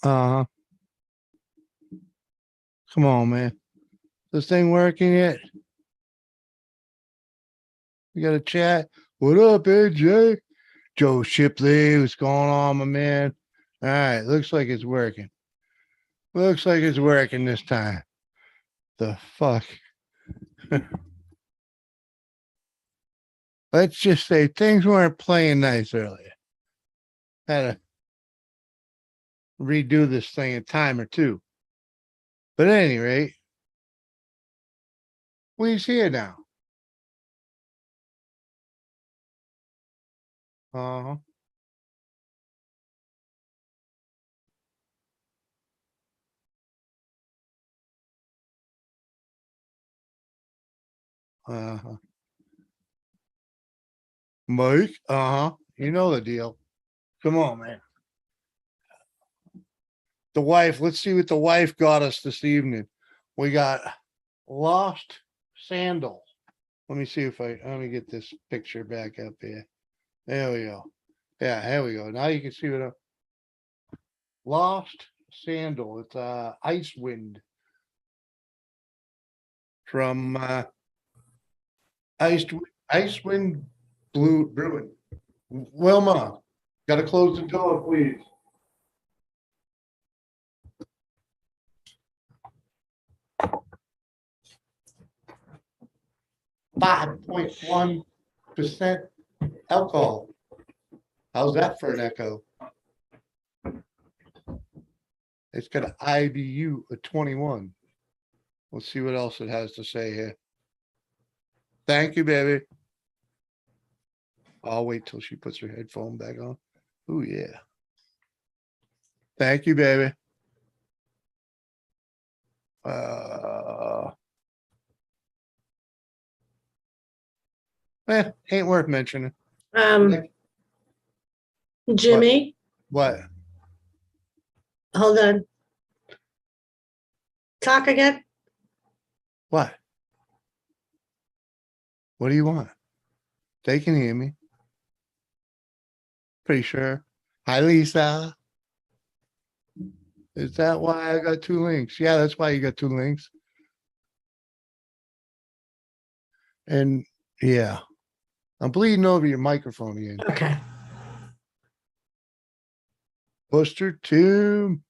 Uh, come on, man. This thing working yet? We got a chat. What up, AJ? Joe Shipley, what's going on, my man? All right, looks like it's working. Looks like it's working this time. The fuck? Let's just say things weren't playing nice earlier. Had to redo this thing a time or two. But at any rate, we's here now. Uh-huh. Uh-huh. Mike, uh-huh. You know the deal. Come on, man. The wife, let's see what the wife got us this evening. We got lost sandal. Let me see if let me get this picture back up here. There we go. Yeah, here we go. Now you can see what a lost sandal. It's ice wind from ice ice wind blue brewing. Wilma, gotta close the door, please. 5.1% alcohol. How's that for an echo? It's got an IBU of 21. Let's see what else it has to say here. Thank you, baby. I'll wait till she puts her headphone back on. Oh, yeah. Thank you, baby. Ain't worth mentioning. Jimmy, What? hold on. Talk again. What? What do you want? They can hear me. Pretty sure. Hi, Lisa. Is that why I got 2 links? Yeah, that's why you got 2 links. And yeah, I'm bleeding over your microphone again. Okay. Buster Tim.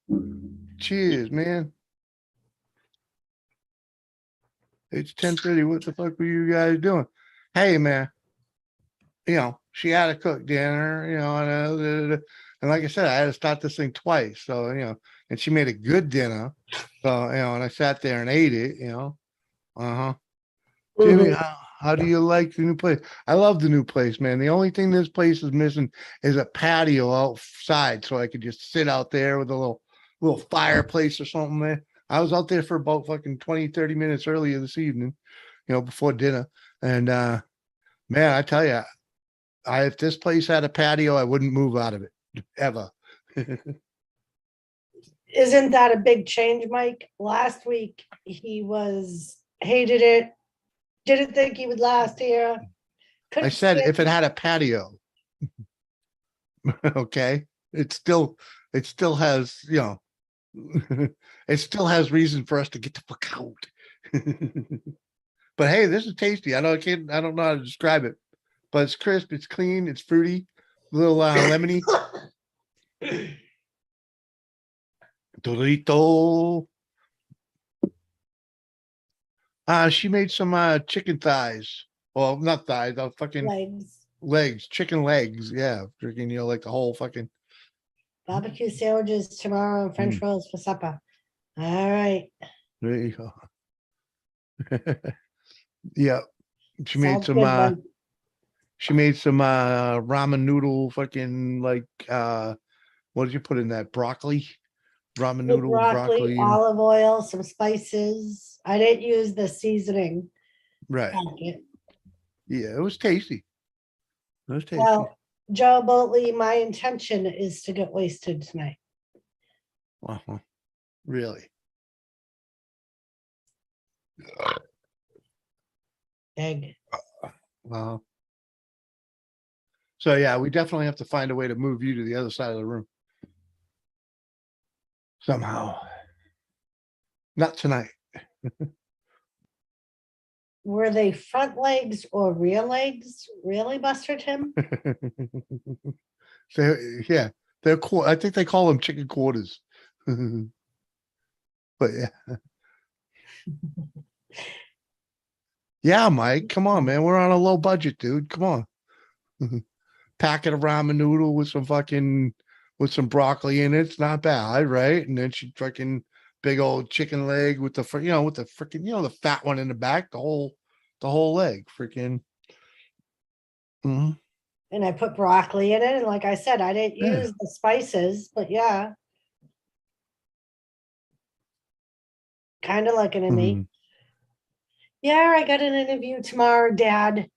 Cheers, man. It's 10:30. What the fuck were you guys doing? Hey, man. You know, she had to cook dinner, you know, and like I said, I had to start this thing twice. So, you know, and she made a good dinner. So, you know, and I sat there and ate it, you know. Uh-huh. Jimmy, Mhm. how do you like the new place? I love the new place, man. The only thing this place is missing is a patio outside, so I could just sit out there with a little fireplace or something there. I was out there for about fucking 20, 30 minutes earlier this evening, you know, before dinner. And man, I tell you, if this place had a patio, I wouldn't move out of it ever. Isn't that a big change, Mike? Last week he hated it, didn't think he would last here. I said if it had a patio, okay, it still has, you know, it still has reason for us to get the fuck out. But hey, this is tasty. I don't know how to describe it, but it's crisp, it's clean, it's fruity, a little lemony. Dorito. She made some chicken thighs. Well, not thighs, fucking legs, chicken legs. Yeah, freaking, you know, like the whole fucking barbecue sandwiches tomorrow and French rolls for supper. All right. There you go. Yeah, she made Sounds some. good, bud. She made some ramen noodle, fucking like what did you put in that? Broccoli, ramen With noodle, broccoli, broccoli, and olive oil, some spices. I didn't use the seasoning right. packet. Yeah, it was tasty. It was tasty. Well, Joe Boatley, my intention is to get wasted tonight. Uh-huh. Really? Egg. Wow. So yeah, we definitely have to find a way to move you to the other side of the room. Somehow. Not tonight. Were they front legs or rear legs? Really, Buster Tim? So yeah, I think they call them chicken quarters. But yeah. Yeah, Mike, come on, man. We're on a low budget, dude. Come on. Packet of ramen noodle with some broccoli in it. It's not bad, right? And then she fucking big old chicken leg with the freaking, you know, the fat one in the back, the whole leg, freaking. Mhm. And I put broccoli in it. And like I said, I didn't Yeah. use the spices, but yeah. Kind of looking at me. Mhm. Yeah, I got an interview tomorrow, Dad.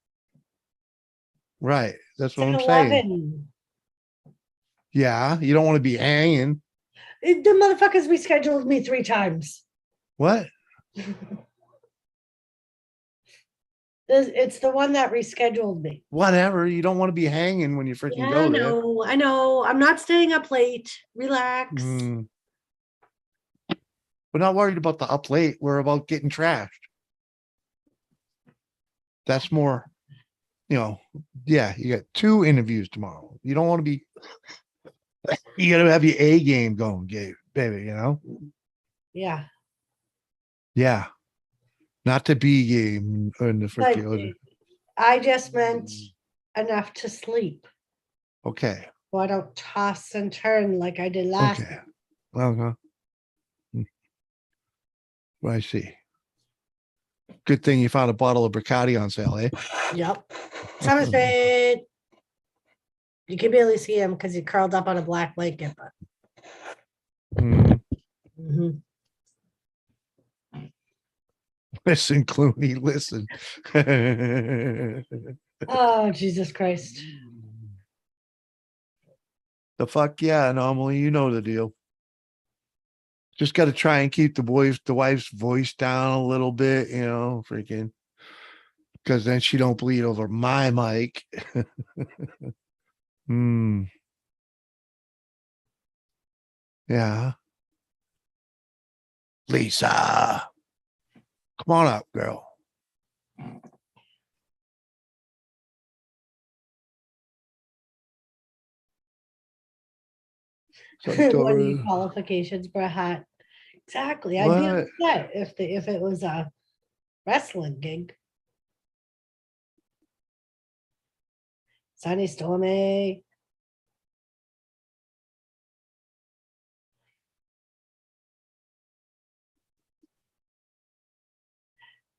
Right. That's It's what at I'm saying. 11. Yeah, you don't want to be hanging. The motherfuckers rescheduled me 3 times. What? It's the one that rescheduled me. Whatever. You don't want to be hanging when you freaking Yeah, go there. I know. I'm not staying up late. Relax. Mm. We're not worried about the up late. We're about getting trashed. That's more, you know, yeah, you got 2 interviews tomorrow. You don't want to be, you got to have your A game going, baby, you know? Yeah. Yeah. Not the B game in the But freaking. I just meant enough to sleep. Okay. So I don't toss and turn like I did last Okay. night. Uh-huh. I see. Good thing you found a bottle of Bacardi on sale, eh? Yep. Summer Street. You can barely see him because he curled up on a black blanket, but. Mm. Mhm. Listen, Clooney, listen. Oh, Jesus Christ. The fuck yeah, normally you know the deal. Just got to try and keep the wife's voice down a little bit, freaking, because then she don't bleed over my mic. Hmm. Yeah. Lisa, come on up, girl. What are your Santora. qualifications for a hat? Exactly. I'd be What? upset if it was a wrestling gig. Sunny Stormy.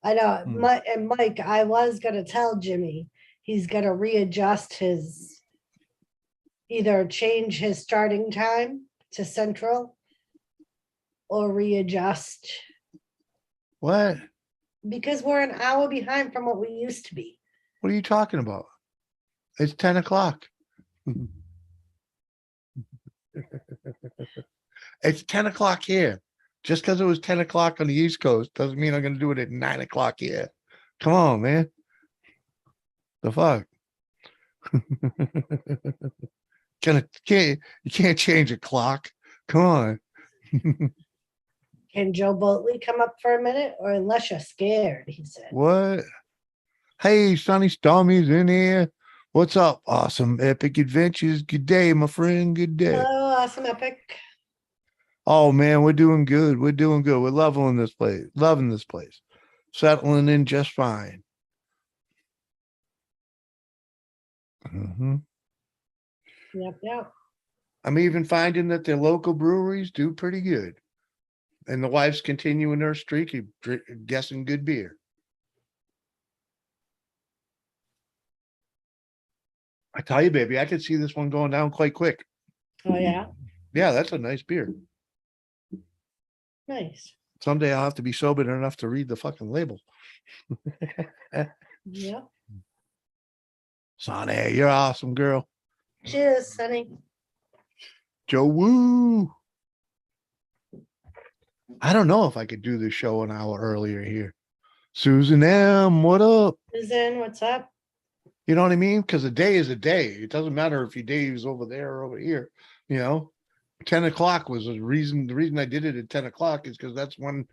I know, Hmm. Mike, I was gonna tell Jimmy, he's gonna readjust either change his starting time to central or readjust, What? because we're an hour behind from what we used to be. What are you talking about? It's 10 o'clock. It's 10 o'clock here. Just because it was 10 o'clock on the East Coast doesn't mean I'm going to do it at 9 o'clock here. Come on, man. The fuck? You can't change a clock. Come on. Can Joe Boatley come up for a minute, or unless you're scared, he said. What? Hey, Sonny Stormy's in here. What's up? Awesome epic adventures. Good day, my friend. Good day. Hello, awesome epic. Oh man, we're doing good. We're doing good. We're loving this place. Loving this place. Settling in just fine. Mhm. Yep. I'm even finding that their local breweries do pretty good. And the wife's continuing her streak of guessing good beer. I tell you, baby, I could see this one going down quite quick. Oh, yeah, Yeah, that's a nice beer. nice. Someday I'll have to be sober enough to read the fucking label. Yep. Sonny, you're awesome, girl. Cheers, Sunny. Joe Woo. I don't know if I could do this show an hour earlier here. Susan M, what up? Susan, what's up? You know what I mean? Because a day is a day. It doesn't matter if your day is over there or over here. 10 o'clock was the reason. The reason I did it at 10 o'clock is because that's when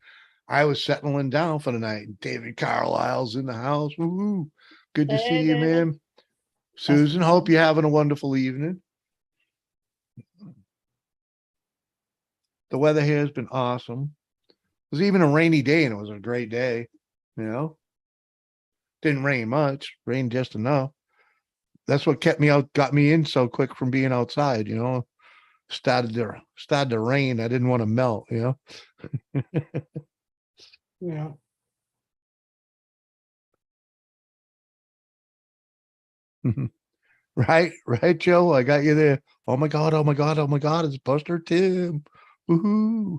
I was settling down for the night. David Carlisle's in the house. Woo-hoo. Good to see Hey, you, David. man. Susan, hope you're having a wonderful evening. The weather here has been awesome. It was even a rainy day and it was a great day. Didn't rain much, rained just enough. That's what kept me out, got me in so quick from being outside, started to rain. I didn't want to melt, Yeah. Right, Joe. I got you there. Oh my god, oh my god, oh my god, it's Buster Tim. Woohoo.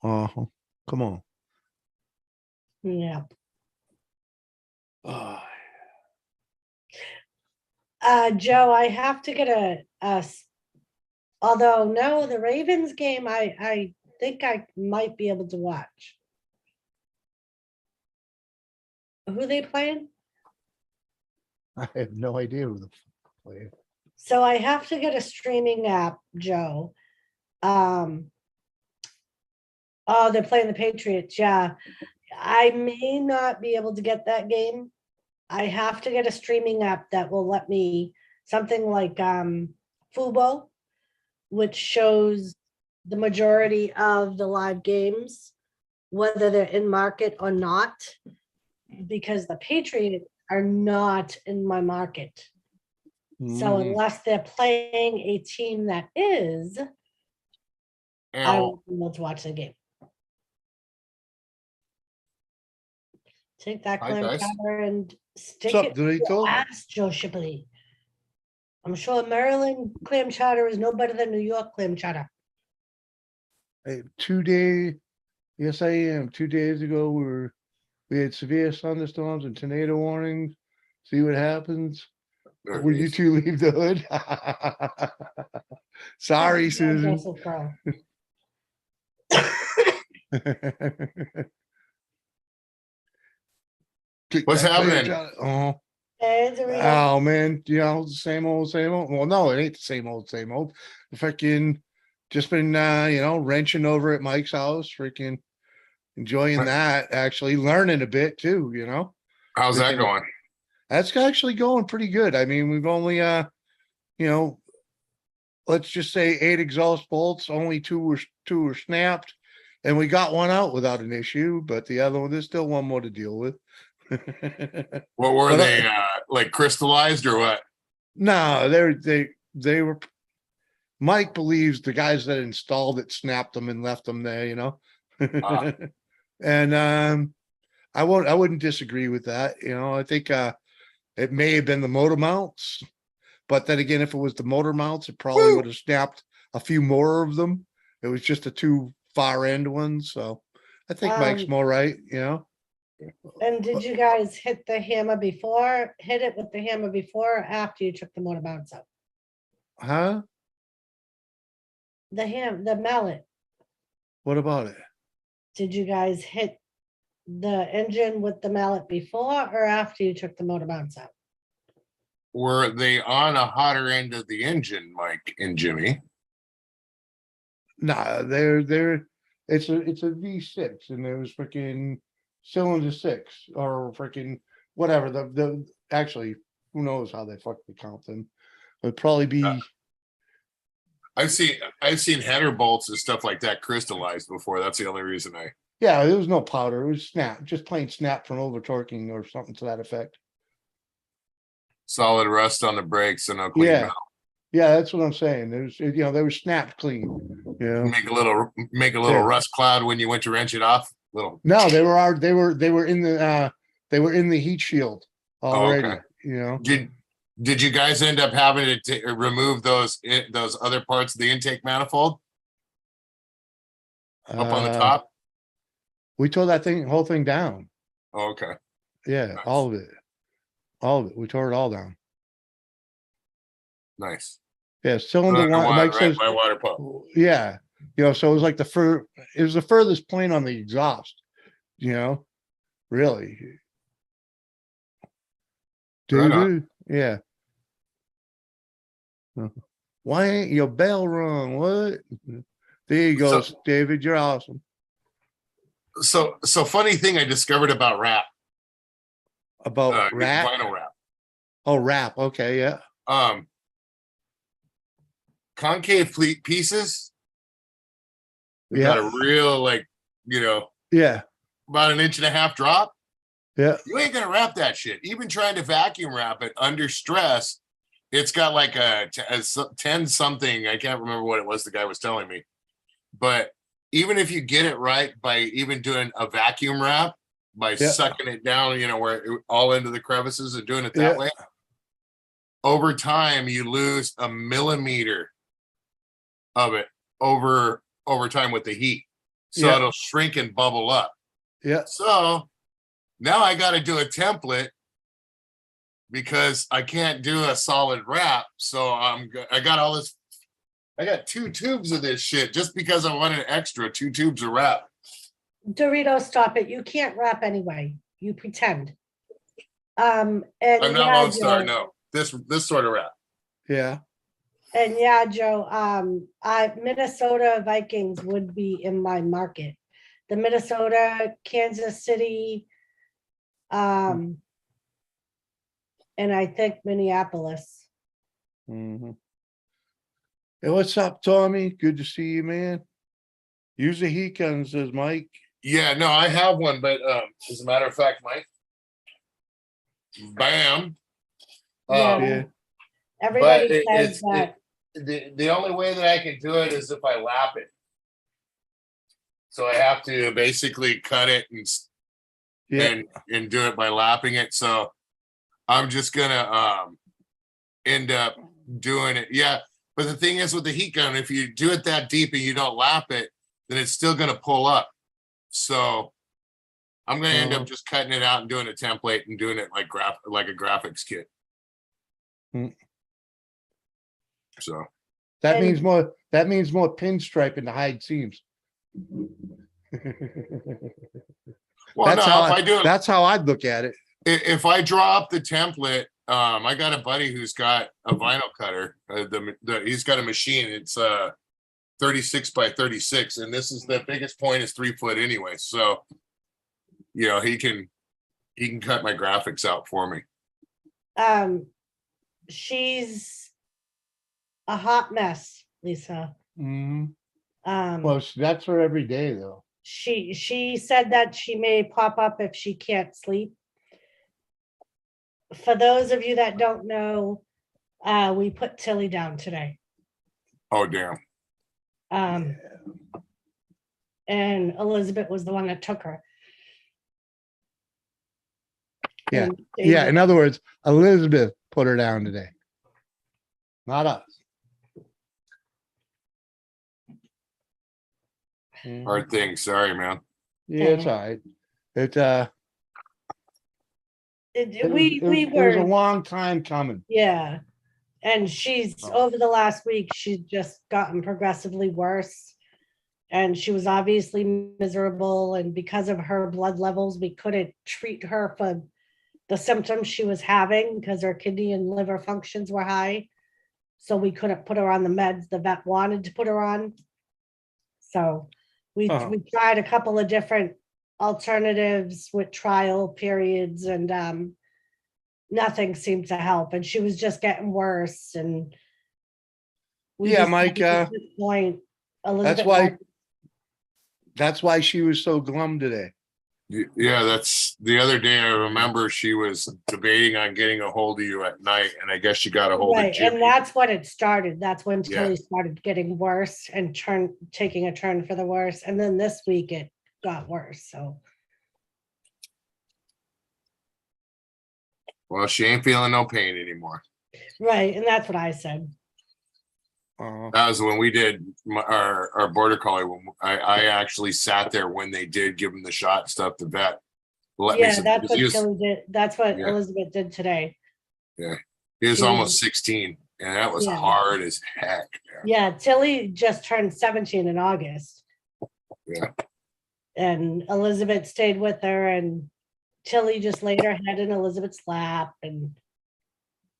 Uh-huh. Come on. Yeah. Oh, Joe, I have to get although no, the Ravens game, I think I might be able to watch. Who they playing? I have no idea who the fuck played. So I have to get a streaming app, Joe. Oh, they're playing the Patriots. Yeah. I may not be able to get that game. I have to get a streaming app that will let me, something like Fubo, which shows the majority of the live games, whether they're in market or not, because the Patriots are not in my market. So Mhm. unless they're playing a team that is, I Ow. won't be able to watch the game. Take that Hi, clam guys. chowder and stick What's it up, in your Dorito? ass, Joe Shipley. I'm sure Maryland clam chowder is no better than New York clam chowder. Hey, 2 day, yes, I am. 2 days ago, we had severe thunderstorms and tornado warnings. See what happens Oh, when you geez. two leave the hood. Sorry, Yeah, Susan. Joseph Crow. Kick What's that clam happening? chowder. Oh, Hey, Dorito. oh, man, same old, same old. Well, no, it ain't the same old, same old. Freaking just been, wrenching over at Mike's house, freaking enjoying that, actually learning a bit too, How's that freaking- going? That's actually going pretty good. I mean, we've only, let's just say 8 exhaust bolts, only two were snapped, and we got one out without an issue, but the other one, there's still one more to deal with. What were But, they like crystallized or what? No, they were. Mike believes the guys that installed it snapped them and left them there, and I wouldn't disagree with that. I think it may have been the motor mounts, but then again, if it was the motor mounts, it probably would have snapped a few more of them. It was just the two far end ones, so I think Mike's more right. And did you guys hit it with the hammer before or after you took the motor mounts out? Huh? The mallet. What about it? Did you guys hit the engine with the mallet before or after you took the motor mounts out? Were they on a hotter end of the engine, Mike and Jimmy? Nah, it's a V6 and there was freaking cylinder 6 or freaking whatever. The actually, who knows how they fucking count them. It'd probably be I've seen header bolts and stuff like that crystallized before. That's the only reason I. yeah, there was no powder, it was snap, just plain snap from over torquing or something to that effect. Solid rust on the brakes and no clean Yeah. metal. Yeah, that's what I'm saying. There's they were snapped clean. Yeah. Make a little Yeah. rust cloud when you went to wrench it off. Little. No, they were in the heat shield already. Okay. Did you guys end up having to remove those other parts of the intake manifold up on the top? We tore that whole thing down. Oh, okay. Yeah, Nice. all of it. We tore it all down. Nice. Yeah, cylinder one. Mike says, by water pump. yeah, so it was like it was the furthest point on the exhaust. Really. Right on. Dude, yeah. Why ain't your bell rung? What? There you go, David. You're awesome. So funny thing I discovered about wrap. About wrap? Vinyl wrap. Oh, wrap. Okay, yeah. Concave pieces. Yeah. Got a real Yeah. about 1.5 inch drop. Yeah. You ain't gonna wrap that shit. Even trying to vacuum wrap it under stress, it's got like a 10 something. I can't remember what it was the guy was telling me. But even if you get it right by even doing a vacuum wrap, by sucking it down, where all into the crevices and doing it that way, over time you lose a millimeter of it over time with the heat. So it'll shrink and bubble up. Yeah. So now I got to do a template because I can't do a solid wrap. So I got all this. I got 2 tubes of this shit just because I wanted an extra 2 tubes of wrap. Dorito, stop it. You can't wrap anyway. You pretend. And I'm not Lone Star. No, this sort of wrap. Yeah. And yeah, Joe, Minnesota Vikings would be in my market. The Minnesota, Kansas City, and I think Minneapolis. Mm-hmm. Hey, what's up, Tommy? Good to see you, man. Use the heat gun, says Mike. Yeah, no, I have one, but as a matter of fact, Mike, bam. Yeah. Everybody but says that. The only way that I can do it is if I lap it. So I have to basically cut it Yeah, and do it by lapping it. So I'm just gonna end up doing it. Yeah. But the thing is with the heat gun, if you do it that deep and you don't lap it, then it's still gonna pull up. So I'm gonna end up just cutting it out and doing a template and doing it like a graphics kit. Hmm. So that And- means more, pinstriping to hide seams. well, no, if I do it, That's how I'd look at it. if I draw up the template, I got a buddy who's got a vinyl cutter. He's got a machine. It's 36 by 36, and this is the biggest point is 3 foot anyway. So, you know, he can cut my graphics out for me. She's a hot mess, Lisa. Mhm. Um, Well, that's her every day though. she said that she may pop up if she can't sleep. For those of you that don't know, we put Tilly down today. Oh damn! And Elizabeth was the one that took her. Yeah. And Yeah, David- in other words, Elizabeth put her down today. Not us. Mhm. Hard thing. Sorry, man. Yeah, it's all right. It we was a were, long time coming. yeah. And she's Oh. over the last week, she's just gotten progressively worse. And she was obviously miserable. And because of her blood levels, we couldn't treat her for the symptoms she was having because her kidney and liver functions were high. So we couldn't put her on the meds the vet wanted to put her on. So we tried a couple of different alternatives with trial periods and nothing seemed to help. And she was just getting worse. And we Yeah, just Mike, at this point, Elizabeth, that's why she was so glum today. Yeah, that's the other day. I remember she was debating on getting a hold of you at night, and I guess she got a hold of right, Jimmy. and that's when it started. That's when Yeah. Tilly started getting worse and taking a turn for the worse. And then this week it got worse. So Well, she ain't feeling no pain anymore. right, and that's what I said. That was when we did our border collie. When I actually sat there when they did give him the shot and stuff. The vet let me. Yeah, that's what He was, Tilly did. That's what Yeah. Elizabeth did today. he was She was- almost 16, and that was Yeah. hard as heck. Man. Yeah, Tilly just turned 17 in August. Yeah. And Elizabeth stayed with her, and Tilly just laid her head in Elizabeth's lap. And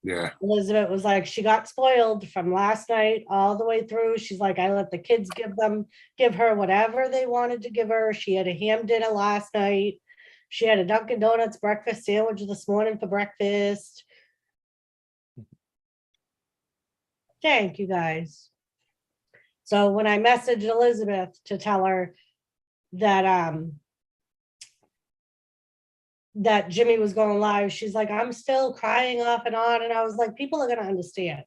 Yeah. Elizabeth was like, she got spoiled from last night all the way through. She's like, I let the kids give her whatever they wanted to give her. She had a ham dinner last night. She had a Dunkin' Donuts breakfast sandwich this morning for breakfast. Thank you guys. So when I messaged Elizabeth to tell her that that Jimmy was going live, she's like, I'm still crying off and on. And I was like, people are gonna understand.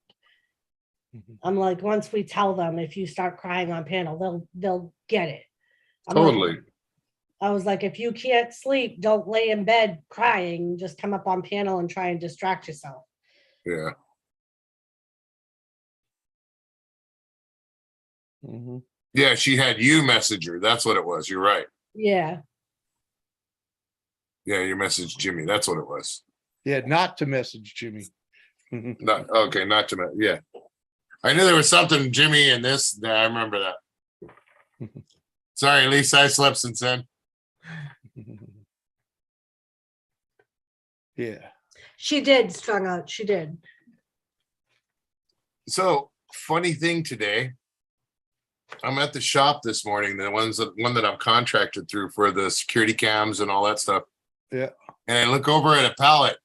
I'm like, once we tell them, if you start crying on panel, they'll get it. I'm like- Totally. I was like, if you can't sleep, don't lay in bed crying. Just come up on panel and try and distract yourself. Yeah. Mhm. Yeah. She had you message her. That's what it was. You're right. Yeah. Yeah. You messaged Jimmy. That's what it was. Yeah, not to message Jimmy. Not okay. Not to. Yeah. I knew there was something Jimmy and this. That I remember that. Sorry, Lisa. I slept since then. Yeah. She did strung out. She did. So funny thing today, I'm at the shop this morning. The one that I'm contracted through for the security cams and all that stuff. Yeah. And I look over at a pallet.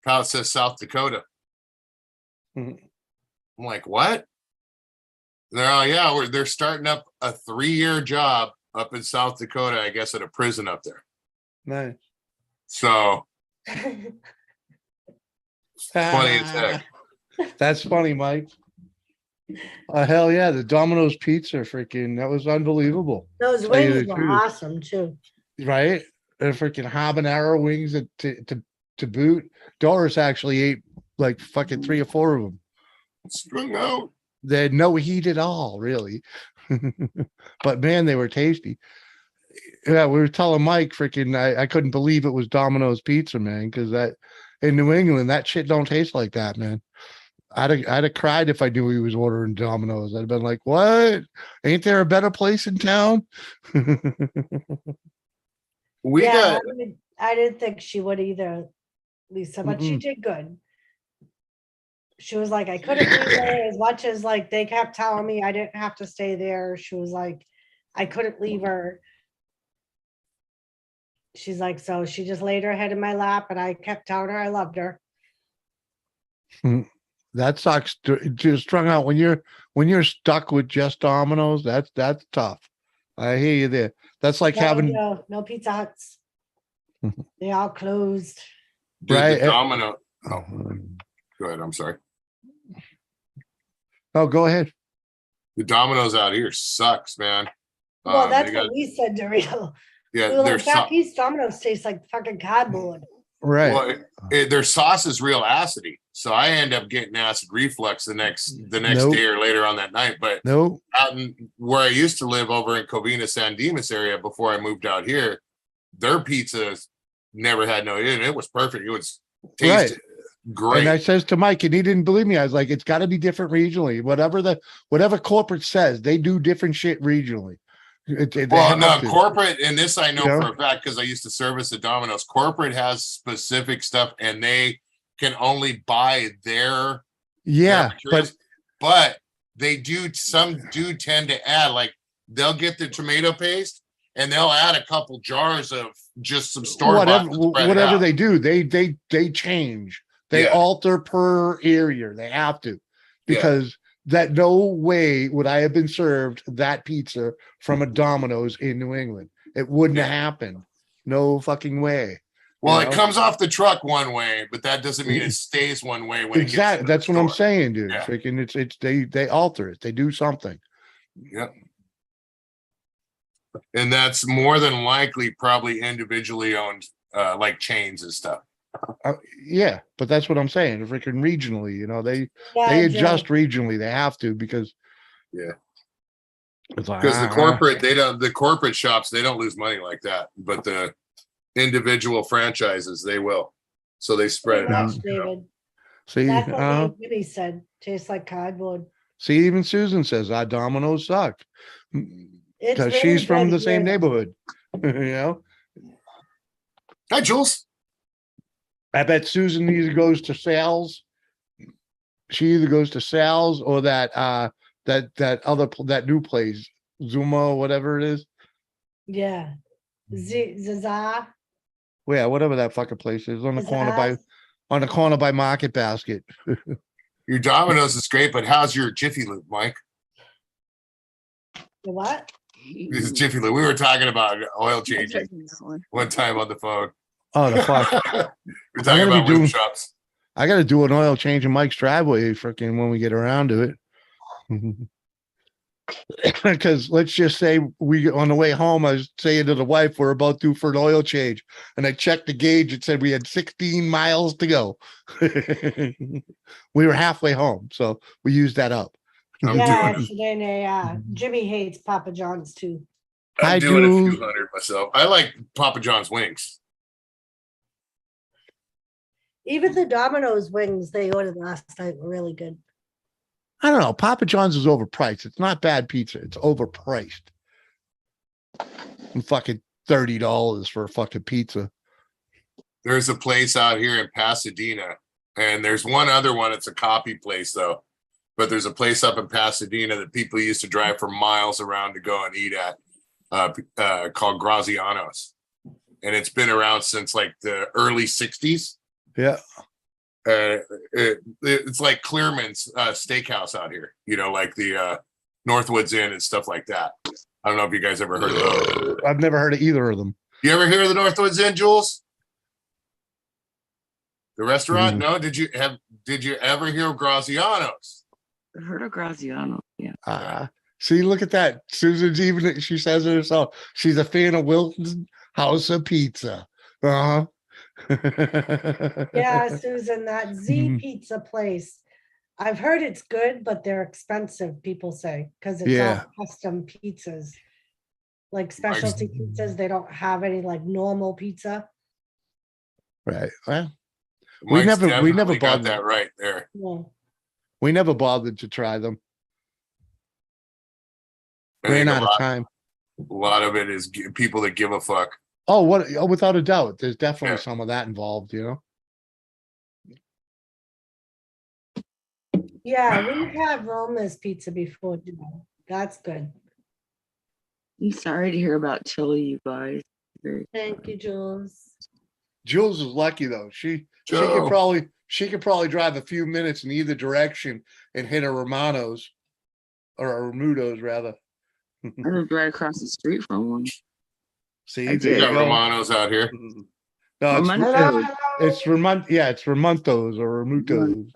Pallet says South Dakota. Mhm. I'm like, what? And they're all, yeah, they're starting up a 3-year job up in South Dakota, I guess, at a prison up there. Nice. So funny as heck. That's funny, Mike. Hell yeah, the Domino's pizza, freaking, that was unbelievable. Those Tell you wings the were truth. awesome too. Right? And freaking habanero wings to boot. Doris actually ate like fucking 3 or 4 of them. Strung out. They had no heat at all, really. But man, they were tasty. Yeah, we were telling Mike, freaking, I couldn't believe it was Domino's pizza, man, because that in New England, that shit don't taste like that, man. I'd have cried if I knew he was ordering Domino's. I'd have been like, "What? Ain't there a better place in town?" We Yeah, got I didn't think she would either, Lisa, but she Mm-mm. did good. She was like, I couldn't leave her as much as like they kept telling me I didn't have to stay there. She was like, I couldn't leave her. She's like, so she just laid her head in my lap and I kept telling her I loved her. That sucks. Just strung out when you're stuck with just Domino's. That's tough. I hear you there. That's like having No Pizza Huts. They all closed. dude, right. the Domino. Oh, go ahead. I'm sorry. Oh, go ahead. The Domino's out here sucks, man. Well, They that's got, what we said to Rito. yeah, We were their like, that piece Domino's tastes like fucking cardboard. Right. well, their sauce is real acidy, so I end up getting acid reflux the next Nope. day or later on that night. But No. out in where I used to live over in Covina, San Dimas area before I moved out here, their pizza never had no, it was perfect. It was tasted great. And I says to Mike, and he didn't believe me. I was like, it's got to be different regionally. Whatever corporate says, they do different shit regionally. They Well, have no, to, corporate, and this I know You know? for a fact because I used to service at Domino's. Corporate has specific stuff, and they can only buy their yeah, materials, but they do tend to add, like they'll get the tomato paste and they'll add a couple jars of just some store whatever they do, they change. They Yeah. alter per area. They have to, because that no way would I have been served that pizza from a Domino's in New England. It wouldn't have happened. No fucking way. Well, You it know? comes off the truck one way, but that doesn't mean it stays one way when Exactly. it gets into That's the what I'm store. saying, dude. Yeah. Freaking, it's they alter it. They do something. Yep. And that's more than likely probably individually owned, like chains and stuff. Yeah, but that's what I'm saying. Freaking regionally, they Yeah, adjust regionally. They have to, because it's like, Because the corporate shops, they don't lose money like that, but the individual franchises, they will. So they spread it Pretty out. much, David. See, That's what Jimmy said. Tastes like cardboard. see, even Susan says our Domino's suck It's because really she's from good the same here. neighborhood. Hi, Jules. I bet Susan either goes to Sal's. She either goes to Sal's or that new place, Zuma or whatever it is. Yeah. Zaza. Yeah, whatever that fucking place is on the corner by Market Basket. Your Domino's is great, but how's your Jiffy Lube, Mike? The what? This is Jiffy Lube. We were talking about oil changing one time on the phone. Oh, the fuck. We're talking about lube shops. I got to do an oil change in Mike's driveway freaking when we get around to it. Because let's just say on the way home, I was saying to the wife, we're about due for an oil change. And I checked the gauge. It said we had 16 miles to go. We were halfway home. So we used that up. Jimmy hates Papa John's too. I'm doing a few hundred myself. I like Papa John's wings. Even the Domino's wings they ordered last night were really good. I don't know. Papa John's is overpriced. It's not bad pizza. It's overpriced. And fucking $30 for a fucking pizza. There's a place out here in Pasadena, and there's one other one. It's a copy place though, but there's a place up in Pasadena that people used to drive for miles around to go and eat at, called Graziano's, and it's been around since like the early '60s. Yeah. It's like Clearman's Steakhouse out here, like the Northwoods Inn and stuff like that. I don't know if you guys ever heard of those. I've never heard of either of them. You ever hear of the Northwoods Inn, Jules? The restaurant? No. Did you ever hear of Graziano's? I've heard of Graziano. Yeah. See, look at that. Susan's even, she says it herself. She's a fan of Wilton's House of Pizza. Uh-huh. Yeah, Susan, that Z Mhm. Pizza place. I've heard it's good, but they're expensive, people say, because it's Yeah. all custom pizzas. Like specialty pizzas, they don't have any like normal pizza. Right. Well, Mike's never definitely got bothered. that right there. No. we never bothered to try them. I think Ran a out of time. lot of it is people that give a fuck. Oh, without a doubt. There's definitely Yeah. some of that involved, you know? Yeah, we've had Roma's pizza before. That's good. I'm sorry to hear about Chili, you guys. Very Thank you, Jules. Jules is lucky though. She Joe. could probably drive a few minutes in either direction and hit a Romano's or a Romuto's rather. I lived right across the street from one. See, I there We did. you got go. Romanos out here. No, Romanto. it's Ramontos or Romutos.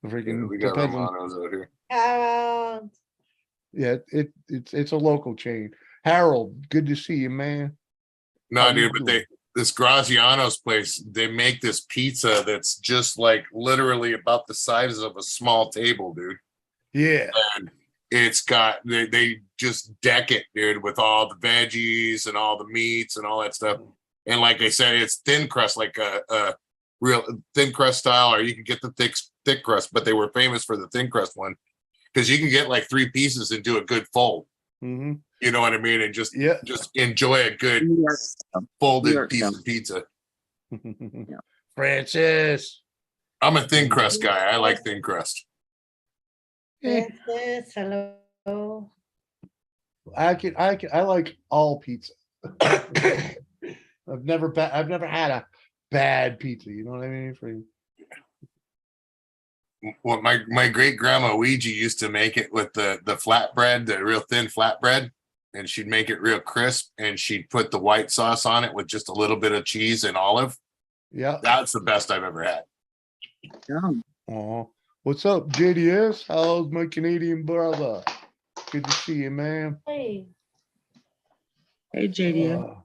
Yeah, Freaking we got depends on, Romanos out here. Harold. yeah, it's a local chain. Harold, good to see you, man. No, How you dude, but doing? this Graziano's place, they make this pizza that's just like literally about the size of a small table, dude. Yeah. And it's got they just deck it, dude, with all the veggies and all the meats and all that stuff. And like I said, it's thin crust, like a real thin crust style, or you can get the thick crust, but they were famous for the thin crust one because you can get like 3 pieces and do a good fold. Mm-hmm. You know what I mean? And just Yeah. enjoy a good New York. folded York piece style. of pizza. Francis. I'm a thin crust guy. I like thin crust. Yeah, Francis, hello. I like all pizza. I've never had a bad pizza. You know what I mean? What my great grandma Ouija used to make it with the flatbread, the real thin flatbread, and she'd make it real crisp, and she'd put the white sauce on it with just a little bit of cheese and olive. Yeah. That's the best I've ever had. Yum. Oh, what's up, JDS? How's my Canadian brother? Good to see you, man. Hey, Hey, JD.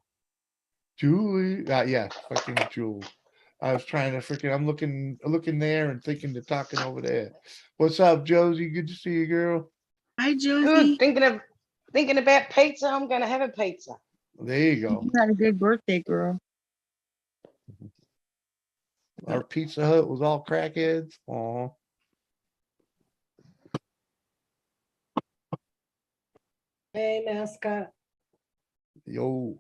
Julie. Yeah, fucking Jules. I was trying to freaking. I'm looking there and thinking they're talking over there. What's up, Josie? Good to see you, girl. Hi, Good. Josie. Thinking about pizza. I'm gonna have a pizza. There you go. You had a good birthday, girl. Our Pizza Hut was all crackheads. Oh, hey, mascot. yo.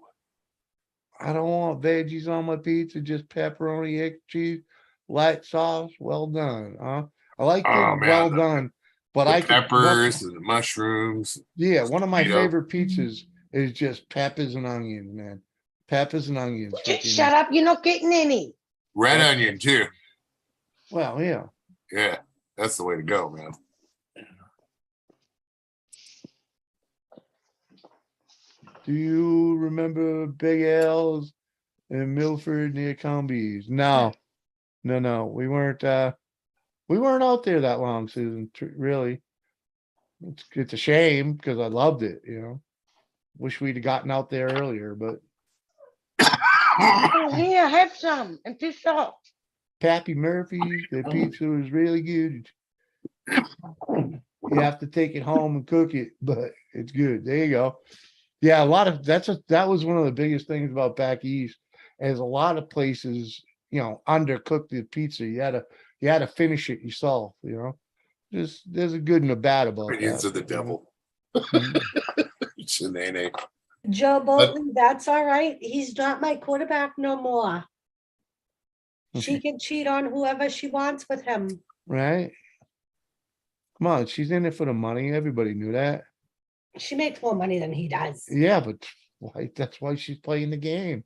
I don't want veggies on my pizza, just pepperoni, egg, cheese, light sauce. Well done, huh? I like Oh, them man, well the- done, but The I could. peppers and the mushrooms. Yeah, one of my Tomato. favorite pizzas is just peppers and onions, man. Peppers and onions. Just freaking- shut up. You're not getting any. Red onion too. Well, yeah. Yeah, that's the way to go, man. Do you remember Big L's in Milford near Combies? No. We weren't out there that long, Susan. Really. It's a shame because I loved it, you know. Wish we'd have gotten out there earlier, but Oh, here, have some and piss off. Pappy Murphy's, the pizza was really good. You have to take it home and cook it, but it's good. There you go. Yeah, that was one of the biggest things about back east. Is a lot of places, you know, undercook the pizza. You had to finish it yourself, you know. There's a good and a bad about Opinions that. of the devil. Mhm. Shenanigans. Joe Bolton, that's all right. He's not my quarterback no more. She can cheat on whoever she wants with him. Right? Come on, she's in it for the money. Everybody knew that. She makes more money than he does. Yeah, but that's why she's playing the game.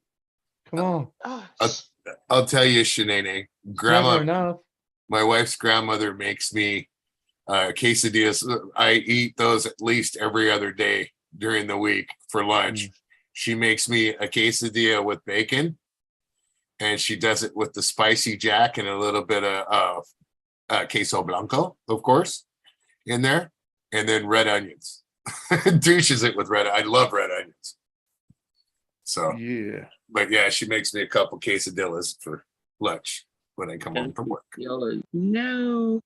Come on. Oh, I'll tell you, Shenanigans. Never Grandma, enough. my wife's grandmother makes me quesadillas. I eat those at least every other day during the week for lunch. She makes me a quesadilla with bacon, and she does it with the spicy jack and a little bit of queso blanco, of course. in there, and then red onions. Douches it with red. I love red onions. So, Yeah. but yeah, she makes me a couple quesadillas for lunch when I come home from work. Y'all are- No.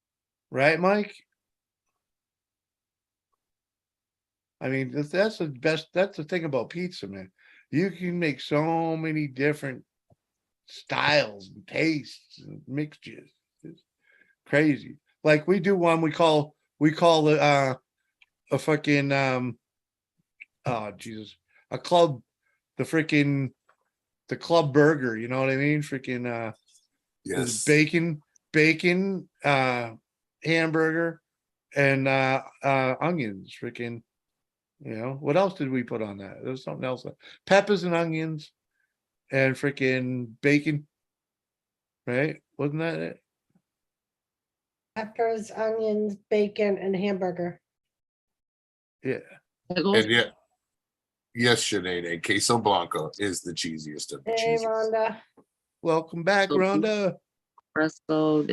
Right, Mike? I mean, that's the best. That's the thing about pizza, man. You can make so many different styles and tastes and mixtures. It's crazy. Like we do one we call it a fucking oh Jesus, a club, the club burger, you know what I mean? Freaking Yes. bacon hamburger and onions, freaking, you know, what else did we put on that? There was something else. Peppers and onions and freaking bacon. Right? Wasn't that it? Peppers, onions, bacon, and hamburger. Yeah. Pickles? And yeah, yes, Sinead, queso blanco is the cheesiest of the Hey, cheeses. Rhonda. Welcome back, Okay. Rhonda. Presto.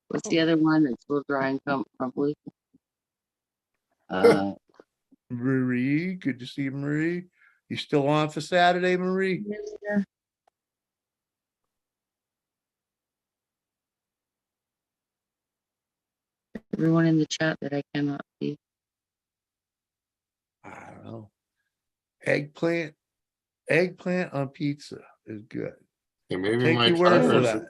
What's the other one that's still dry and crumbly? Marie, good to see you, Marie. You still on for Saturday, Marie? Everyone in the chat that I cannot see. I don't know. Eggplant on pizza is good. And maybe Take my your word for tacos. that.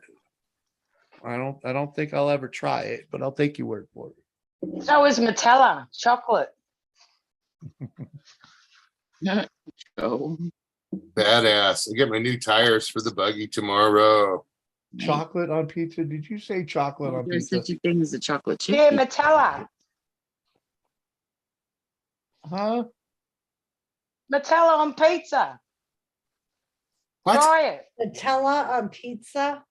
I don't think I'll ever try it, but I'll take your word for it. So is Nutella, chocolate. Oh, Badass. I get my new tires for the buggy tomorrow. Chocolate on pizza? Did you say chocolate on there's pizza? such a thing as a chocolate chip. Yeah, pizza. Nutella. Huh? Nutella on pizza. What? Try it. Nutella on pizza?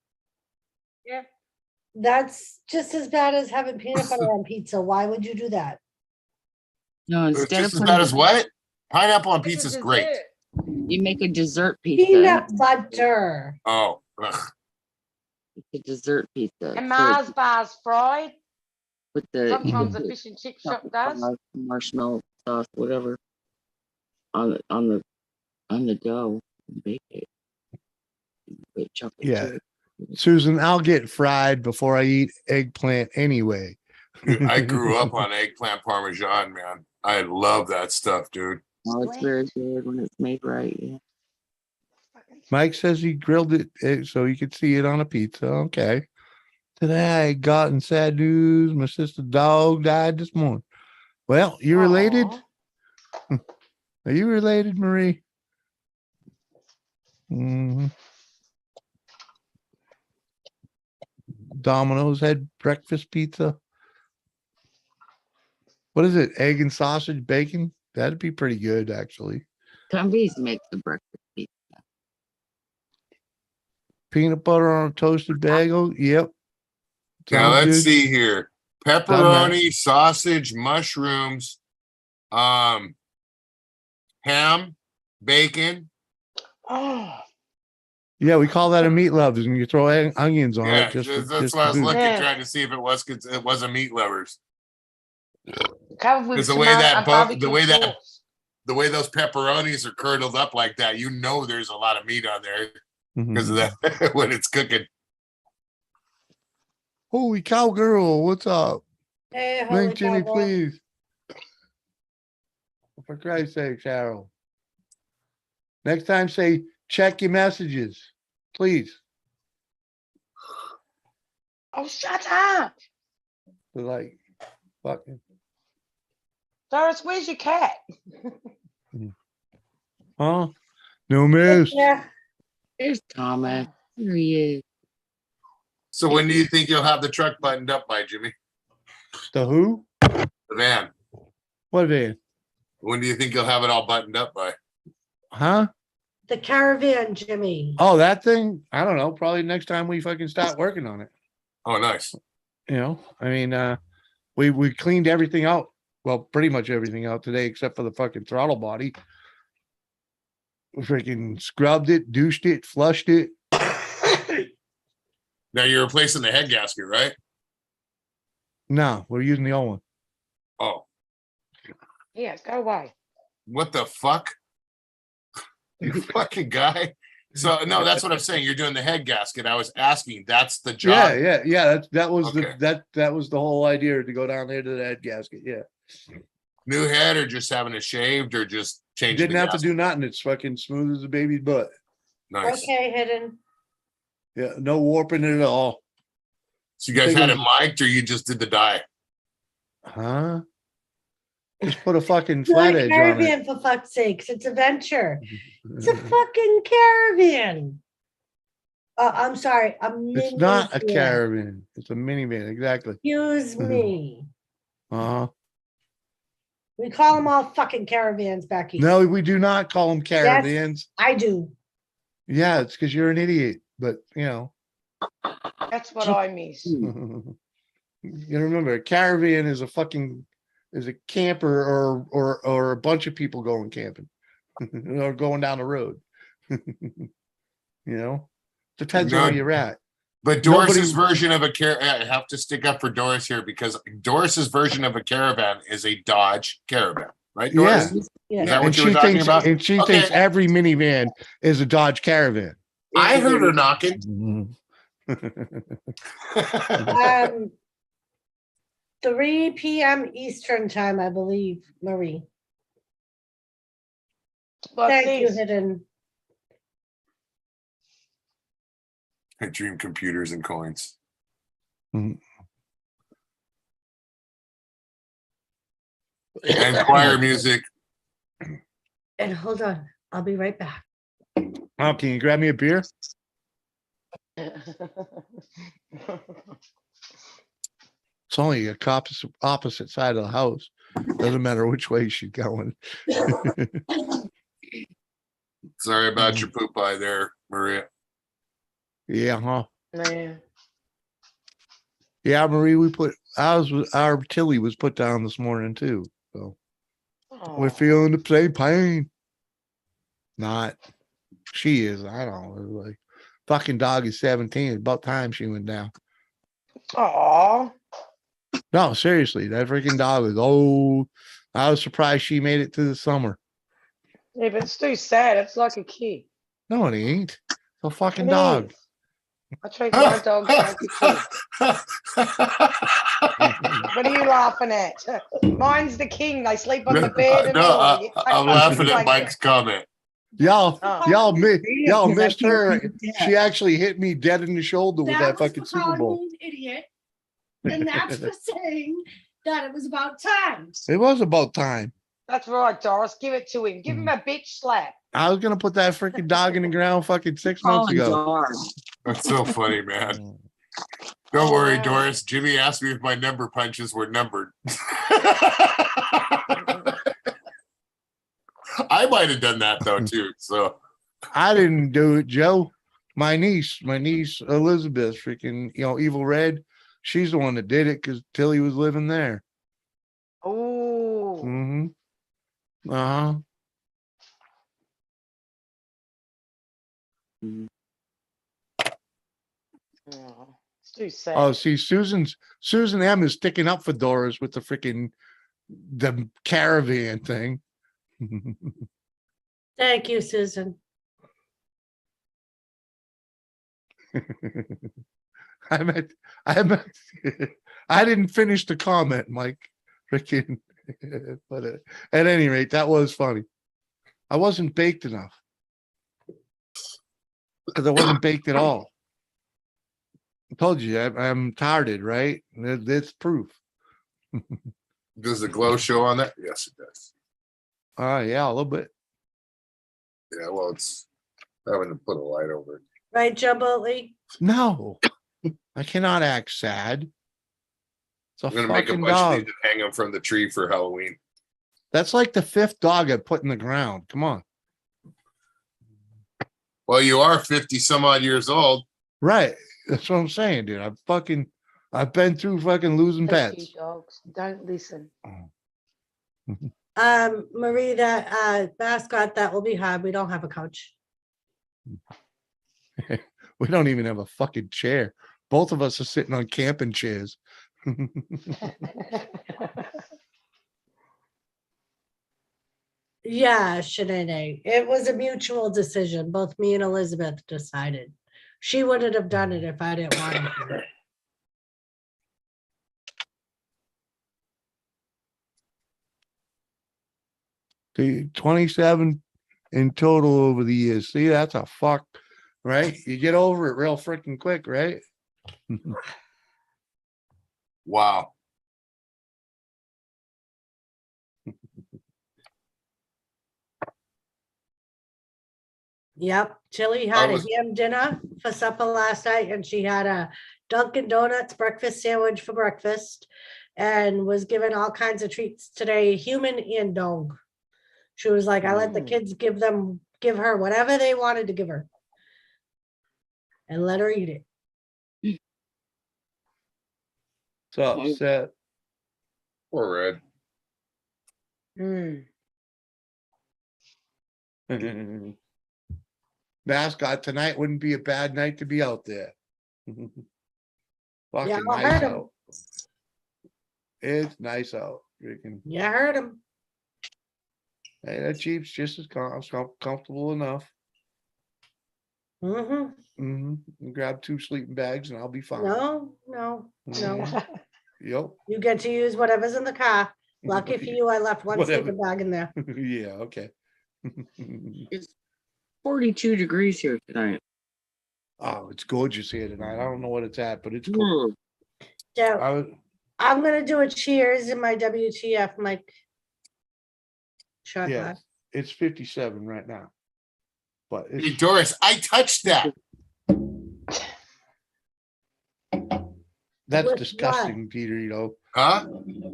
Yeah. That's just as bad as having peanut butter on pizza. Why would you do that? No, It's instead just of as putting bad as what? Pineapple on It's a pizza is great. dessert. you make a dessert pizza. Peanut butter. Oh, ugh. It's a dessert pizza. And So Mars bars fried. with the Sometimes with the the fish and chip shop chocolate does. sauce, marshmallow sauce, whatever, on the dough, and bake it. With chocolate Yeah. chip. Susan, I'll get fried before I eat eggplant anyway. Dude, I grew up on eggplant parmesan, man. I love that stuff, dude. Oh, it's very good when it's made right. Yeah. Mike says he grilled it so you could see it on a pizza. Okay. Today I got in sad news. My sister's dog died this morning. Well, you related? Aw. Are you related, Marie? Mhm. Domino's had breakfast pizza. What is it? Egg and sausage bacon? That'd be pretty good, actually. Cumbies makes the breakfast pizza. Peanut butter on a toasted bagel. Yep. Now Sounds let's good. see here. Pepperoni, sausage, mushrooms, ham, bacon. Oh, Yeah, we call that a meat lovers, and you throw onions on Yeah, it just that's what I to was boot. looking, Yeah. trying to see if it was a meat lovers. covered with Because the way tomato that and the barbecue way that sauce. the way those pepperonis are curdled up like that, you know there's a lot of meat on there because of Mhm. that when it's cooking. Holy cow, girl, what's up? Hey, holy Link Jimmy, cow, please. For Christ's sake, Cheryl. Next time, say check your messages, please. Oh, shut up. They're like, fucking, Doris, where's your cat? huh? No miss. Yeah, There's Thomas. There he is. So when do you think you'll have the truck buttoned up by, Jimmy? The who? The van. What van? When do you think you'll have it all buttoned up by? Huh? the caravan, Jimmy. Oh, that thing? I don't know. Probably next time we fucking start working on it. Oh, nice. You know, I mean, we cleaned everything out. Well, pretty much everything out today, except for the fucking throttle body. We freaking scrubbed it, douched it, flushed it. Now you're replacing the head gasket, right? No, we're using the old one. Oh, Yeah, go away. what the fuck? You fucking guy. So no, that's what I'm saying. You're doing the head gasket. I was asking, that's the Yeah, job. yeah. That was Okay. that was the whole idea, to go down there to the head gasket. Yeah. New head or just having it shaved or just You changing didn't the have to gasket? do nothing. It's fucking smooth as a baby's butt. Nice. Okay, hidden. Yeah, no warping it at all. So you guys Think had it it mic'd or you just did the dye? Huh? Just put a fucking It's not flat a edge on it. caravan, for fuck's sakes. It's a venture. It's a fucking caravan. I'm sorry, a It's not a minivan. caravan. It's a minivan. Exactly. Excuse me. Uh-huh. We call them all fucking caravans back east. No, we do not call them caravans. I do. Yeah, it's because you're an idiot. But you know, That's what I miss. you remember a caravan is a camper or a bunch of people going camping or going down the road. You know, depends on No, where you're at. But Nobody- Doris's version of a I have to stick up for Doris here because Doris's version of a caravan is a Dodge Caravan, right? Doris? Yeah. Yeah. Is that what And you were she talking thinks about? and she Okay. thinks every minivan is a Dodge Caravan. I heard her knocking. 3 p.m. Eastern time, I believe, Marie. What's Thank you, this? hidden. I dream computers and coins. Mhm. And choir music. And hold on, I'll be right back. Oh, can you grab me a beer? It's only a opposite side of the house. Doesn't matter which way she's going. Sorry about your poop eye there, Maria. Yeah, huh? Yeah. Yeah, Marie, our Tilly was put down this morning too. So we're Oh, feeling the same pain. Not she is. I don't know. Like fucking dog is 17. It's about time she went down. aw. No, seriously, that freaking dog is old. I was surprised she made it to the summer. Yeah, but it's too sad. It's like a kid. No, it ain't. It's a fucking It dog. is. I treat my dogs like a kid. What are you laughing at? Mine's the king. They sleep on the bed and all. I get I'm tucked laughing under at the Mike's comment. Y'all, Oh. y'all missed her. Yeah. She actually hit me dead in the shoulder with that was fucking for Super calling Bowl. me an idiot. And that's for saying that it was about time. It was about time. That's right, Doris. Give it to him. Give him a bitch slap. I was gonna put that freaking dog in the ground fucking 6 months Calling ago. dog. That's so funny, man. Don't worry, Wow. Doris. Jimmy asked me if my number punches were numbered. I might have done that though too. So I didn't do it, Joe. My niece Elizabeth, freaking, Evil Red. She's the one that did it because Tilly was living there. Oh, Mm-hmm. Uh-huh. Mhm. oh, it's too sad. Oh, see, Susan M is sticking up for Doris with the caravan thing. Thank you, Susan. I meant, I didn't finish the comment, Mike. Freaking, but at any rate, that was funny. I wasn't baked enough because I wasn't baked at all. I told you I'm tired, right? That's proof. does the glow show on that? Yes, it does. Yeah, a little bit. Yeah, well, it's having to put a light over it. Right, Jumbo Lee? No, I cannot act sad. It's a I'm gonna make a fucking bunch of dog. these and hang them from the tree for Halloween. That's like the 5th dog I put in the ground. Come on. Well, you are 50 some odd years old. Right. That's what I'm saying, dude. I've been through fucking losing Thank pets. you, dogs. Don't listen. Marie, that mascot, that will be hard. We don't have a coach. We don't even have a fucking chair. Both of us are sitting on camping chairs. Yeah, Shanae. It was a mutual decision. Both me and Elizabeth decided. She wouldn't have done it if I didn't want her to. The 27 in total over the years. See, that's a fuck, right? You get over it real freaking quick, right? Wow. Yep, Tilly I had a was- ham dinner for supper last night and she had a Dunkin' Donuts breakfast sandwich for breakfast and was given all kinds of treats today, human and dog. She was like, I let the kids give her whatever they wanted to give her. And let her eat it. So upset. Poor Red. Mm. Mascot tonight wouldn't be a bad night to be out there. Fucking I nice heard him. out. It's nice out. Freaking, Yeah, I heard him. hey, that Jeep's just as comfortable enough. Mm-hmm. Grab 2 sleeping bags and I'll be fine. No, no, no. Yep. You get to use whatever's in the car. Lucky for you, I left one Whatever. sleeping bag in there. Yeah, okay. It's 42 degrees here tonight. Oh, it's gorgeous here tonight. I don't know what it's at, but it's cool. So I'm gonna do a cheers in my WTF mic. Shot Yeah, glass. it's 57 right now. But Hey, it's Doris, I touched that. that's With disgusting, Peter, you know. Huh?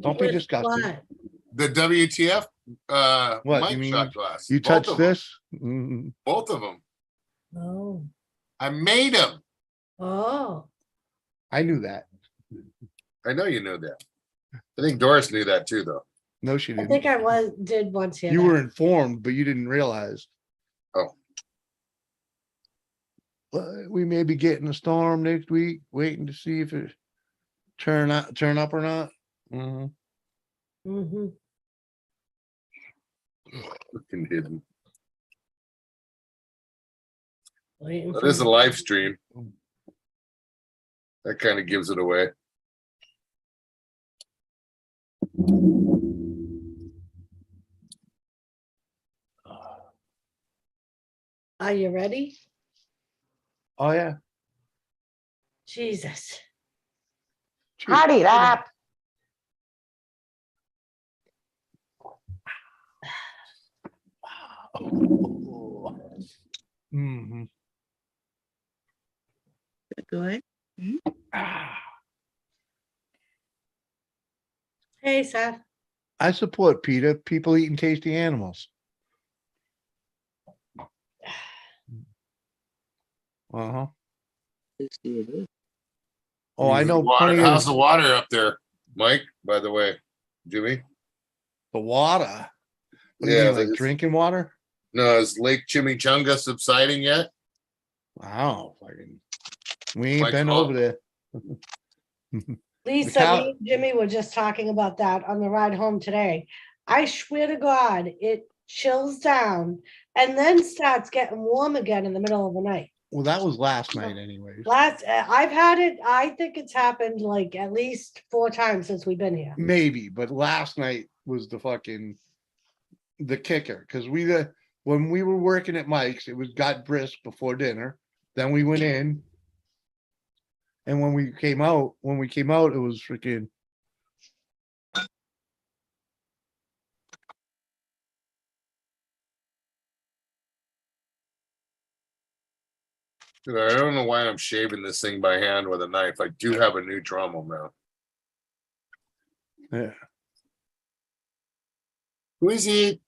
Don't be With disgusted. what? The WTF What, mic you mean shot glass. You Both touched of 'em. this? Mhm. Both of them. Oh, I made them. oh, I knew that. I know you knew that. I think Doris knew that too, though. No, she I didn't. think I did once hear You that. were informed, but you didn't realize. Oh. We may be getting a storm next week, waiting to see if it turn up or not. Mhm. Mhm. Fucking hidden. Waiting That for is a my- live stream. That kind of gives it away. Are you ready? Oh yeah. Jesus. Hurry it up. Mhm. Go ahead. Ah. Hey, Seth. I support Peter. People eating tasty animals. Uh-huh. Let's see it is. Oh, I know Water. plenty How's of the water up there, Mike? By the way, Jimmy. the water. What do you Yeah, mean, like it's- drinking water? No, is Lake Chimichanga subsiding yet? Wow, fucking. We ain't Like, been oh. over there. Lisa, cow- me and Jimmy were just talking about that on the ride home today. I swear to God, it chills down and then starts getting warm again in the middle of the night. Well, that was last night anyways. I've had it, I think it's happened like at least 4 times since we've been here. Maybe, but last night was the kicker. Cause when we were working at Mike's, it got brisk before dinner. Then we went in. And when we came out, it was freaking. Dude, I don't know why I'm shaving this thing by hand with a knife. I do have a new Dremel now. Yeah. Who is he?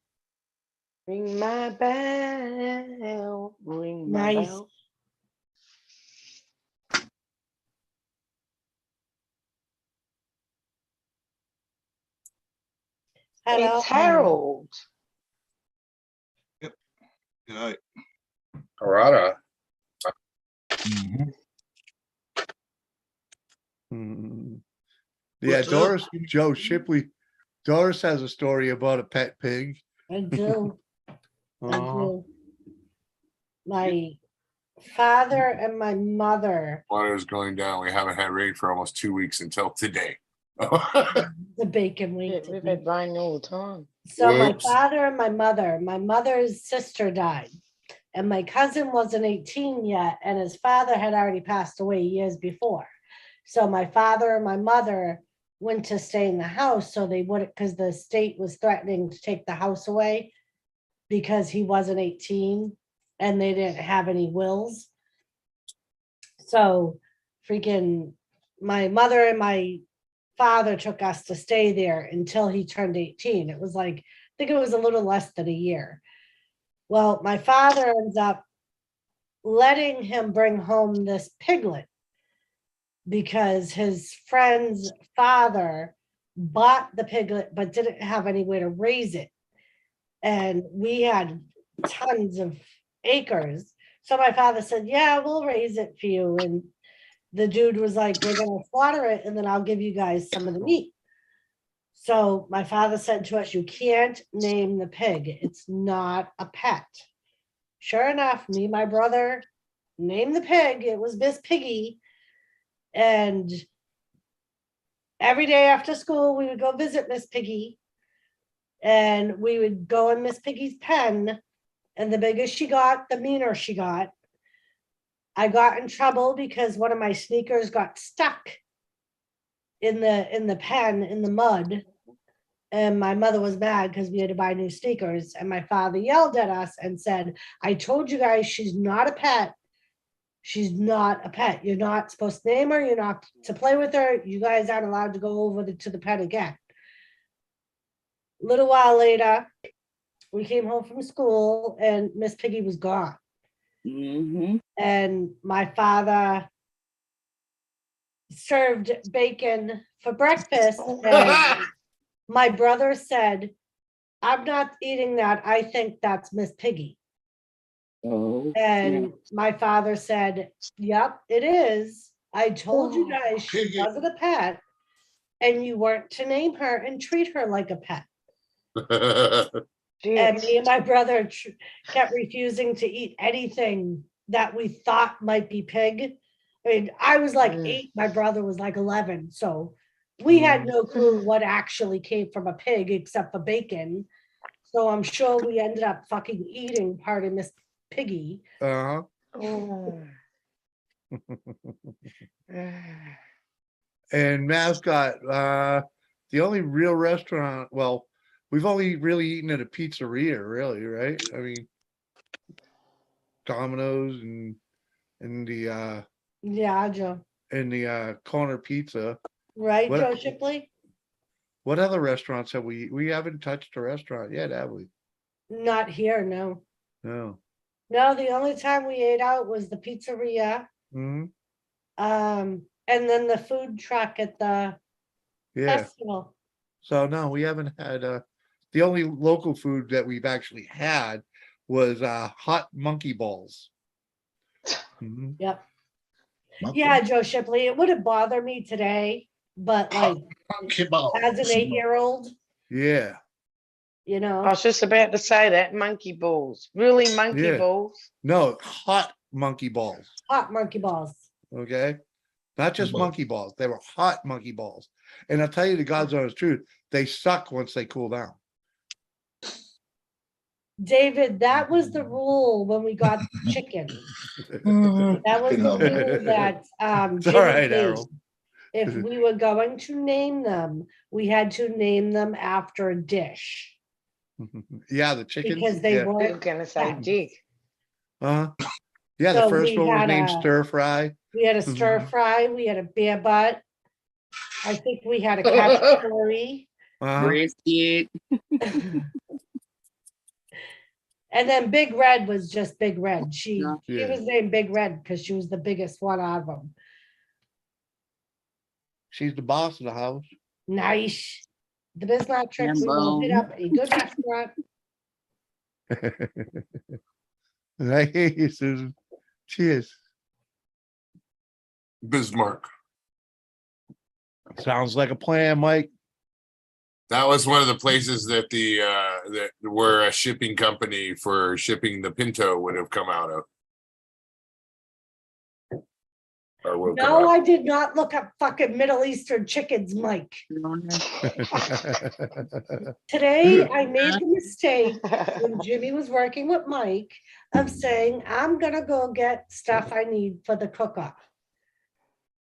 Ring my bell. Ring my Nice. bell. Hello. It's Harold. Good night. Harada. Mm. Yeah, What's up? Doris, Joe Shipley. Doris has a story about a pet pig I do. I Uh-huh. do. My father and my mother, Water is going down. We haven't had rain for almost 2 weeks until today. the bacon week. We've had rain all the time. So my Whoops. father and my mother's sister died. And my cousin wasn't 18 yet, and his father had already passed away years before. So my father and my mother went to stay in the house, so they wouldn't, because the state was threatening to take the house away because he wasn't 18 and they didn't have any wills. So freaking my mother and my father took us to stay there until he turned 18. It was like, I think it was a little less than a year. Well, my father ends up letting him bring home this piglet because his friend's father bought the piglet but didn't have anywhere to raise it. And we had tons of acres. So my father said, yeah, we'll raise it for you. And the dude was like, we're going to slaughter it and then I'll give you guys some of the meat. So my father said to us, you can't name the pig. It's not a pet. Sure enough, me and my brother named the pig. It was Miss Piggy. And every day after school, we would go visit Miss Piggy. And we would go in Miss Piggy's pen. And the bigger she got, the meaner she got. I got in trouble because one of my sneakers got stuck in the pen, in the mud. And my mother was mad because we had to buy new sneakers. And my father yelled at us and said, I told you guys she's not a pet. She's not a pet. You're not supposed to name her. You're not to play with her. You guys aren't allowed to go over to the pen again. A little while later, we came home from school and Miss Piggy was gone. Mm-hmm. And my father served bacon for breakfast. And my brother said, I'm not eating that. I think that's Miss Piggy. Oh. And my father said, yep, it is. I told you guys she Piggy. wasn't a pet and you weren't to name her and treat her like a pet. And me and my brother kept refusing to eat anything that we thought might be pig. I mean, I was like 8, my brother was like 11. So we had no clue what actually came from a pig except for bacon. So I'm sure we ended up fucking eating part of Miss Piggy. Uh-huh. And Mascot, the only real restaurant, well, we've only really eaten at a pizzeria, really, right? I mean, Domino's and the Yeah, Joe. corner pizza. Right, What- Joe Shipley? What other restaurants have we haven't touched a restaurant yet, have we? Not here, no. No. No, the only time we ate out was the pizzeria. Hmm. And then the food truck at the Yeah. festival. So no, we haven't had the only local food that we've actually had was hot monkey balls. Mhm. Yep. Yeah, Joe Shipley, it wouldn't bother me today, but like as an 8-year-old, Yeah. you I know, was just about to say that, monkey balls. Really monkey Yeah. balls? No, hot monkey balls. hot monkey balls. Okay. Not just Well- monkey balls. They were hot monkey balls. And I'll tell you the God's honest truth, they suck once they cool down. David, that was the rule when we got chicken. Mm. That was the rule that It's all Jimmy right, made. Errol. If we were going to name them, we had to name them after a dish Yeah, the chickens. because they yeah. I was weren't. gonna say Yeah. dig. Uh-huh. Yeah, the So first we one was had named a- stir fry. We had a stir Mhm. fry, we had a beer butt. I think we had a cacciatore. Uh-huh. Brisket. And then Big Red was just Big Red. She Yeah. was named Big Red because she was the biggest one out of them. She's the boss of the house. Nice. The Bismarck trick, we will hit Hambone. up a good restaurant. I hear you, Susan. Cheers. Bismarck. Sounds like a plan, Mike. That was one of the places that the where a shipping company for shipping the pinto would have come out of. Or will come No, out. I did not look up fucking Middle Eastern chickens, Mike. Today, I made the mistake when Jimmy was working with Mike of saying, I'm gonna go get stuff I need for the cook-off.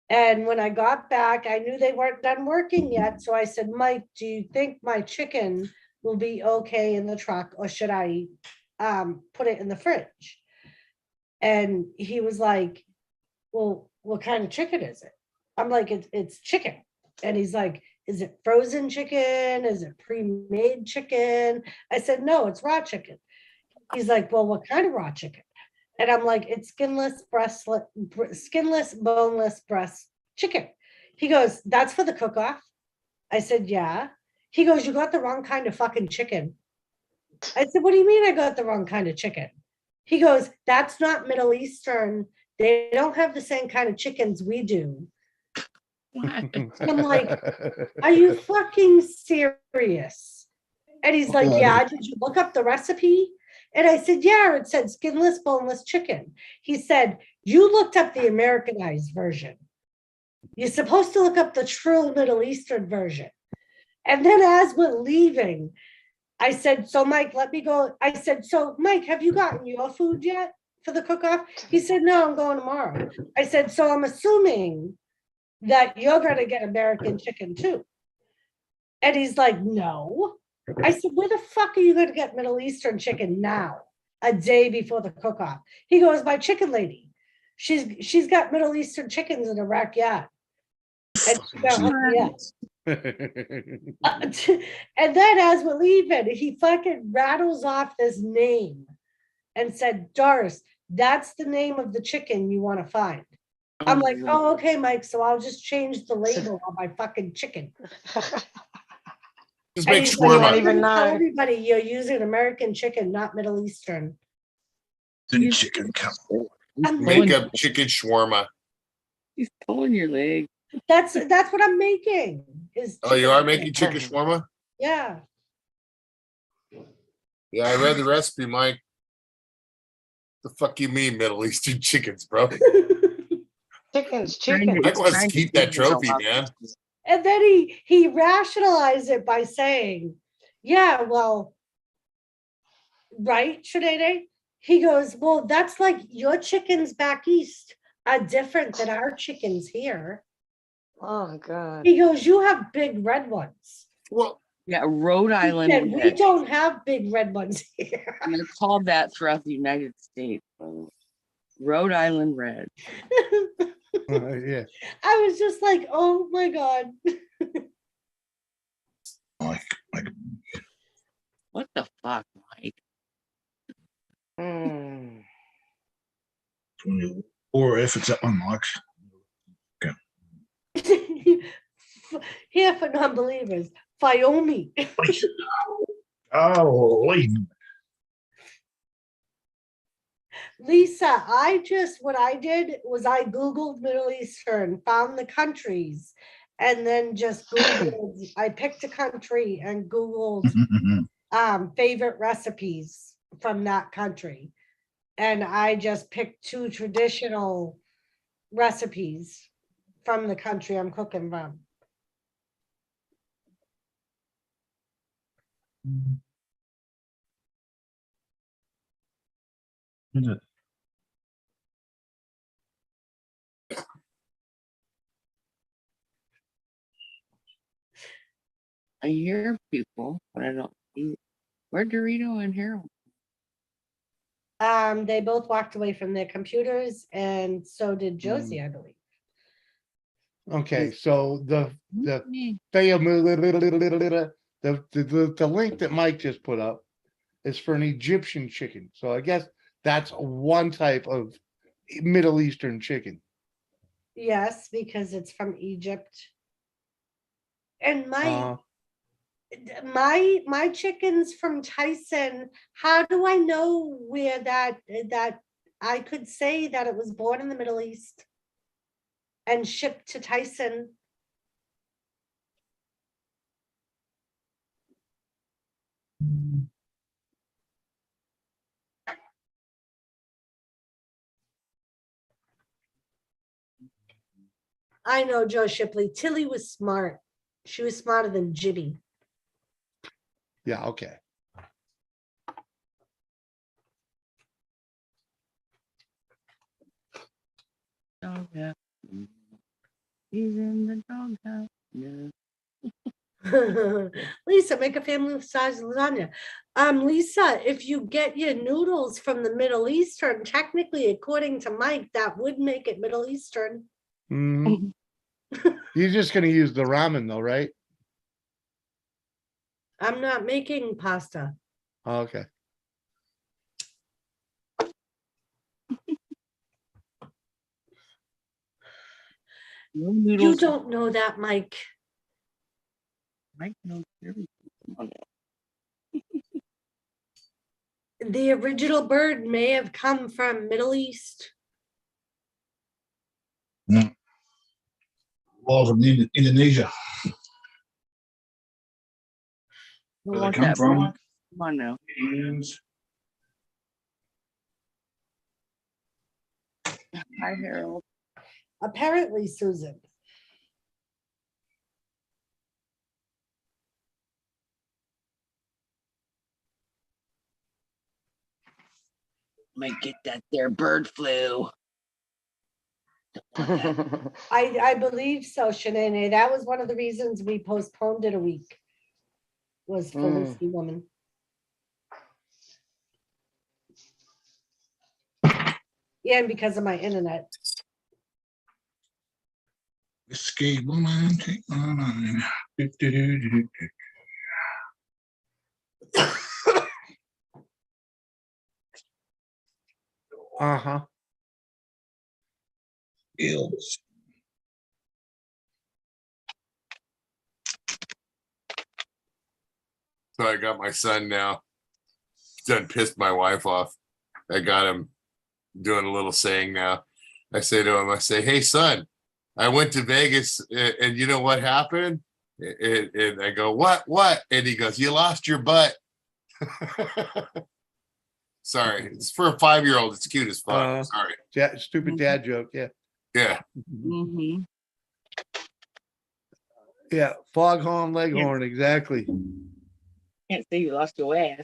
And when I got back, I knew they weren't done working yet, so I said, Mike, do you think my chicken will be okay in the truck, or should I put it in the fridge? And he was like, well, what kind of chicken is it? I'm like, it's chicken. And he's like, is it frozen chicken? Is it pre-made chicken? I said, no, it's raw chicken. He's like, well, what kind of raw chicken? And I'm like, it's skinless, skinless, boneless breast chicken. He goes, that's for the cook-off. I said, yeah. He goes, you got the wrong kind of fucking chicken. I said, what do you mean I got the wrong kind of chicken? He goes, that's not Middle Eastern. They don't have the same kind of chickens we do. I'm like, are you fucking serious? And he's like, yeah, did you look up the recipe? And I said, yeah, it said skinless, boneless chicken. He said, you looked up the Americanized version. You're supposed to look up the true Middle Eastern version. And then as we're leaving, I said, so Mike, let me go. I said, so Mike, have you gotten your food yet for the cook-off? He said, no, I'm going tomorrow. I said, so I'm assuming that you're going to get American chicken too. And he's like, no. I said, where the fuck are you going to get Middle Eastern chicken now, a day before the cook-off? He goes, my chicken lady. She's got Middle Eastern chickens in her backyard. And she's gonna hook me up. And then as we're leaving, he fucking rattles off this name and said, Doris, that's the name of the chicken you want to find. I'm like, oh, okay, Mike, so I'll just change the label on my fucking chicken. Just And make he's like, shawarma. "I'm even gonna tell know." everybody you're using American chicken, not Middle Eastern. The chicken come. I'm Make like, up chicken shawarma. He's pulling your leg. that's what I'm making. Is Oh, you chicken. are making chicken shawarma? Yeah. Yeah, I read the recipe, Mike. The fuck you mean Middle Eastern chickens, bro? Chicken's Trying chicken. to- Mike wants to trying to keep that give yourself trophy, up. man. And then he rationalized it by saying, yeah, well, right, Sinead? He goes, well, that's like your chickens back east are different than our chickens here. Oh, God. He goes, you have big red ones. Well, Yeah, Rhode He Island said, we red. don't have big red ones here. And they're called that throughout the United States. Rhode Island red. Yeah. I was just like, oh my God. Like What the fuck, Mike? Mm. 20, or if it's at my mic. Here for non-believers, Wyoming. Oh, leave. Lisa, what I did was I Googled Middle Eastern, found the countries, and then just Googled, I picked a country and Googled favorite recipes from that country. And I just picked 2 traditional recipes from the country I'm cooking from. I hear people, but I don't see. Where Dorito and Harold? They both walked away from their computers, and so did Josie, I believe. Okay, so the Me. the link that Mike just put up is for an Egyptian chicken. So I guess that's one type of Middle Eastern chicken. Yes, because it's from Egypt. And Uh, my chickens from Tyson, how do I know where that I could say that it was born in the Middle East and shipped to Tyson? I know Joe Shipley. Tilly was smart. She was smarter than Jimmy. Yeah, okay. Doghouse. He's in the doghouse. Yeah. Lisa, make a family size lasagna. Lisa, if you get your noodles from the Middle Eastern, technically, according to Mike, that would make it Middle Eastern. Mhm. You're just gonna use the ramen though, right? I'm not making pasta. Okay. No You noodles. don't know that, Mike. Mike knows everything. Come on now. The original bird may have come from Middle East. All from Indonesia. Who Where they wants come that from? broth? Come on now. Indians. Hi, Harold. Apparently, Susan. Might get that there bird flu. I believe so, Shanae. That was one of the reasons we postponed it a week. Was for Lucy woman. Yeah, and because of my internet. Escape woman, take my mind. Do. Uh-huh. Ills. So I got my son now. Done pissed my wife off. I got him doing a little saying now. I say to him, I say, hey son, I went to Vegas and you know what happened? And I go, what? And he goes, you lost your butt. Sorry, it's for a 5-year-old. It's cute as fuck. Sorry. Stupid dad joke, yeah. Yeah. Mm-hmm. Yeah, foghorn leghorn, exactly. Can't say you lost your ass.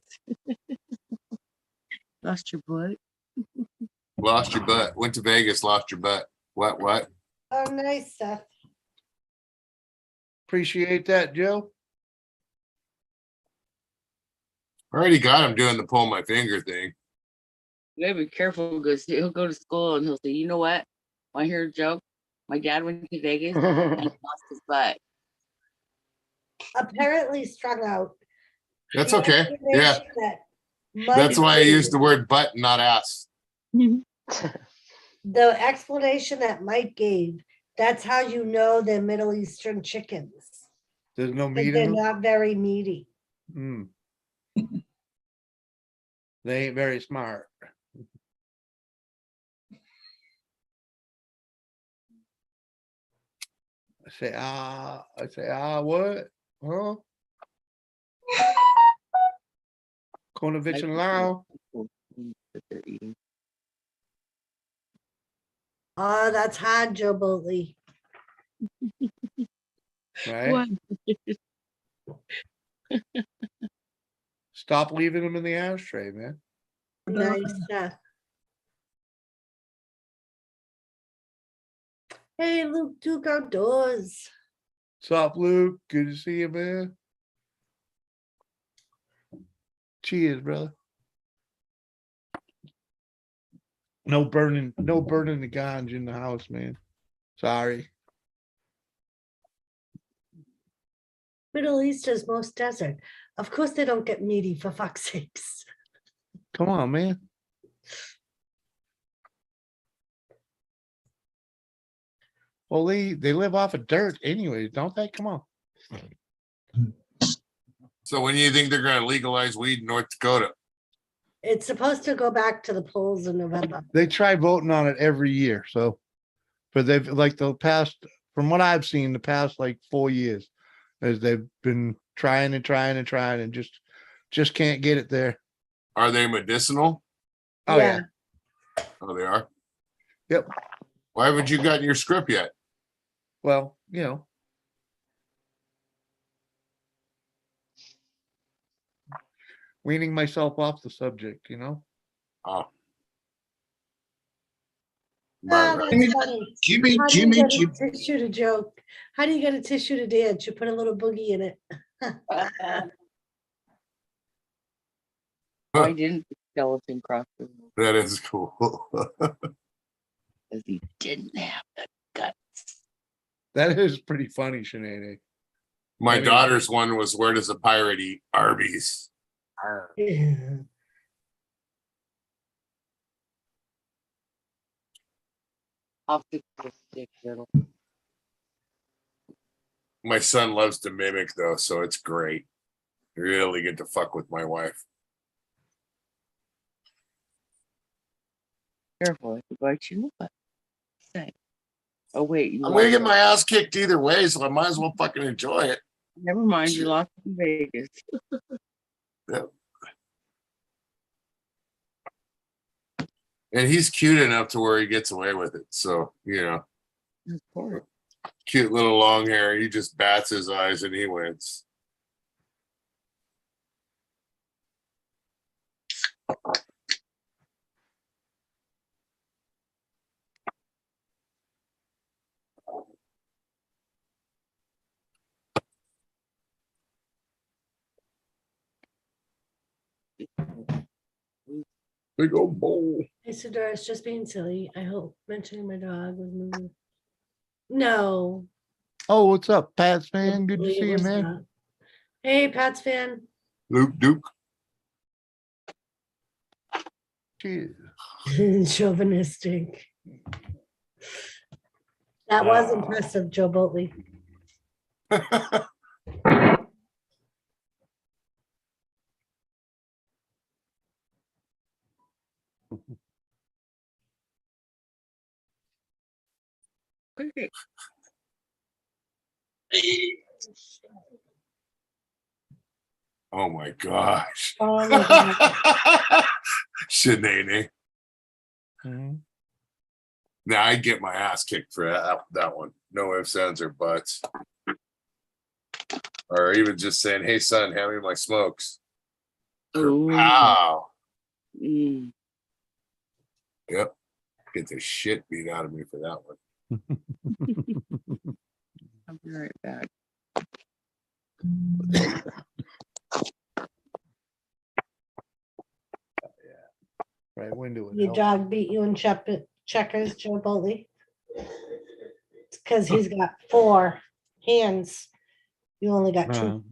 Lost your butt. Lost your butt. Went to Vegas, lost your butt. What? Oh, nice, Seth. Appreciate that, Joe. I already got him doing the pull my finger thing. You gotta be careful because he'll go to school and he'll say, you know what? Want to hear a joke? My dad went to Vegas and he lost his butt. Apparently strung out. That's The okay. Yeah. explanation that Mike That's why I gave- used the word butt, not ass. The explanation that Mike gave, that's how you know they're Middle Eastern chickens. There's no 'Cause meat they're in them. not very meaty. Mm. They ain't very smart. I say, what? Huh? Konovich and Lau. That they're eating. Oh, that's hard, Joe Boatley. Right? Stop leaving them in the ashtray, man. Nice. Hey, Luke Duke outdoors. What's up, Luke? Good to see you, man. Cheers, brother. No burning the ganja in the house, man. Sorry. Middle East is most desert. Of course they don't get meaty, for fuck's sakes. Come on, man. Well, they live off of dirt anyways, don't they? Come on. So when do you think they're going to legalize weed in North Dakota? It's supposed to go back to the polls in November. They try voting on it every year, so but they've like the past, from what I've seen, the past like 4 years, as they've been trying and just can't get it there. Are they medicinal? Oh yeah. Oh, they are. Yep. Why haven't you gotten your script yet? Well, weaning myself off the subject, Oh. Ah, Right, right. that's funny. Jimmy, How do you Jimmy, get Jimmy. a tissue to joke? How do you get a tissue to dance? You put a little boogie in it. Why didn't the skeleton cross the road? That is cool. Because he didn't have the guts. That is pretty funny, Sinead. My I mean- daughter's one was, where does a pirate eat? Arby's. Off the stick, little. My son loves to mimic though, so it's great. Really get to fuck with my wife. Careful, I could bite you. But say, oh wait, you I'm gonna get lost. my ass kicked either way, so I might as well fucking enjoy it. Never mind, you lost in Vegas. And he's cute enough to where he gets away with it. So, Of course. cute little long hair. He just bats his eyes and he wins. Big old bowl. Hey, so Doris, just being silly. I hope mentioning my dog was moving. No. Oh, what's up, Pats fan? Good to It see you, was man. not. Hey, Pats fan. Luke Duke. Cheers. Chauvinistic. That was Ah. impressive, Joe Boatley. Okay. Oh my gosh. Oh my God. Shanae. Mhm. Now I get my ass kicked for that one. No ifs, ands, or buts. Or even just saying, hey son, hand me my smokes. Ooh. Wow. Mm. Yep. Get the shit beat out of me for that one. I'll be right back. Right window. would Your help. dog beat you in checkers, Joe Boatley? It's because he's got 4 hands. You only got 2.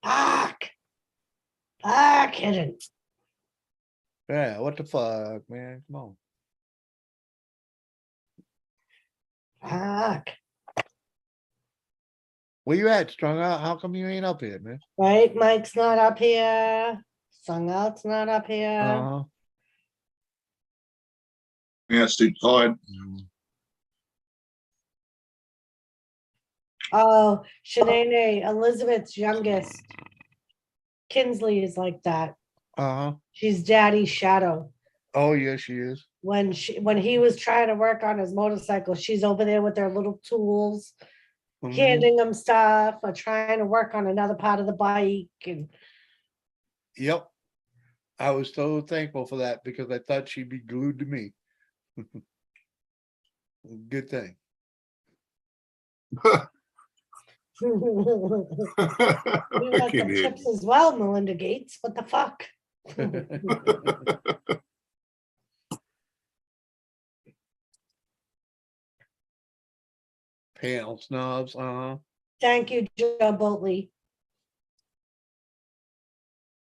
Fuck. Fuck, hidden. Yeah, what the fuck, man? Come on. Fuck. Where you at, Strung Out? How come you ain't up here, man? Right, Mike's not up here. Sung Out's not up here. Uh-huh. Yeah, it's too tired. Oh, Shanae, Elizabeth's youngest. Kinsley is like that. Uh-huh. She's daddy's shadow. Oh, yeah, she is. When he was trying to work on his motorcycle, she's over there with their little tools, Mhm. handing him stuff or trying to work on another part of the bike. And Yep. I was so thankful for that because I thought she'd be glued to me. Good thing. you got Fucking some idiot. chips as well, Melinda Gates. What the fuck? Panel snobs, uh-huh. Thank you, Joe Boatley.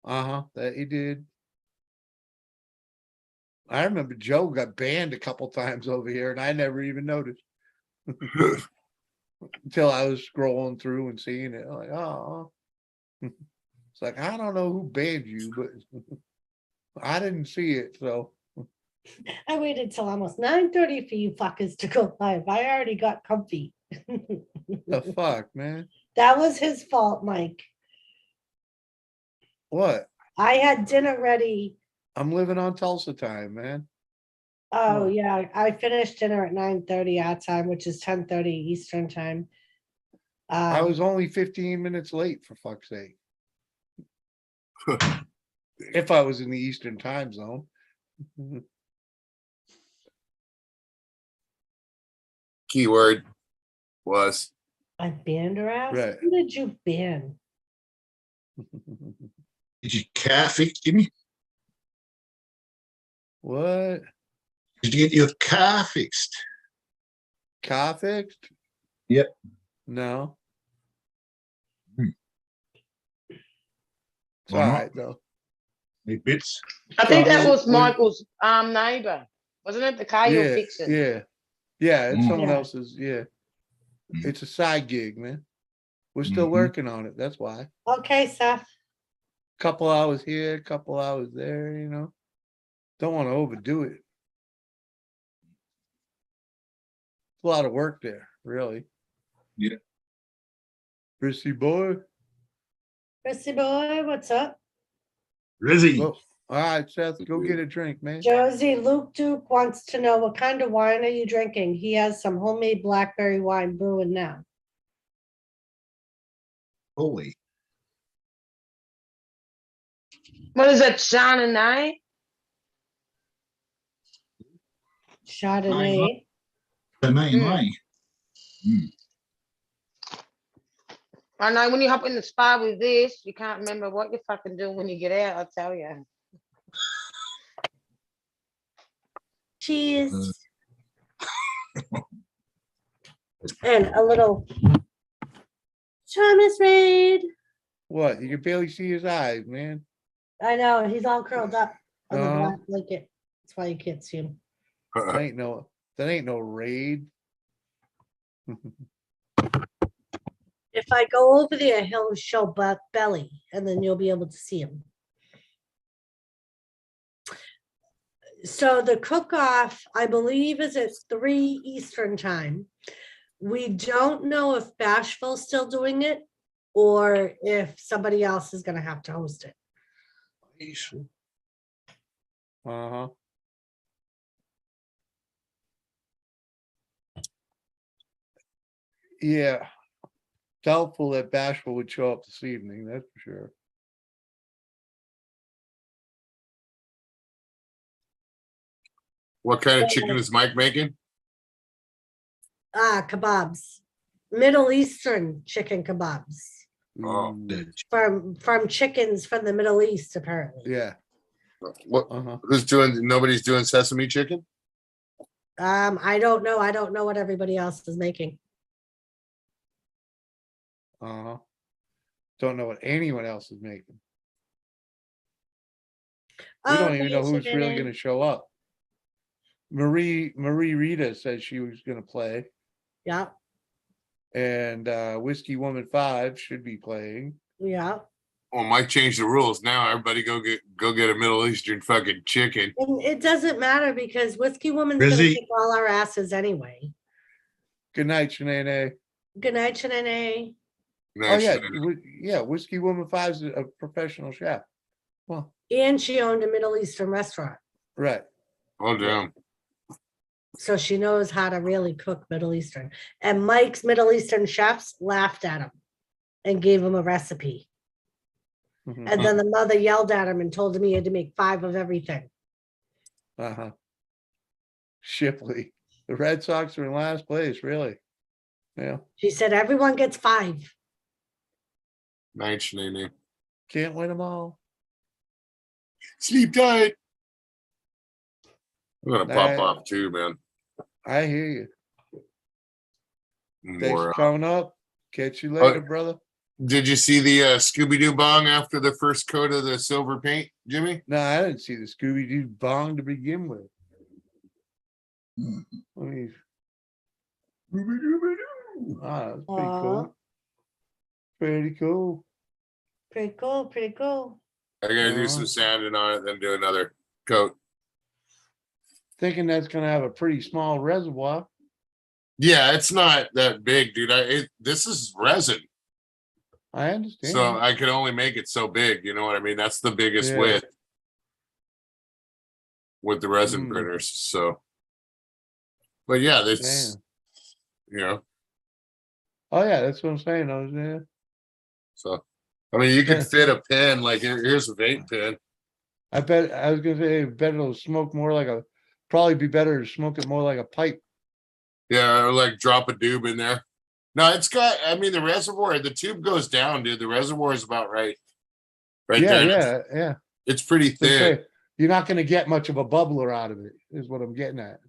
Uh-huh, that he did. I remember Joe got banned a couple times over here and I never even noticed. Until I was scrolling through and seeing it, like, oh. It's like, I don't know who banned you, but I didn't see it, so. I waited till almost 9:30 for you fuckers to go live. I already got comfy. The fuck, man. That was his fault, Mike. What? I had dinner ready. I'm living on Tulsa time, man. Oh, Oh. yeah, I finished dinner at 9:30 our time, which is 10:30 Eastern time. I was Um, only 15 minutes late, for fuck's sake. If I was in the Eastern time zone. Keyword was. I banned her ass? Right. Who did you ban? Did your car fixed, Jimmy? What? Did you get your car fixed? Car fixed? Yep. No. Hmm. It's Why all not? right, though. Any bits? I think that Well, was we- Michael's neighbor, wasn't it? The car you're Yeah, fixing. yeah. Yeah, it's Mm. someone Yeah. else's, yeah. Mm. It's a side gig, man. We're still Mhm. working on it, that's why. Okay, Seth. Couple hours here, couple hours there, you know. Don't want to overdo it. A lot of work there, really. Yeah. Prissy boy. Chrissy boy, what's up? Rizzy. Oh, all right, Seth, go get a drink, man. Josie, Luke Duke wants to know what kind of wine are you drinking? He has some homemade blackberry wine brewing now. Holy. What is that, Chardonnay? Chardonnay. The name, Mm. eh? Mm. I know when you hop in the spa with this, you can't remember what you're fucking doing when you get out, I'll tell you. Cheese. And a little Thomas Raid. What? You can barely see his eyes, man. I know, he's all curled up on the Uh-huh. black blanket. That's why you can't see him. That ain't no raid. If I go over there, he'll show belly and then you'll be able to see him. So the cook-off, I believe, is at 3 Eastern time. We don't know if Bashful's still doing it or if somebody else is gonna have to host it. Peaceful. Uh-huh. Yeah. Doubtful that Bashful would show up this evening, that's for sure. What kind of chicken is Mike making? Kebabs. Middle Eastern chicken kebabs. Oh. Ooh, From chickens from the Middle East, apparently. yeah. What? Uh-huh. Who's doing? Nobody's doing sesame chicken. I don't know. I don't know what everybody else is making. Uh-huh. Don't know what anyone else is making. We don't even know who's really gonna show up. Marie Rita said she was gonna play, Yeah, and Whiskey Woman 5 should be playing. yeah. Well, Mike changed the rules. Now everybody go get a Middle Eastern fucking chicken. And it doesn't matter because Whiskey Woman's gonna Busy. kick all our asses anyway. Good night, Shanae. Good night, Shanae. Oh yeah, Nice. yeah. Whiskey Woman 5 is a professional chef. Well, And she owned a Middle Eastern restaurant, right. Oh damn. so she knows how to really cook Middle Eastern. And Mike's Middle Eastern chefs laughed at him and gave him a recipe. Mhm. And then the mother yelled at him and told him he had to make 5 of everything. Uh-huh. Shipley. The Red Sox are in last place, really. Yeah. She said, everyone gets 5. Nice, Nene. Can't win them all. Sleep tight. I'm gonna pop Night. off too, man. I hear you. Thanks for More. coming up. Catch you later, brother. Did you see the Scooby Doo bong after the first coat of the silver paint, Jimmy? No, I didn't see the Scooby-Doo bong to begin with. Mm. I mean, Scooby-Doo. Ah, that's pretty Aw. cool. Pretty cool. Pretty cool, pretty cool. I gotta do some sanding on it, then do another coat. Thinking that's gonna have a pretty small reservoir. Yeah, it's not that big, dude. This is resin. I understand. So I could only make it so big, you know what I mean? That's the biggest Yeah. width with the resin Mm. printers. So, but yeah, that's, Damn. you know, Oh yeah, that's what I'm saying. I was there. so, I mean, you could fit a pin, like here's a vape pin. I bet I was gonna say better to smoke more like a, probably be better to smoke it more like a pipe. Yeah, or like drop a tube in there. No, it's got, I mean, the reservoir, the tube goes down, dude. The reservoir is about right. Right Yeah, there. yeah. It's pretty They thin. say you're not gonna get much of a bubbler out of it, is what I'm getting at.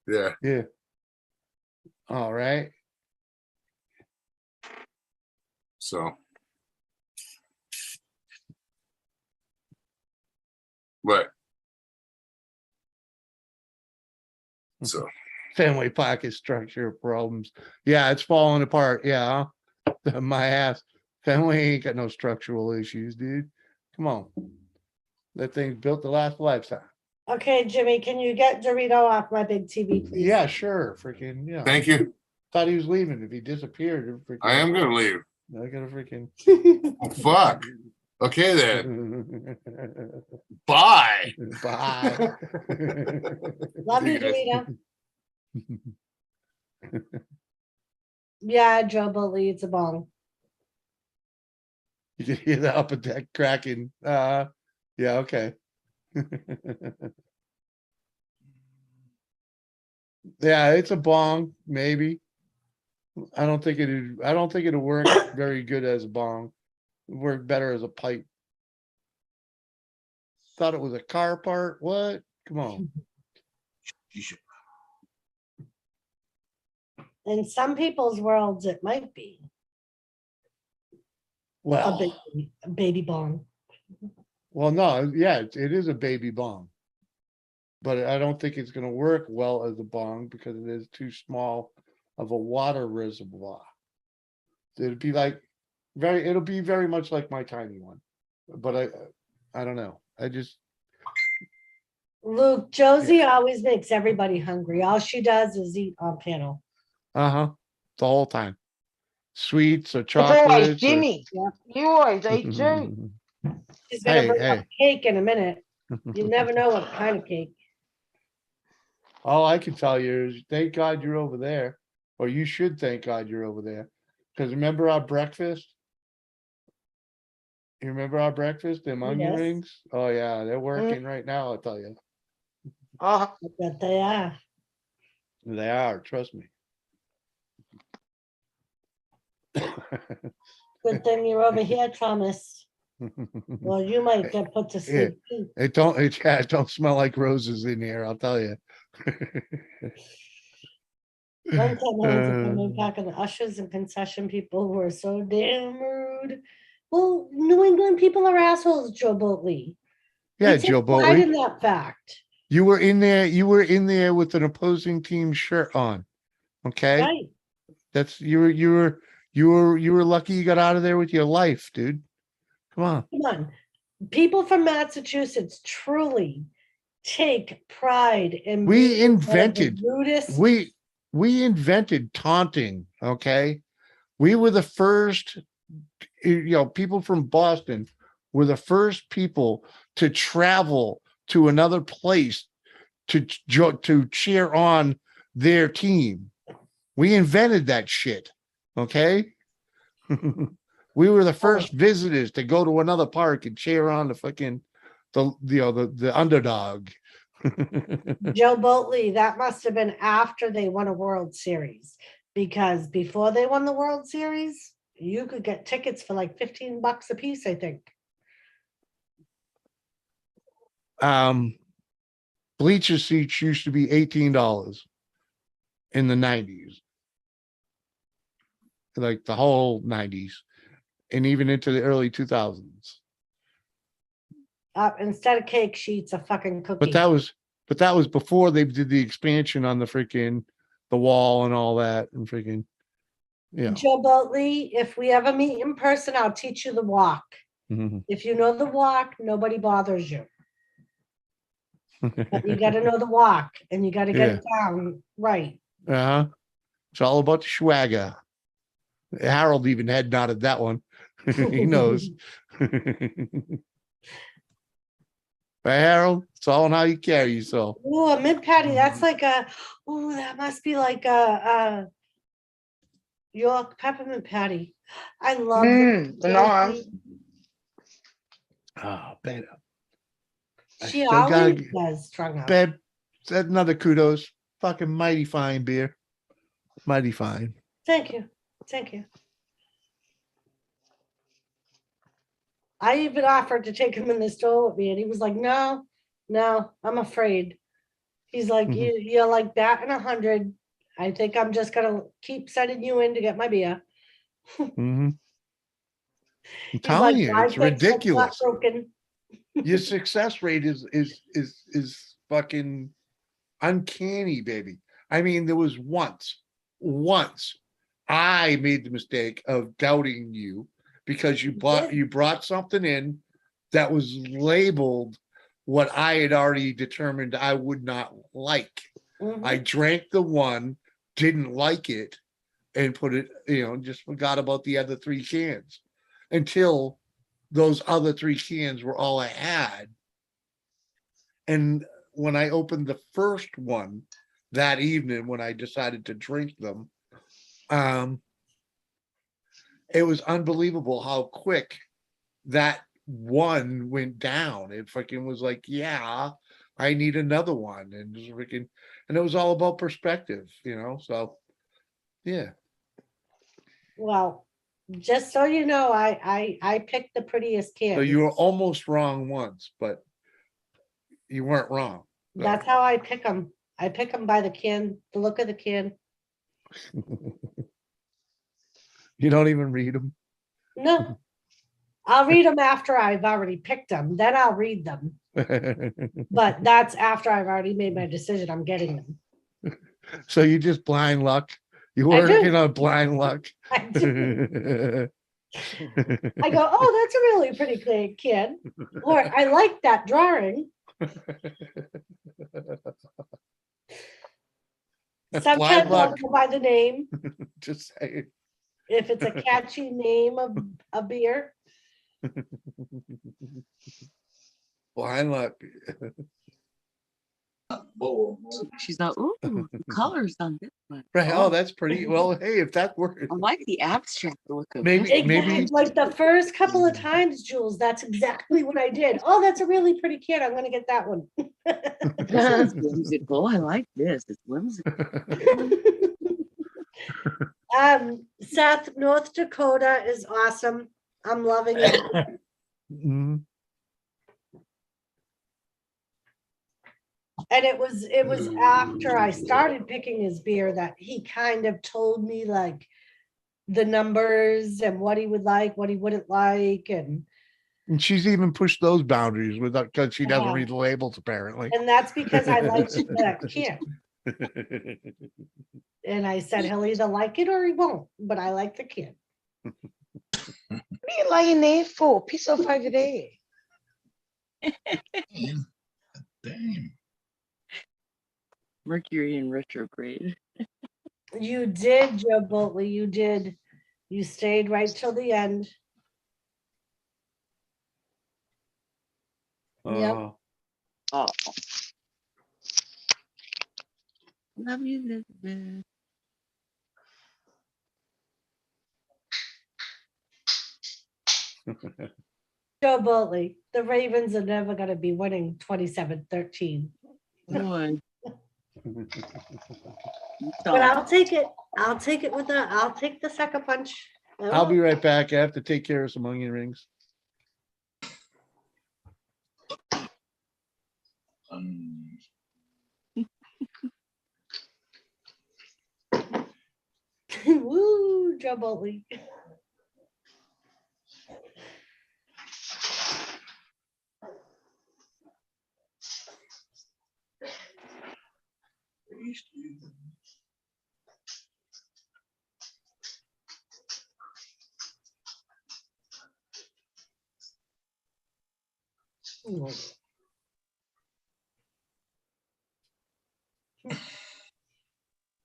Yeah. Yeah. All right. So. But. So. Family pocket structure problems. Yeah, it's falling apart. Yeah. My ass. Family ain't got no structural issues, dude. Come on. That thing's built to last a lifetime. Okay, Jimmy, can you get Dorito off my big TV, please? Yeah, sure. Freaking, yeah. Thank you. Thought he was leaving. If he disappeared, I am gonna leave. I gotta freaking. Oh, fuck. Okay then. Bye. Bye. Love you, Dorito. Yeah, Joe Bully, it's a bong. You can hear the upper deck cracking. Yeah, okay. Yeah, it's a bong, maybe. I don't think it'll work very good as a bong. It'd work better as a pipe. Thought it was a car part. What? Come on. In some people's worlds, it might be a Well, baby bong. well, no, yeah, it is a baby bong. But I don't think it's gonna work well as a bong because it is too small of a water reservoir. It'd be like it'll be very much like my tiny one. But I don't know. I just, Luke, Josie always makes everybody hungry. All she does is eat on panel. the whole time. Sweets or It's always chocolates. or- Jimmy. You always eat too. She's gonna Hey, bring up hey. cake in a minute. You never know what kind of cake. All I can tell you is thank God you're over there, or you should thank God you're over there. Because remember our breakfast? You remember our breakfast, them onion Yes. rings? Oh yeah, they're working right now, I'll tell you. Oh, I bet they are. They are, trust me. Good thing you're over here, Thomas. Well, you might get put to sleep too. It don't smell like roses in here, I'll tell you. One time I was coming back and the ushers and concession people were so damn rude. Well, New England people are assholes, Joe Boatley. Yeah, We take Joe pride Boatley. in that fact. You were in there with an opposing team shirt on. Okay? Right. That's you were lucky you got out of there with your life, dude. Come on. Come on. People from Massachusetts truly take pride in We being one of the invented- rudest. We invented taunting, okay? We were the first, people from Boston were the first people to travel to another place to cheer on their team. We invented that shit, okay? We were the first visitors to go to another park and cheer on the fucking the underdog. Joe Boatley, that must have been after they won a World Series. Because before they won the World Series, you could get tickets for like $15 a piece, I think. Bleacher seats used to be $18 in the 90s. Like the whole 90s and even into the early 2000s. Instead of cake sheets, a fucking cookie. But that was before they did the expansion on the wall and all that and freaking, Joe Boatley, if we ever meet in person, I'll teach you the walk. Mhm. If you know the walk, nobody bothers you. But you gotta know the walk and you gotta get it down right. Uh-huh. It's all about the swagger. Harold even head nodded that one. He knows. Right, Harold? It's all on how you carry yourself. Ooh, a mint patty, that's like a, ooh, that must be like a York peppermint patty. I love them. Nice. Oh, babe. I She still gotta always get, does strung up. babe, that's another kudos. Fucking mighty fine beer. Mighty fine. Thank you, thank you. I even offered to take him in the store with me and he was like, no, I'm afraid. He's like, you're like that in 100. I think I'm just gonna keep sending you in to get my beer. Mhm. I'm He's telling like, you, "I it's fixed what's not ridiculous. broken." Your success rate is fucking uncanny, baby. I mean, there was once I made the mistake of doubting you because you brought something in that was labeled what I had already determined I would not like. Mhm. I drank the one, didn't like it, and put it, just forgot about the other 3 cans until those other 3 cans were all I had. And when I opened the first one that evening, when I decided to drink them, it was unbelievable how quick that one went down. It fucking was like, yeah, I need another one. And just freaking, and it was all about perspective, so yeah. Well, just so you know, I picked the prettiest So kid. you were almost wrong once, but you weren't wrong. So. That's how I pick them. I pick them by the can, the look of the can. You don't even read them. No, I'll read them after I've already picked them. Then I'll read them. But that's after I've already made my decision. I'm getting them. So you just blind luck. You I do. working on blind luck. I do. I go, oh, that's a really pretty kid. Or I like that drawing. That's Sometimes blind I'll luck. go by the name. Just saying. If it's a catchy name of a beer. Blind luck. She's like, ooh, the colors on this one. Right. Oh, that's pretty. Well, hey, if that works. I like the abstract look of Maybe- it. Exactly. Like the first couple of times, Jules, that's exactly what I did. Oh, that's a really pretty kid. I'm gonna get that one. This is whimsical. I like this. It's whimsical. Seth, North Dakota is awesome. I'm loving it. Mhm. And it was after I started picking his beer that he kind of told me like the numbers and what he would like, what he wouldn't like, and she's even pushed those boundaries without because she doesn't Uh-huh. read the labels apparently. and that's because I like that kid. And I said he'll either like it or he won't, but I like the kid. What are you laying there for? Piss off over there. Damn. Mercury in retrograde. You did, Joe Boltley, you did. You stayed right till the end. Yep. Oh. Love you, Elizabeth. Joe Boltley, the Ravens are never gonna be winning 27-13. Boy. But I'll take it. I'll take it I'll take the sucker punch. I I'll be will. right back. I have to take care of some onion rings. Woo, Joe Boltley.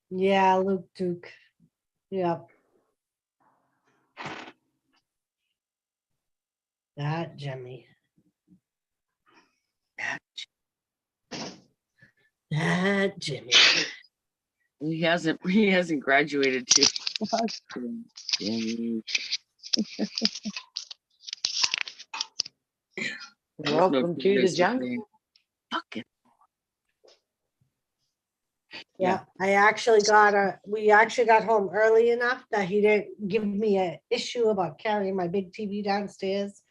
Yeah, Luke Duke. Yep. That Jimmy. That Jimmy. He hasn't graduated to. Jimmy. Welcome to the jungle. Fuck it. Yeah, we actually got home early enough that he didn't give me an issue about carrying my big TV downstairs.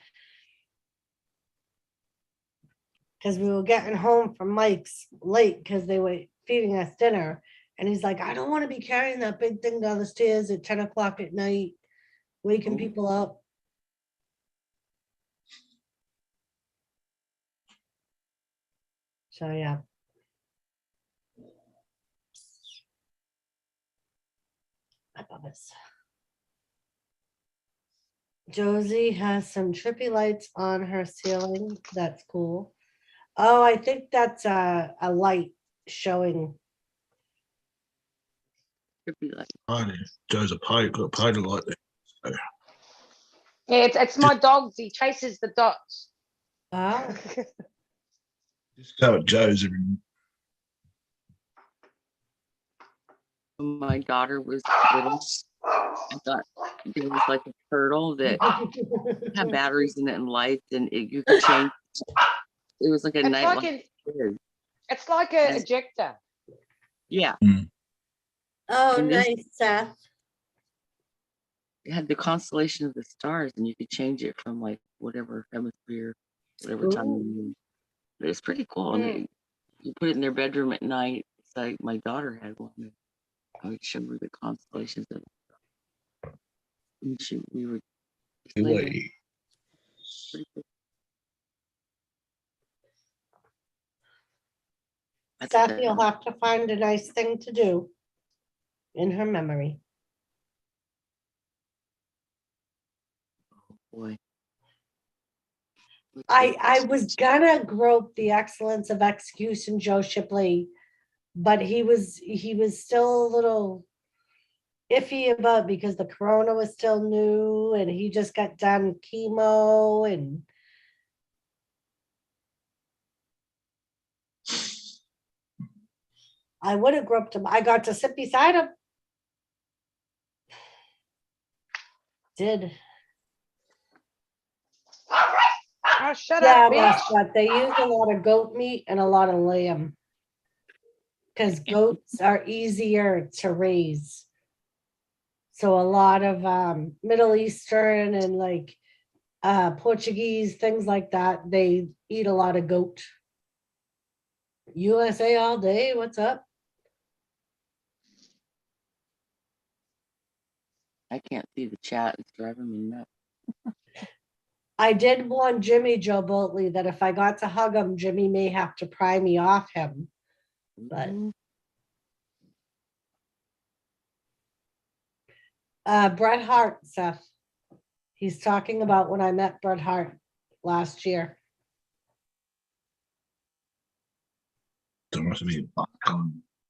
Because we were getting home from Mike's late because they were feeding us dinner. And he's like, I don't want to be carrying that big thing down the stairs at 10 o'clock at night, waking Oh. people up. So, yeah. I love this. Josie has some trippy lights on her ceiling. That's cool. Oh, I think that's a light showing. Could be like, Party. Joe's a party, got a party like that. Yeah, it's my dogs. He chases the dots. Oh, Just go at Joe's every when my daughter was little, I thought there was like a turtle that had batteries in it and lights, and you could change. It was like a It's night like light. it's like an ejector. Yeah, oh, And this- nice, Seth. it had the constellation of the stars, and you could change it from like whatever hemisphere, whatever time Ooh. you knew. But it's pretty cool. And you put it in their bedroom at night. It's like my daughter had one. And I would show her the constellations of. And we were playing. way. Pretty cool. I Seth, think you'll have to find a nice thing to do in her memory. boy. I was gonna grope the excellence of execution Joe Shipley, but he was still a little iffy about because the corona was still new and he just got done chemo and I would have groped him. I got to sit beside him. Did. Oh, shut Yeah, up, bitch. but they use a lot of goat meat and a lot of lamb. Because goats are easier to raise. So a lot of Middle Eastern and like Portuguese, things like that, they eat a lot of goat. USA all day, what's up? I can't see the chat. It's driving me nuts. I did warn Jimmy Joe Boltley that if I got to hug him, Jimmy may have to pry me off him. But Bret Hart, Seth. He's talking about when I met Bret Hart last year. There must be a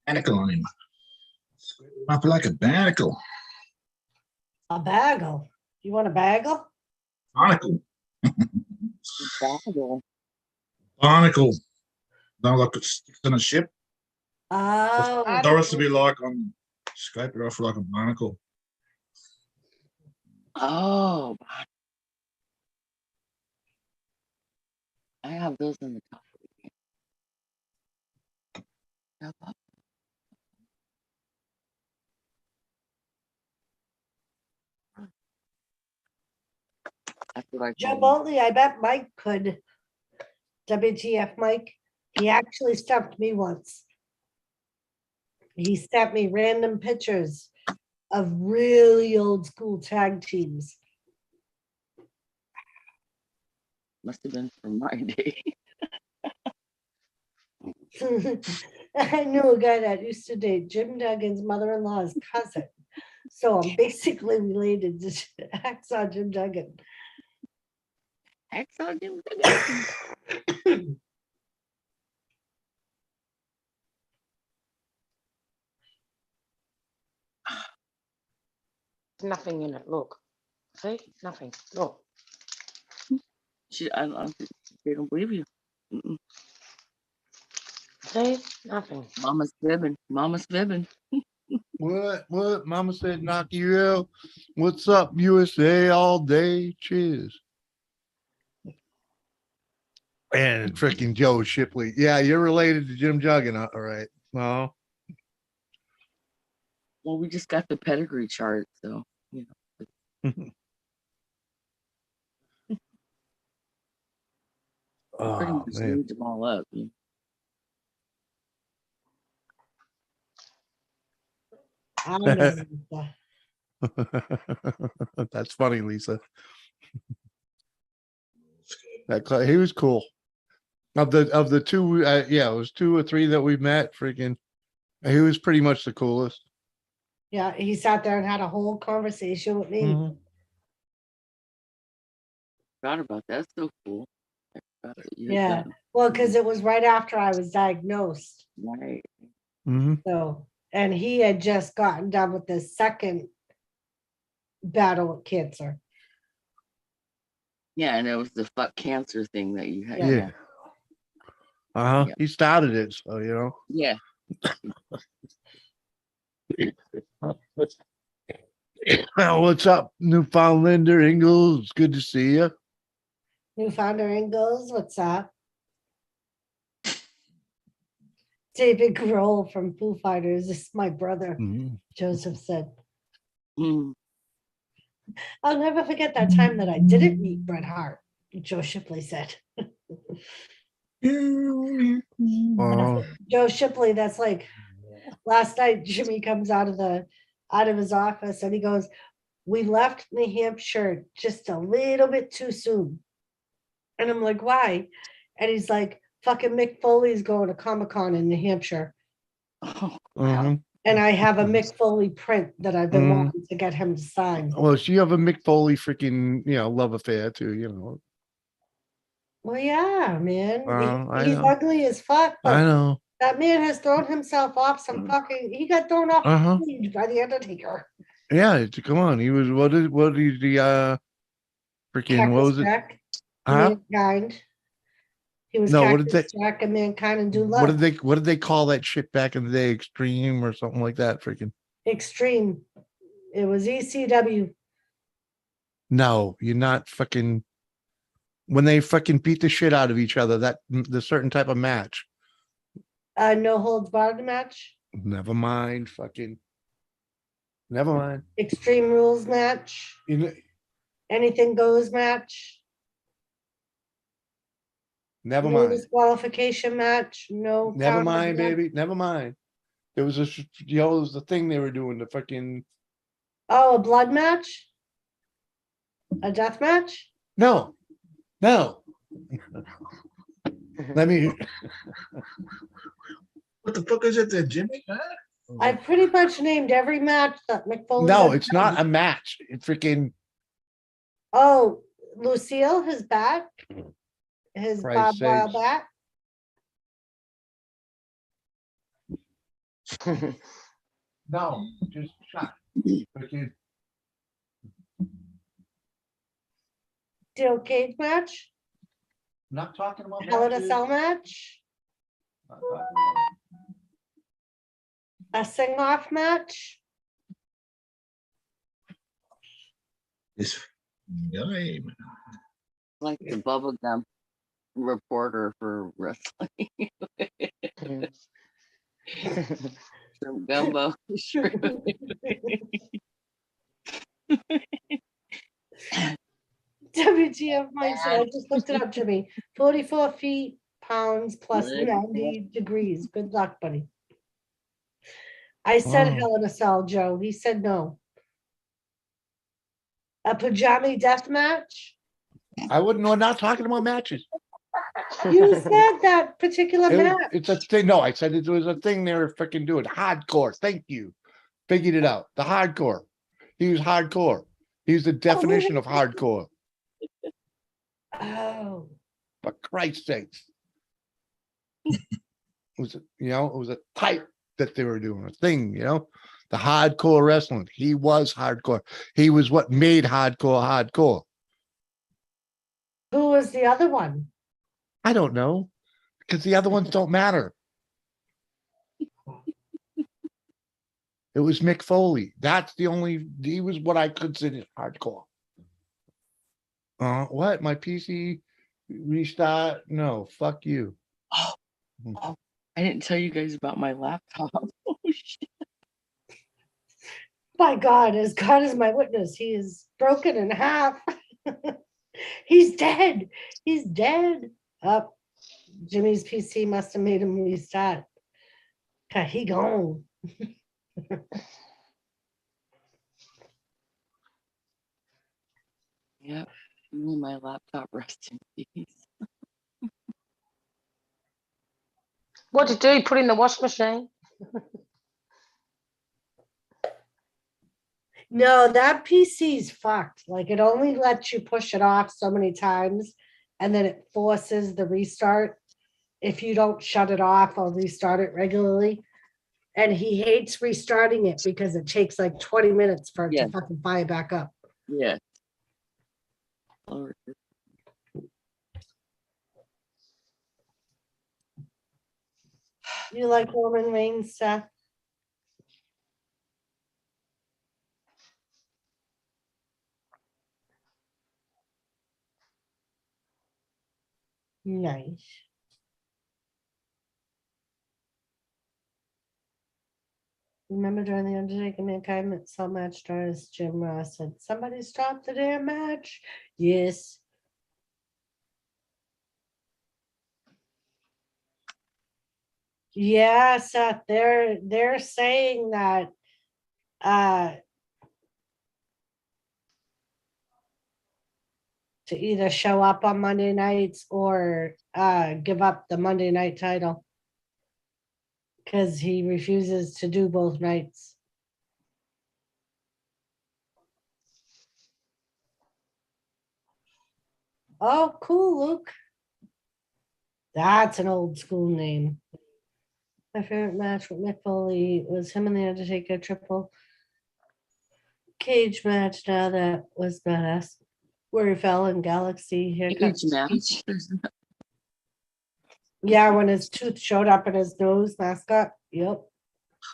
barnacle on him. Up like a barnacle. A bagel. You want a bagel? Barnacle. Bagel. Barnacle. Not like it sticks on a ship. Oh, Doris to be like on scrape it off like a barnacle. Oh, I have those in the top. That's what I Joe call them. Boltley, I bet Mike could. WTF, Mike? He actually stumped me once. He sent me random pictures of really old school tag teams. Must have been from my day. I knew a guy that used to date Jim Duggan's mother-in-law's cousin. So I'm basically related to Hacksaw Jim Duggan. Hacksaw Jim Duggan. Nothing in it. Look. See? Nothing. Look. I don't think they don't believe you. Mm-mm. See, nothing. Mama's fibbing. Mama's fibbing. What? Mama said, knock you out. What's up, USA all day? Cheers. And freaking Joe Shipley. Yeah, you're related to Jim Juggernaut, all right. No. Well, we just got the pedigree chart, so you know. Pretty Oh, much man. needs them all up. You I know. Lisa. That's funny, Lisa. He was cool. Of the two, yeah, it was 2 or 3 that we met. Freaking, he was pretty much the coolest. Yeah, he sat there and had a whole conversation with me. Mhm. forgot about that. That's so cool. I forgot that you had Yeah, done well, because it was right after I was diagnosed. that. Right. Mhm. So, and he had just gotten done with the second battle with cancer. Yeah, and it was the fuck cancer thing that you had. Yeah. Yeah. Uh-huh. Yeah. He started it, so you know. Yeah. Well, what's up, Newfoundlander Ingalls? Good to see you. Newfounder Ingalls, what's up? David Grohl from Foo Fighters. This is my brother, Mhm. Joseph said. Mm. I'll never forget that time that I didn't meet Bret Hart, Joe Shipley said. Oh, Joe Shipley, that's like last night Jimmy comes out of his office and he goes, we left New Hampshire just a little bit too soon. And I'm like, why? And he's like, fucking Mick Foley's going to Comic-Con in New Hampshire. Oh, wow. mhm. And I have a Mick Foley print that I've been Mm. wanting to get him to sign. Well, you have a Mick Foley freaking, love affair too, you know. Well, yeah, man. I He's know. ugly as fuck, I but know. that man has thrown himself off some fucking, he got thrown off Uh-huh. the stage by the Undertaker. Yeah, come on. He was what is the freaking what Cactus was it? Jack, Huh? Mankind. He was No, what did Cactus Jack and Mankind and Do What Love. did they call that shit back in the day? Extreme or something like that? Freaking Extreme. It was ECW. no, you're not fucking when they fucking beat the shit out of each other, that the certain type of match. No holds barred match. Never mind, fucking never mind. Extreme rules match. You know, Anything goes match. never No mind. disqualification match. No. Never counter mind, match. baby. Never mind. There was it was the thing they were doing, the fucking Oh, a blood match? A death match? no. Let me What the fuck is it there, Jimmy? Huh? I pretty much named every match that Mick Foley. no, has it's done. not a match. It freaking Oh, Lucille, his bat, his Christ barbed wire sakes. bat. no, just shut. Freaking Steel cage match. not talking about Hell in a matches. cell match. Not talking about- A sing off match. This guy, Like the bubblegum reporter for wrestling. Some gumbo. WTF, Mike said, I just looked it up, Jimmy. 44 feet, pounds plus Good. 90 degrees. Good luck, buddy. I said Oh. hell in a cell, Joe. He said no. A pajama death match. I wouldn't know. Not talking about matches. You said that particular match. It's a thing. No, I said it was a thing they were freaking doing. Hardcore. Thank you. Figured it out. The hardcore. He was hardcore. He was the definition of hardcore. Oh, For Christ's sakes. It was, it was a type that they were doing, a thing, the hardcore wrestling. He was hardcore. He was what made hardcore hardcore. who was the other one? I don't know, because the other ones don't matter. It was Mick Foley. That's the only, he was what I consider hardcore. What? My PC restart? No, fuck you. Oh, I didn't tell you guys about my laptop. Oh, shit. My God, as God is my witness, he is broken in half. He's dead. He's dead. Up. Jimmy's PC must have made him restart. God, he gone. Yep. My laptop rest in peace. What'd you do? Put in the wash machine? No, that PC's fucked. Like it only lets you push it off so many times and then it forces the restart if you don't shut it off or restart it regularly. And he hates restarting it because it takes like 20 minutes for it Yeah. to fucking fire back up. Yeah. Lord. You like Roman Reigns stuff? Nice. Remember during the Undertaker Mankind at Cell Match Stars, Jim Ross said, somebody stop the damn match. Yes. Yeah, Seth, they're saying that to either show up on Monday nights or give up the Monday night title. Because he refuses to do both nights. Oh, cool, Luke. That's an old school name. My favorite match with Mick Foley was him and the Undertaker triple cage match. Now that was badass. Where he fell in Galaxy haircut. Huge match. Yeah, when his tooth showed up in his nose, mascot. Yep.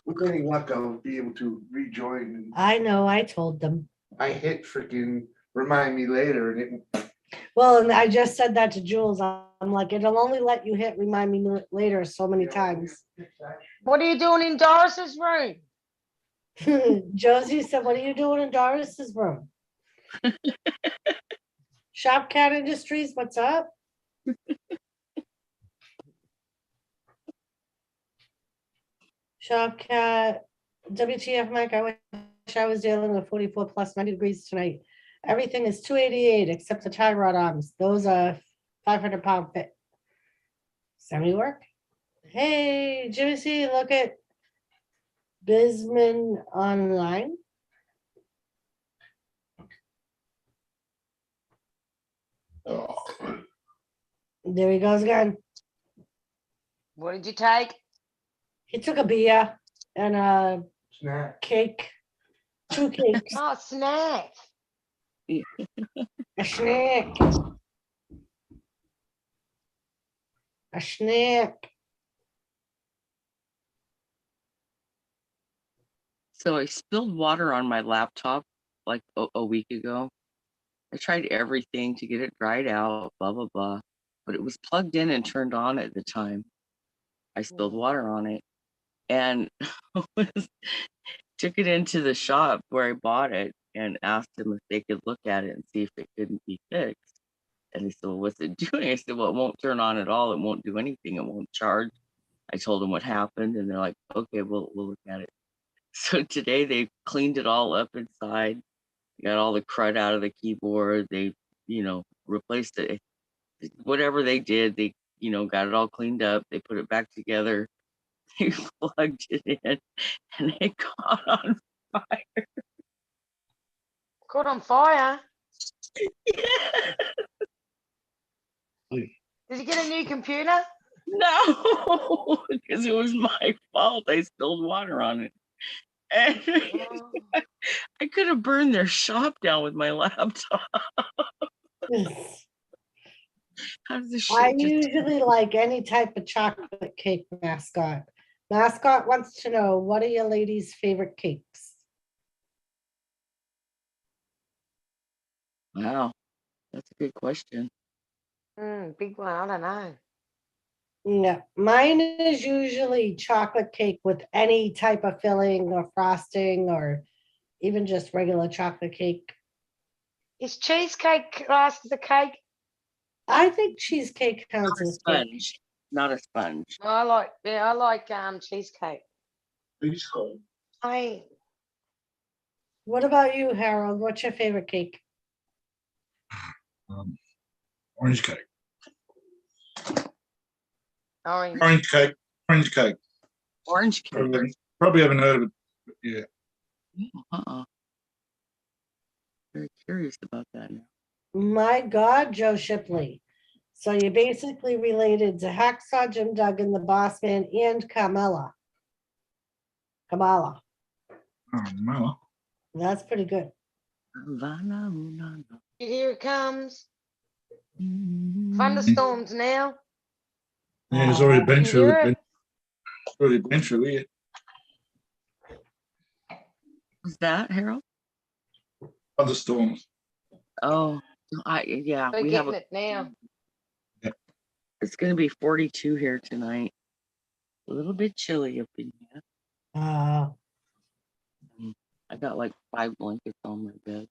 With any luck, I'll be able to rejoin. I know, I told them. I hit freaking remind me later and it. Well, and I just said that to Jules. I'm like, it'll only let you hit remind me later so many times. What are you doing in Doris's room? Josie said, what are you doing in Doris's room? Shop Cat Industries, what's up? Shop Cat, WTF Mike, I wish I was dealing with 44 plus 90 degrees tonight. Everything is 288 except the tie rod arms. Those are 500-pound fit. Semi work. Hey, Jimmy C, look at Bisman online. There he goes again. What did you take? He took a beer and a Snack. cake. 2 cakes. Oh, snack. A snack. A snack. So I spilled water on my laptop like a week ago. I tried everything to get it dried out, blah, blah, blah. But it was plugged in and turned on at the time. I spilled water on it and took it into the shop where I bought it and asked them if they could look at it and see if it couldn't be fixed. And they said, well, what's it doing? I said, well, it won't turn on at all. It won't do anything. It won't charge. I told them what happened and they're like, okay, we'll look at it. So today they cleaned it all up inside, got all the crud out of the keyboard. They, replaced it. Whatever they did, they, got it all cleaned up. They put it back together. They plugged it in and it caught on fire. Caught on fire. Yeah. Did you get a new computer? No, because it was my fault. I spilled water on it. And Oh. I could have burned their shop down with my laptop. How does this I shit just? usually like any type of chocolate cake mascot. Mascot wants to know, what are your ladies' favorite cakes? Wow, that's a good question. Big one. I don't know. Yeah, mine is usually chocolate cake with any type of filling or frosting or even just regular chocolate cake. Is cheesecake classed as a cake? I think cheesecake counts Not a as cake. sponge. Not a sponge. I like cheesecake. Please hold. I What about you, Harold? What's your favorite cake? Orange cake. orange. Orange cake. Orange cake. Orange cake. Probably haven't heard of it. But yeah. Uh-uh. Very curious about that now. My God, Joe Shipley. So you're basically related to Hacksaw Jim Duggan, the Boss Man, and Kamala. Kamala. Oh, no. That's pretty good. Here it comes. Mm-hmm. Thunderstorms now. Yeah, it's already been In through. Europe. Already been through here. Was that Harold? Thunderstorms. Oh, yeah. We're We have getting it now. It's going to be 42 here tonight. A little bit chilly up in here. Uh, I got like 5 blankets on my bed.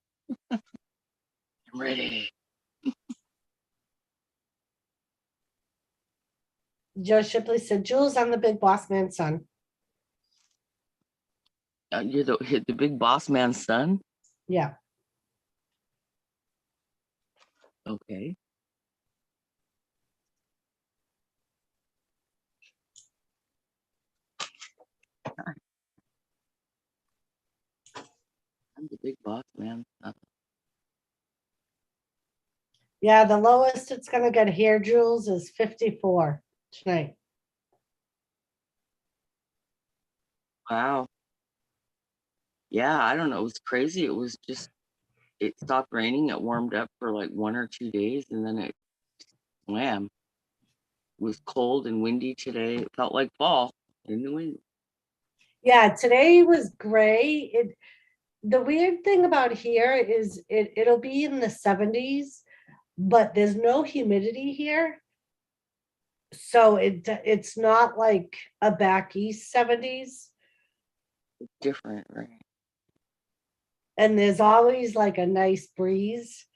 I'm ready. Joe Shipley said, Jules, I'm the big boss man's son. You're the big boss man's son? Yeah. Okay. I'm the big boss man's son. Yeah, the lowest it's gonna get here, Jules, is 54 tonight. Wow. Yeah, I don't know. It was crazy. It stopped raining. It warmed up for like 1 or 2 days and then it swam. It was cold and windy today. It felt like fall in the wind. Yeah, today was gray. The weird thing about here is it'll be in the 70s, but there's no humidity here. So it's not like a back east 70s. Different, right? And there's always like a nice breeze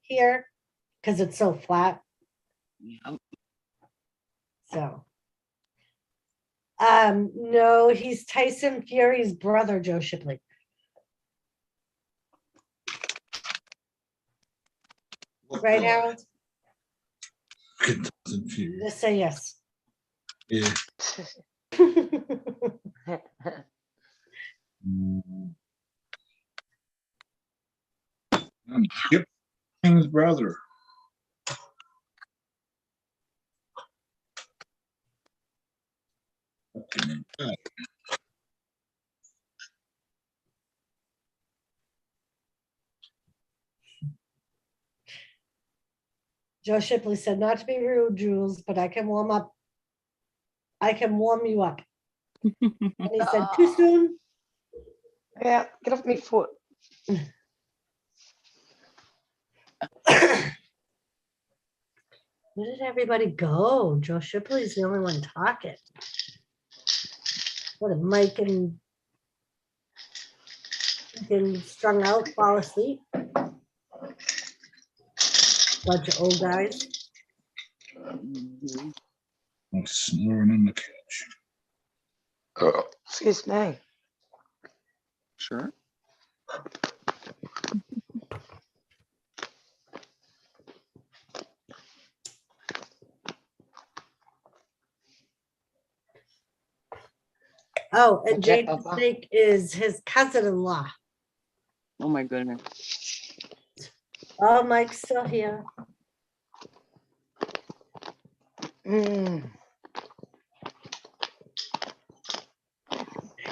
here because it's so flat. Yeah. So no, he's Tyson Fury's brother, Joe Shipley. Right, Harold? Fucking Tyson Fury. Just say yes. Yeah. I'm Skip King's brother. Fucking God. Joe Shipley said, not to be rude, Jules, but I can warm up. I can warm you up. And he said, too soon? Yeah, get off my foot. Where did everybody go? Joe Shipley's the only one talking. What, did Mike and strung out, fall asleep? Bunch of old guys. Mhm. I'm snoring on the couch. Excuse me. Sure. Oh, and Okay, Jake the Papa. Snake is his cousin-in-law. Oh my goodness. Oh, Mike's still here.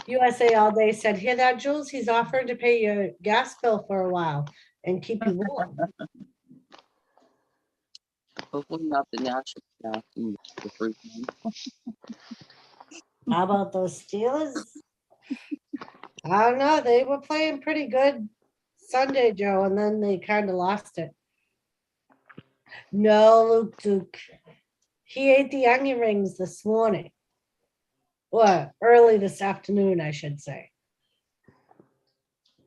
USA All Day said, hear that, Jules? He's offered to pay your gas bill for a while and keep you warm. Hopefully not the natural stuff. And the fruit one. How about those Steelers? I don't know. They were playing pretty good Sunday, Joe, and then they kind of lost it. No, Luke Duke. He ate the onion rings this morning. Well, early this afternoon, I should say.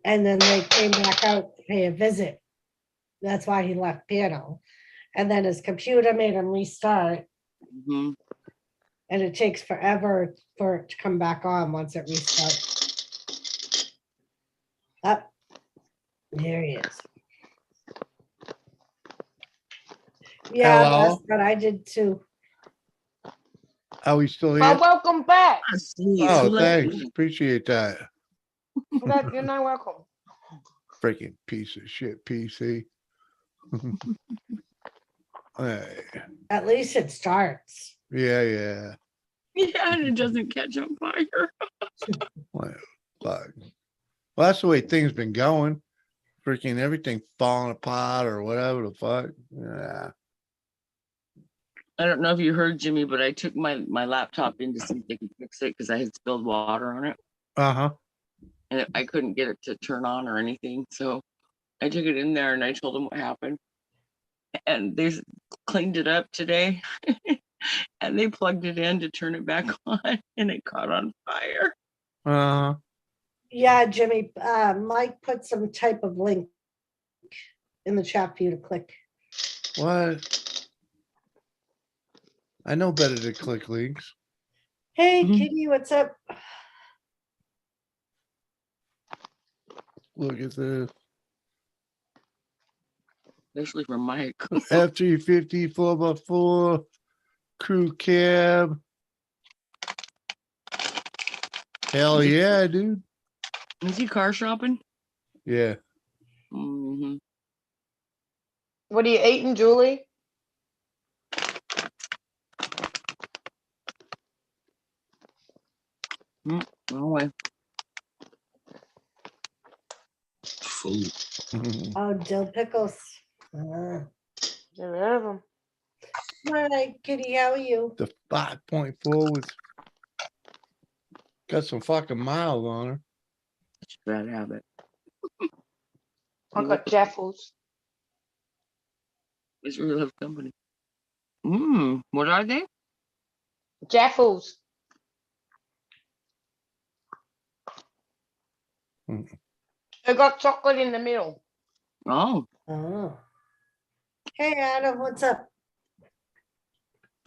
And then they came back out to pay a visit. That's why he left piano. And then his computer made him restart. Mhm. And it takes forever for it to come back on once it restarts. Up. There he is. Yeah, Hello? that's what I did too. Are we still Well, here? welcome back. Jeez, Oh, who let thanks. you? Appreciate that. You're not welcome. Freaking piece of shit PC. Hey, At least it starts. yeah. Yeah, and it doesn't catch on fire. Well, fuck. Well, that's the way things been going. Freaking everything falling apart or whatever the fuck. Yeah. I don't know if you heard Jimmy, but I took my laptop in to see if they could fix it because I had spilled water on it Uh-huh. and I couldn't get it to turn on or anything. So I took it in there and I told them what happened. And they cleaned it up today and they plugged it in to turn it back on and it caught on fire. Uh-huh. Yeah, Jimmy, Mike put some type of link in the chat for you to click. What? I know better to click links. Hey, Mhm. Kitty, what's up? Look at the Especially for Mike. F-350 4x4 crew cab. Hell yeah, dude. Is he car shopping? Yeah. Mm-hmm. What are you eating, Julie? Wrong way. Full. Oh, dill pickles. Never heard of them. All right, Kitty, how are you? The 5.4 with got some fucking miles on her. Such a bad habit. I got Jaffles. It's really love company. What are they? Jaffles. Mm. They got chocolate in the middle. Oh, Oh. Hey, Adam, what's up?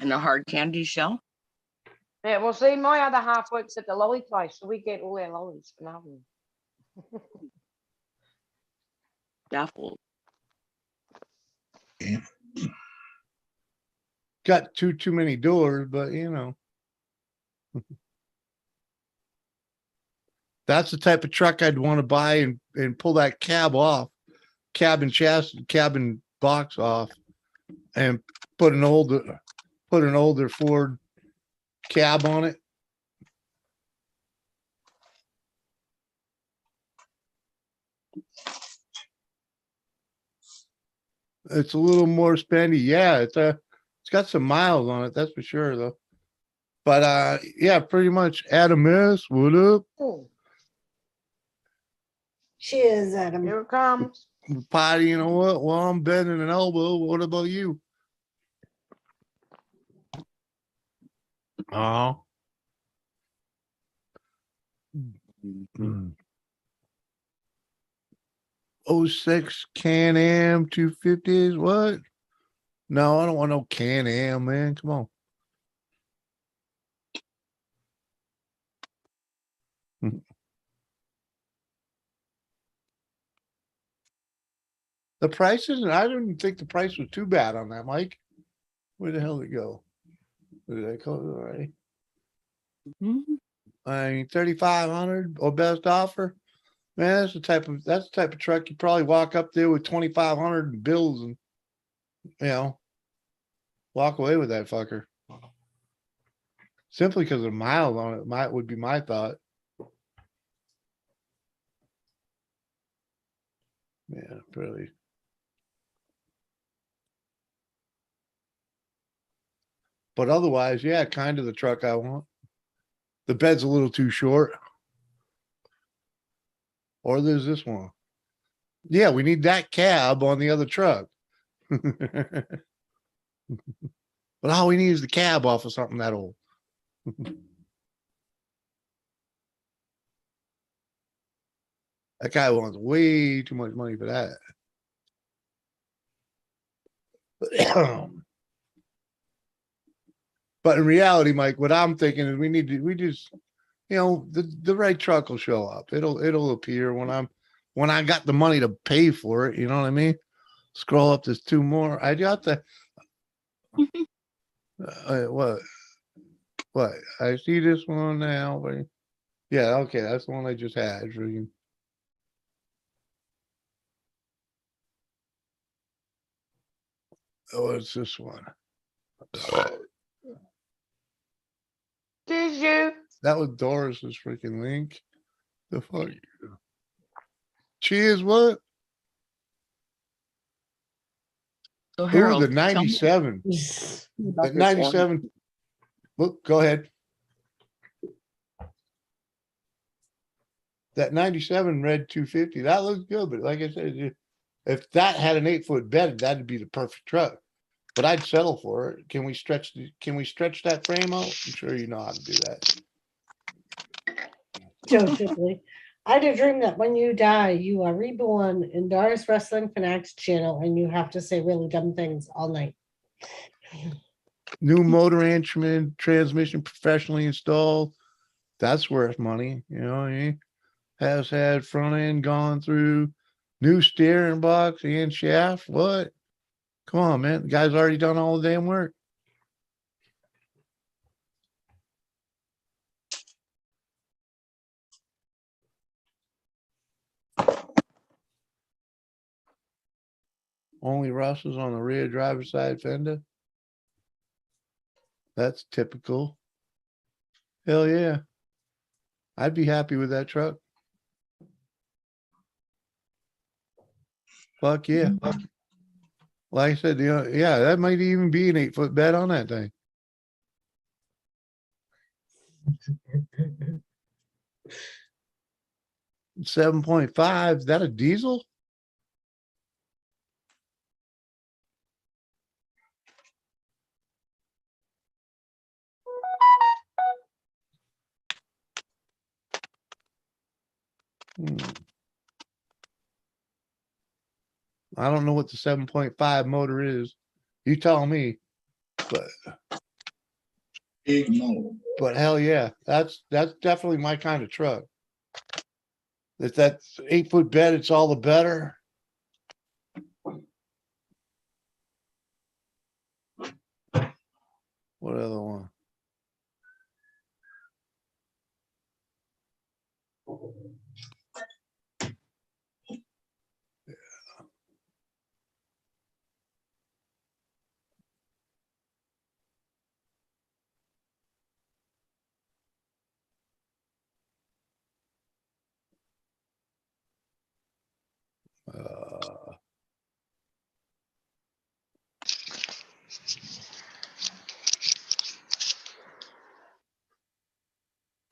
and a hard candy shell. Yeah, well, see, my other half works at the lolly place, so we get all our lollies from Alvin. Daffle. Yeah. Got too many doors, but you know. That's the type of truck I'd want to buy and pull that cab off, cabin chassis, cabin box off, and put an older Ford cab on it. It's a little more spendy. Yeah, it's got some miles on it, that's for sure though. But yeah, pretty much Adam S. What up? Oh, Cheers, Adam. here it comes. Potty, you know what? Well, I'm bending an elbow. What about you? Oh. Mhm. 06 Can-Am 250s. What? No, I don't want no Can-Am, man. Come on. The price isn't, I didn't think the price was too bad on that, Mike. Where the hell did it go? Where did I call it already? Mhm. I mean, 3,500 or best offer. Man, that's the type of truck you probably walk up there with 2,500 in bills and, you know, walk away with that fucker. Simply because of miles on it, would be my thought. Yeah, really. But otherwise, yeah, kind of the truck I want. The bed's a little too short. Or there's this one. Yeah, we need that cab on the other truck. But all we need is the cab off of something that old. That guy wants way too much money for that. But in reality, Mike, what I'm thinking is we just, the right truck will show up. It'll appear when I got the money to pay for it. You know what I mean? Scroll up, there's two more. I got the, what? I see this one now, but yeah, okay, that's the one I just had. Oh, it's this one. Did you? That was Doris's freaking link. The fuck? Cheers, what? So Ooh, Harold, the tell me 97. about At this one. 97. Look, go ahead. That 97 red 250. That looks good, but like I said, if that had an 8-foot bed, that'd be the perfect truck. But I'd settle for it. Can we stretch that frame out? I'm sure you know how to do that. Joe Shipley. I had a dream that when you die, you are reborn in Doris Wrestling Fanatics channel and you have to say really dumb things all night. New motor instrument, transmission professionally installed. That's worth money. Has had front end gone through, new steering box and shaft. What? Come on, man. The guy's already done all the damn work. Only rust is on the rear driver's side fender. That's typical. Hell yeah. I'd be happy with that truck. Fuck yeah. Like I said, yeah, that might even be an 8-foot bed on that thing. $7.5. Is that a diesel? I don't know what the 7.5 motor is. You tell me. Big motor. But hell yeah, that's definitely my kind of truck. If that's 8-foot bed, it's all the better. What other one? Uh,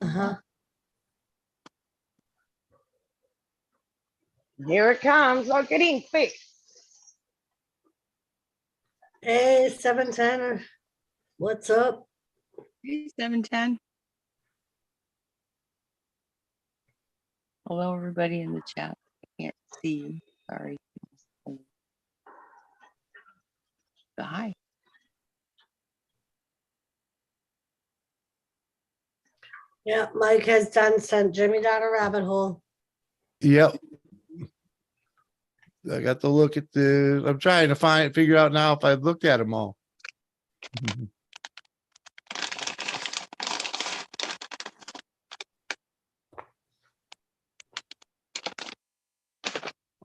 Uh-huh. Here it comes. Look at him fix. Hey, 710. What's up? Hey, 710. Hello, everybody in the chat. I can't see you. Sorry. But hi. Yeah, Mike has sent Jimmy down a rabbit hole. yep. I got to look at I'm trying to figure out now if I've looked at them all.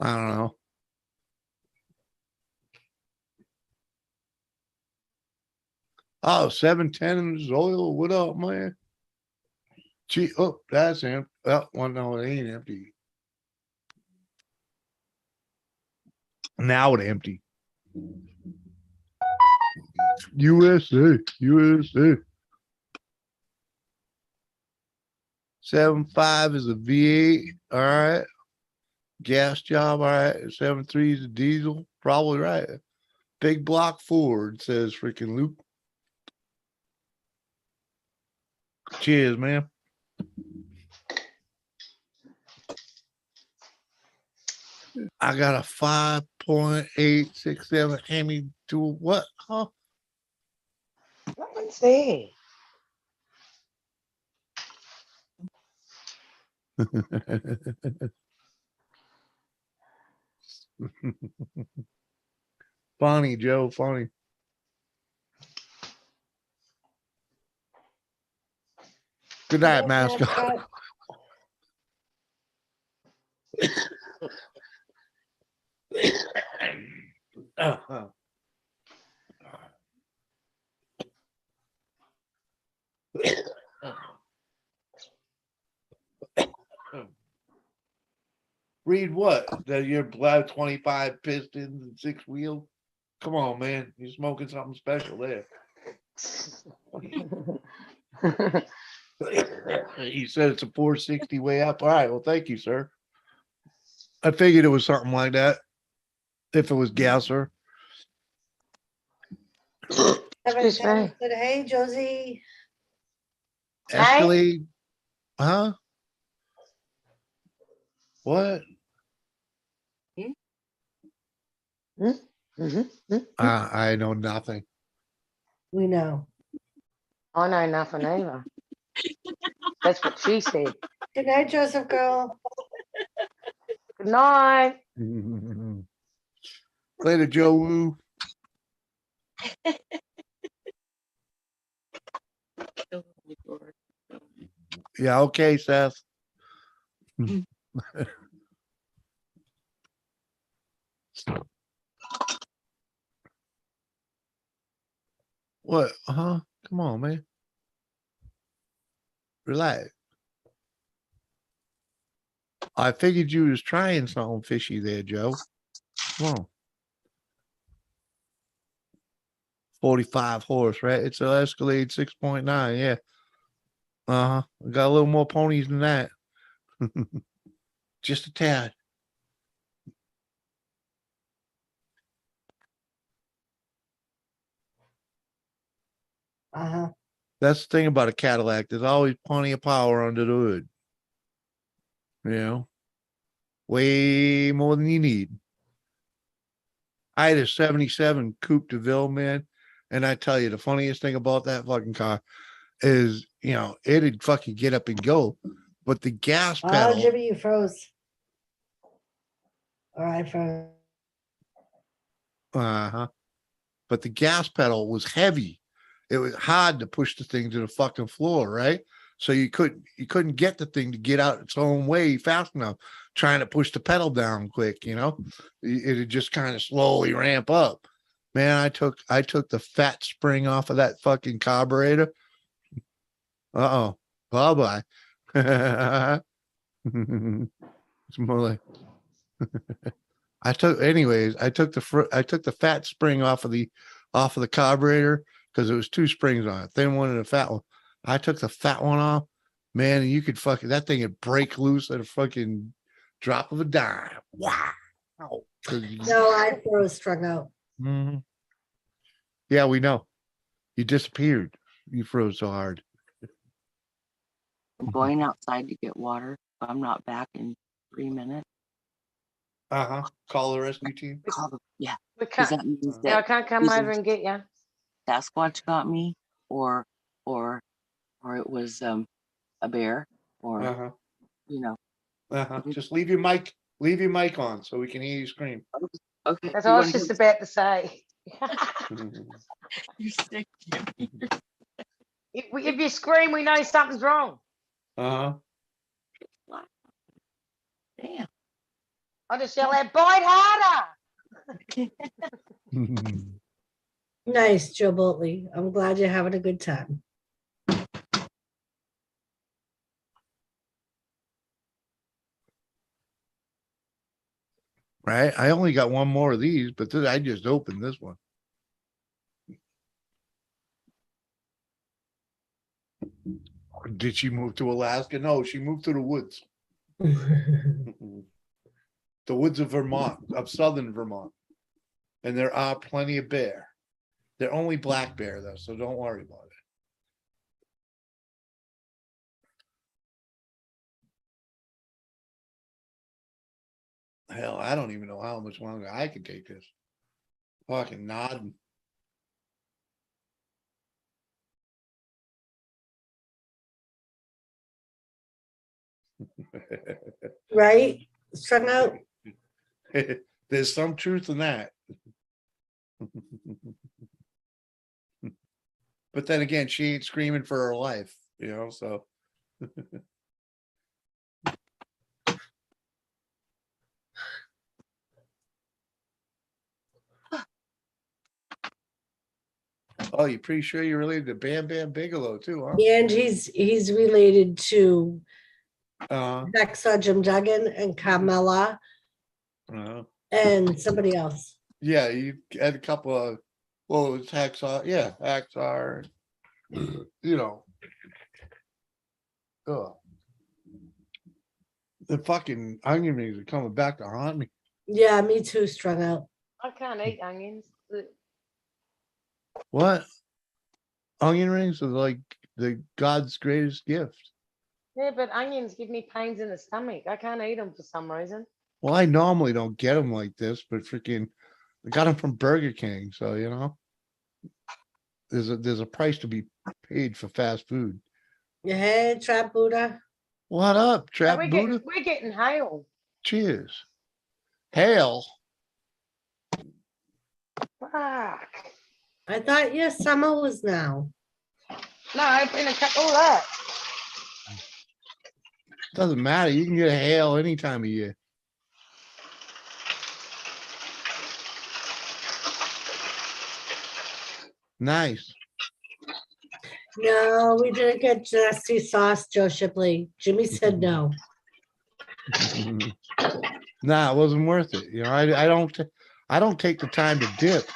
I don't know. Oh, 710 is oil. What up, man? Gee, oh, that's empty. Oh, well, no, it ain't empty. Now it empty. USA, USA. 7.5 is a V8. All right. Gas job. All right. 7.3 is a diesel. Probably right. Big block Ford, says freaking Luke. Cheers, man. I got a 5.867 Hemi to what? Huh? Nothing's there. Funny, Joe. Funny. Good night, mascot. Uh-huh. Read what? That you're glad 25 pistons and 6 wheel? Come on, man. You're smoking something special there. He said it's a 460 way up. All right. Well, thank you, sir. I figured it was something like that. If it was gasser. Excuse me. Said, hey, Josie. Escalade. Huh? What? I know nothing. We know. I know nothing either. That's what she said. Good night, Joseph girl. Good night. Later, Joe Woo. Yeah, okay, Seth. What? Huh? Come on, man. Relax. I figured you was trying something fishy there, Joe. Come on. 45 horse, right? It's an Escalade 6.9. Yeah. Uh-huh. Got a little more ponies than that. Just a tad. Uh-huh. That's the thing about a Cadillac. There's always plenty of power under the hood. You know, way more than you need. I had a 77 Coupe de Ville, man. And I tell you, the funniest thing about that fucking car is, you know, it'd fucking get up and go. But the gas Oh, pedal. Jimmy, you froze. All right, froze. Uh-huh. But the gas pedal was heavy. It was hard to push the thing to the fucking floor, right? So you couldn't get the thing to get out its own way fast enough, trying to push the pedal down quick, you know. It'd just kind of slowly ramp up. Man, I took the fat spring off of that fucking carburetor. Uh-oh. Bye-bye. It's more like I took the fat spring off of the carburetor because it was 2 springs on it. Thin one and a fat one. I took the fat one off, man, and you could fucking that thing would break loose at a fucking drop of a dime. Wow. No, I froze strung out. Mhm. Yeah, we know. You disappeared. You froze so hard. I'm going outside to get water. If I'm not back in 3 minutes. Uh-huh. Call the rescue team. Call the, yeah. We 'Cause can't, that means yeah, I that can't come either over and get you. Sasquatch got me, or it was a bear, or Uh-huh. you know. Uh-huh. Just leave your mic on so we can hear you scream. Okay. That's you all I was wanna just hear- about to say. You're sick, Jimmy. If you scream, we know something's wrong. Uh-huh. Damn. I'll just yell out, bite harder. Nice, Joe Boltley. I'm glad you're having a good time. Right? I only got one more of these, but I just opened this one. Did she move to Alaska? No, she moved to the woods. The woods of Vermont, of southern Vermont. And there are plenty of bear. They're only black bear though, so don't worry about it. Hell, I don't even know how much longer I can take this. Fucking nodding. Right? Strung out. There's some truth in that. But then again, she ain't screaming for her life, so. Oh, you're pretty sure you're related to Bam Bam Bigelow too, huh? And he's related to Uh, Dexa Jim Duggan and Carmela and somebody else. yeah, you had a couple of, well, it was Hacksaw, yeah, Hacksaw, oh. The fucking onion rings are coming back to haunt me. Yeah, me too, strung out. I can't eat onions. What? Onion rings are like the God's greatest gift. Yeah, but onions give me pains in the stomach. I can't eat them for some reason. Well, I normally don't get them like this, but freaking, I got them from Burger King, so there's a price to be paid for fast food. Hey, Trap Buddha. What up, Trap Buddha? We're getting hail. Cheers. Hail. Fuck. I thought your summer was now. No, I've been all that. Doesn't matter. You can get a hail any time of year. Nice. No, we didn't get Zesty sauce, Joe Shipley. Jimmy said no. Nah, it wasn't worth it. I don't take the time to dip.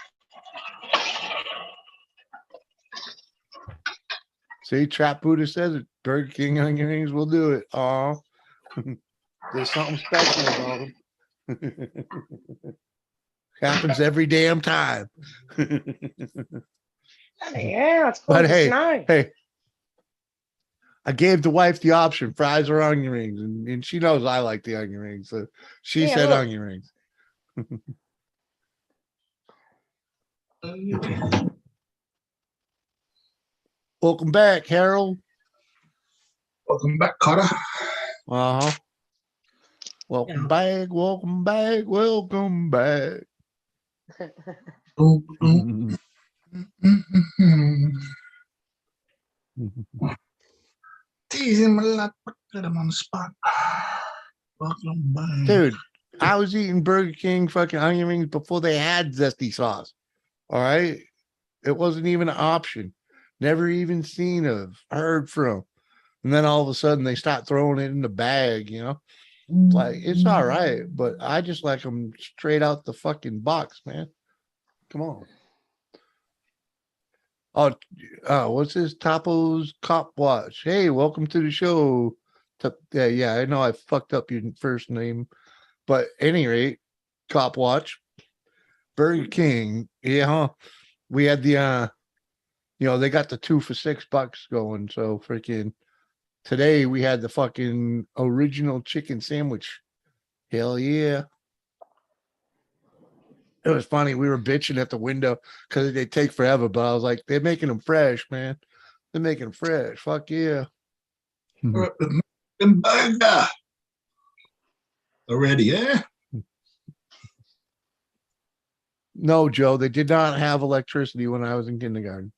See, Trap Buddha says it. Burger King onion rings will do it. Oh, there's something special about them. Happens every damn time. Yeah, it's But cold hey, snow. hey, I gave the wife the option, fries or onion rings, and she knows I like the onion rings. So she Yeah, said look. onion rings. Welcome back, Harold. Welcome back, Carter. Uh-huh. Welcome back, welcome back, welcome back. Oh, oh. Teasing my luck, put him on the spot. Welcome back. Dude, I was eating Burger King fucking onion rings before they had zesty sauce. All right. It wasn't even an option. Never even seen of, heard from. And then all of a sudden they start throwing it in the bag, Like, it's all right, but I just like them straight out the fucking box, man. Come on. Oh, what's this? Tapo's Cop Watch. Hey, welcome to the show. Yeah, I know I fucked up your first name, but at any rate, Cop Watch, Burger King. Yeah, we had the they got the 2 for $6 going. So freaking today we had the fucking original chicken sandwich. Hell yeah. It was funny. We were bitching at the window because they take forever, but I was like, they're making them fresh, man. They're making them fresh. Fuck yeah. Burger. Already, eh? No, Joe, they did not have electricity when I was in kindergarten.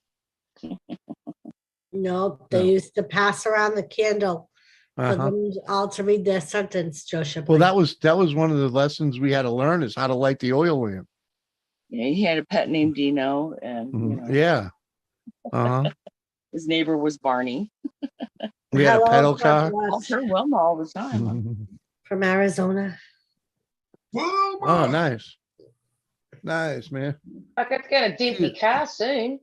No, they No. used to pass around the candle for Uh-huh. them all to read their sentence, Joe Shipley. Well, that was one of the lessons we had to learn is how to light the oil lamp. Yeah, he had a pet named Dino, and Yeah. Uh-huh. his neighbor was Barney. We had a Hello, pedal God car. bless. I'll hear Wilma all the time. From Arizona. Oh, nice. Nice, man. I could get a Disney car soon.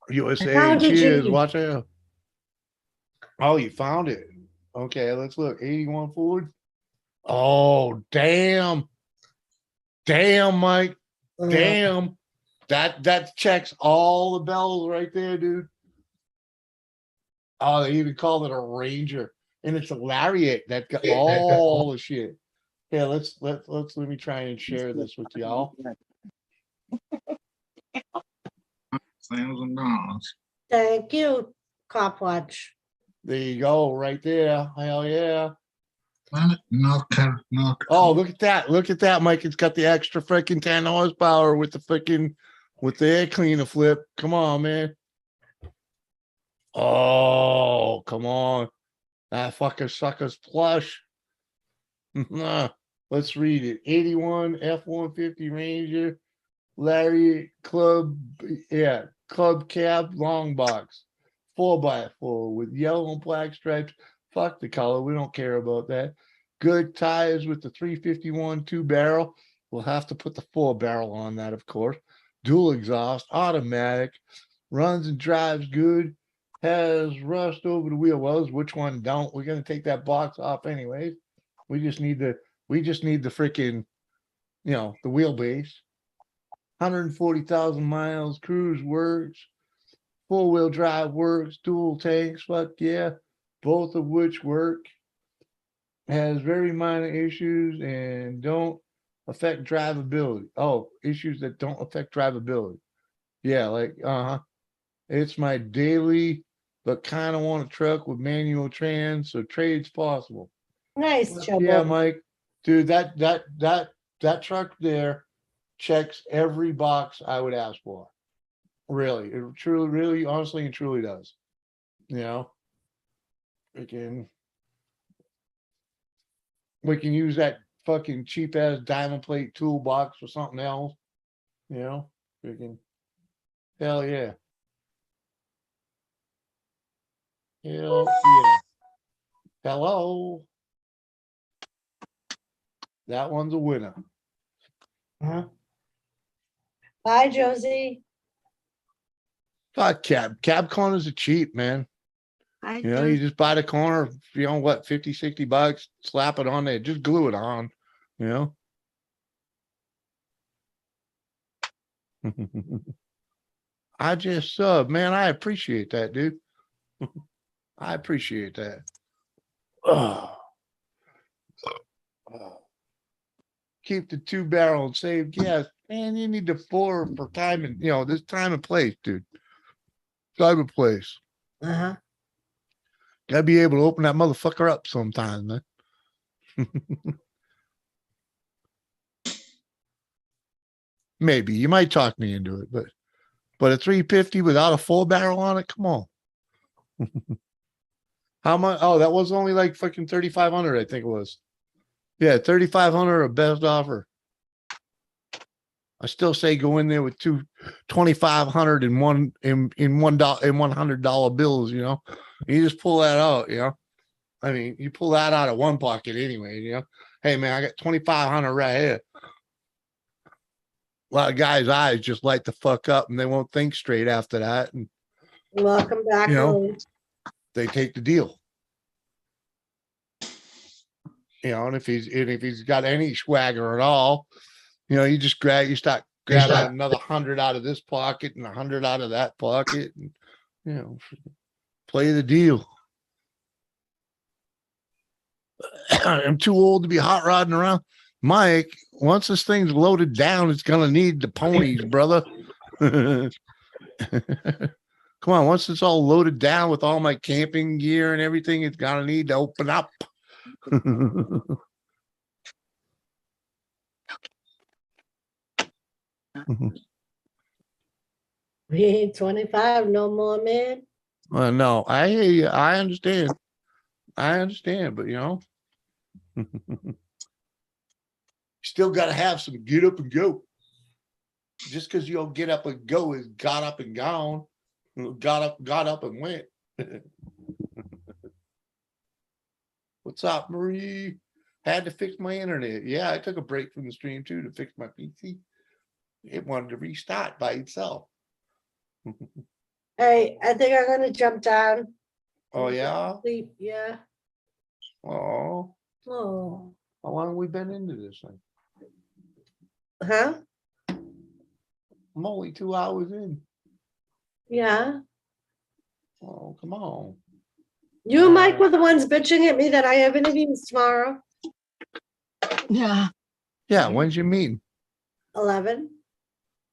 USA, How did cheers, you- watch out. Oh, you found it. Okay, let's look. 81 Ford. Oh, damn. Damn, Mike. Damn. That checks all the bells right there, dude. Oh, they even called it a Ranger. And it's a Lariat that got all the shit. Yeah, let me try and share this with y'all. $1,000. Thank you, Cop Watch. There you go, right there. Hell yeah. No. Oh, look at that. Look at that, Mike. It's got the extra freaking 10 horsepower with the freaking with the air cleaner flip. Come on, man. Oh, come on. That fucker sucker's plush. Let's read it. 81 F-150 Ranger, Larry Club, yeah, Club Cab Long Box, 4x4 with yellow and black stripes. Fuck the color. We don't care about that. Good tires with the 351 2-barrel. We'll have to put the 4-barrel on that, of course. Dual exhaust, automatic, runs and drives good. Has rust over the wheel wells. Which one don't? We're gonna take that box off anyways. We just need the freaking, the wheelbase. 140,000 miles. Cruise works. 4-wheel drive works. Dual tanks. Fuck yeah. Both of which work. Has very minor issues and don't affect drivability. Oh, issues that don't affect drivability. Yeah, like, it's my daily, but kind of want a truck with manual trans, so trade's possible. Nice, Joe. Yeah, Mike, dude, that truck there checks every box I would ask for. Really, it truly, really, honestly, and truly does. We can use that fucking cheap ass diamond plate toolbox for something else. Freaking hell yeah. Hell yeah. Hello. That one's a winner. Bye, Josie. Fuck cab corners are cheap, man. You just buy the corner, what, 50, 60 bucks, slap it on there, just glue it on, I just man, I appreciate that, dude. I appreciate that. Oh. Keep the 2-barrel and save gas. Man, you need the 4 for time and this time and place, dude. Time and place. Gotta be able to open that motherfucker up sometime, man. Maybe you might talk me into it, but a 350 without a 4-barrel on it, come on. How much? Oh, that was only like fucking 3,500, I think it was. Yeah, 3,500, a best offer. I still say go in there with 2,500 in $100 bills. You just pull that out. I mean, you pull that out of one pocket anyway. Hey man, I got 2,500 right here. A lot of guys' eyes just light the fuck up, and they won't think straight after that, and Welcome back, Lou. they take the deal. And if he's got any swagger at all, you just start grabbing another 100 out of this pocket and 100 out of that pocket, and play the deal. I'm too old to be hot rodding around. Mike, once this thing's loaded down, it's gonna need the ponies, brother. Come on, once it's all loaded down with all my camping gear and everything, it's gonna need to open up. We ain't 25 no more, man. No, I hear you. I understand, but still got to have some get up and go. Just because you don't get up and go is got up and gone. Got up and went. What's up, Marie? Had to fix my internet. Yeah, I took a break from the stream too to fix my PC. It wanted to restart by itself. Hey, I think I'm gonna jump down. Oh, yeah? Sleep, yeah. Oh, Oh, how long have we been into this thing? huh? I'm only 2 hours in. Yeah. Oh, come on. You and Mike were the ones bitching at me that I have interviews tomorrow, Yeah. Yeah, when's your meeting? 11.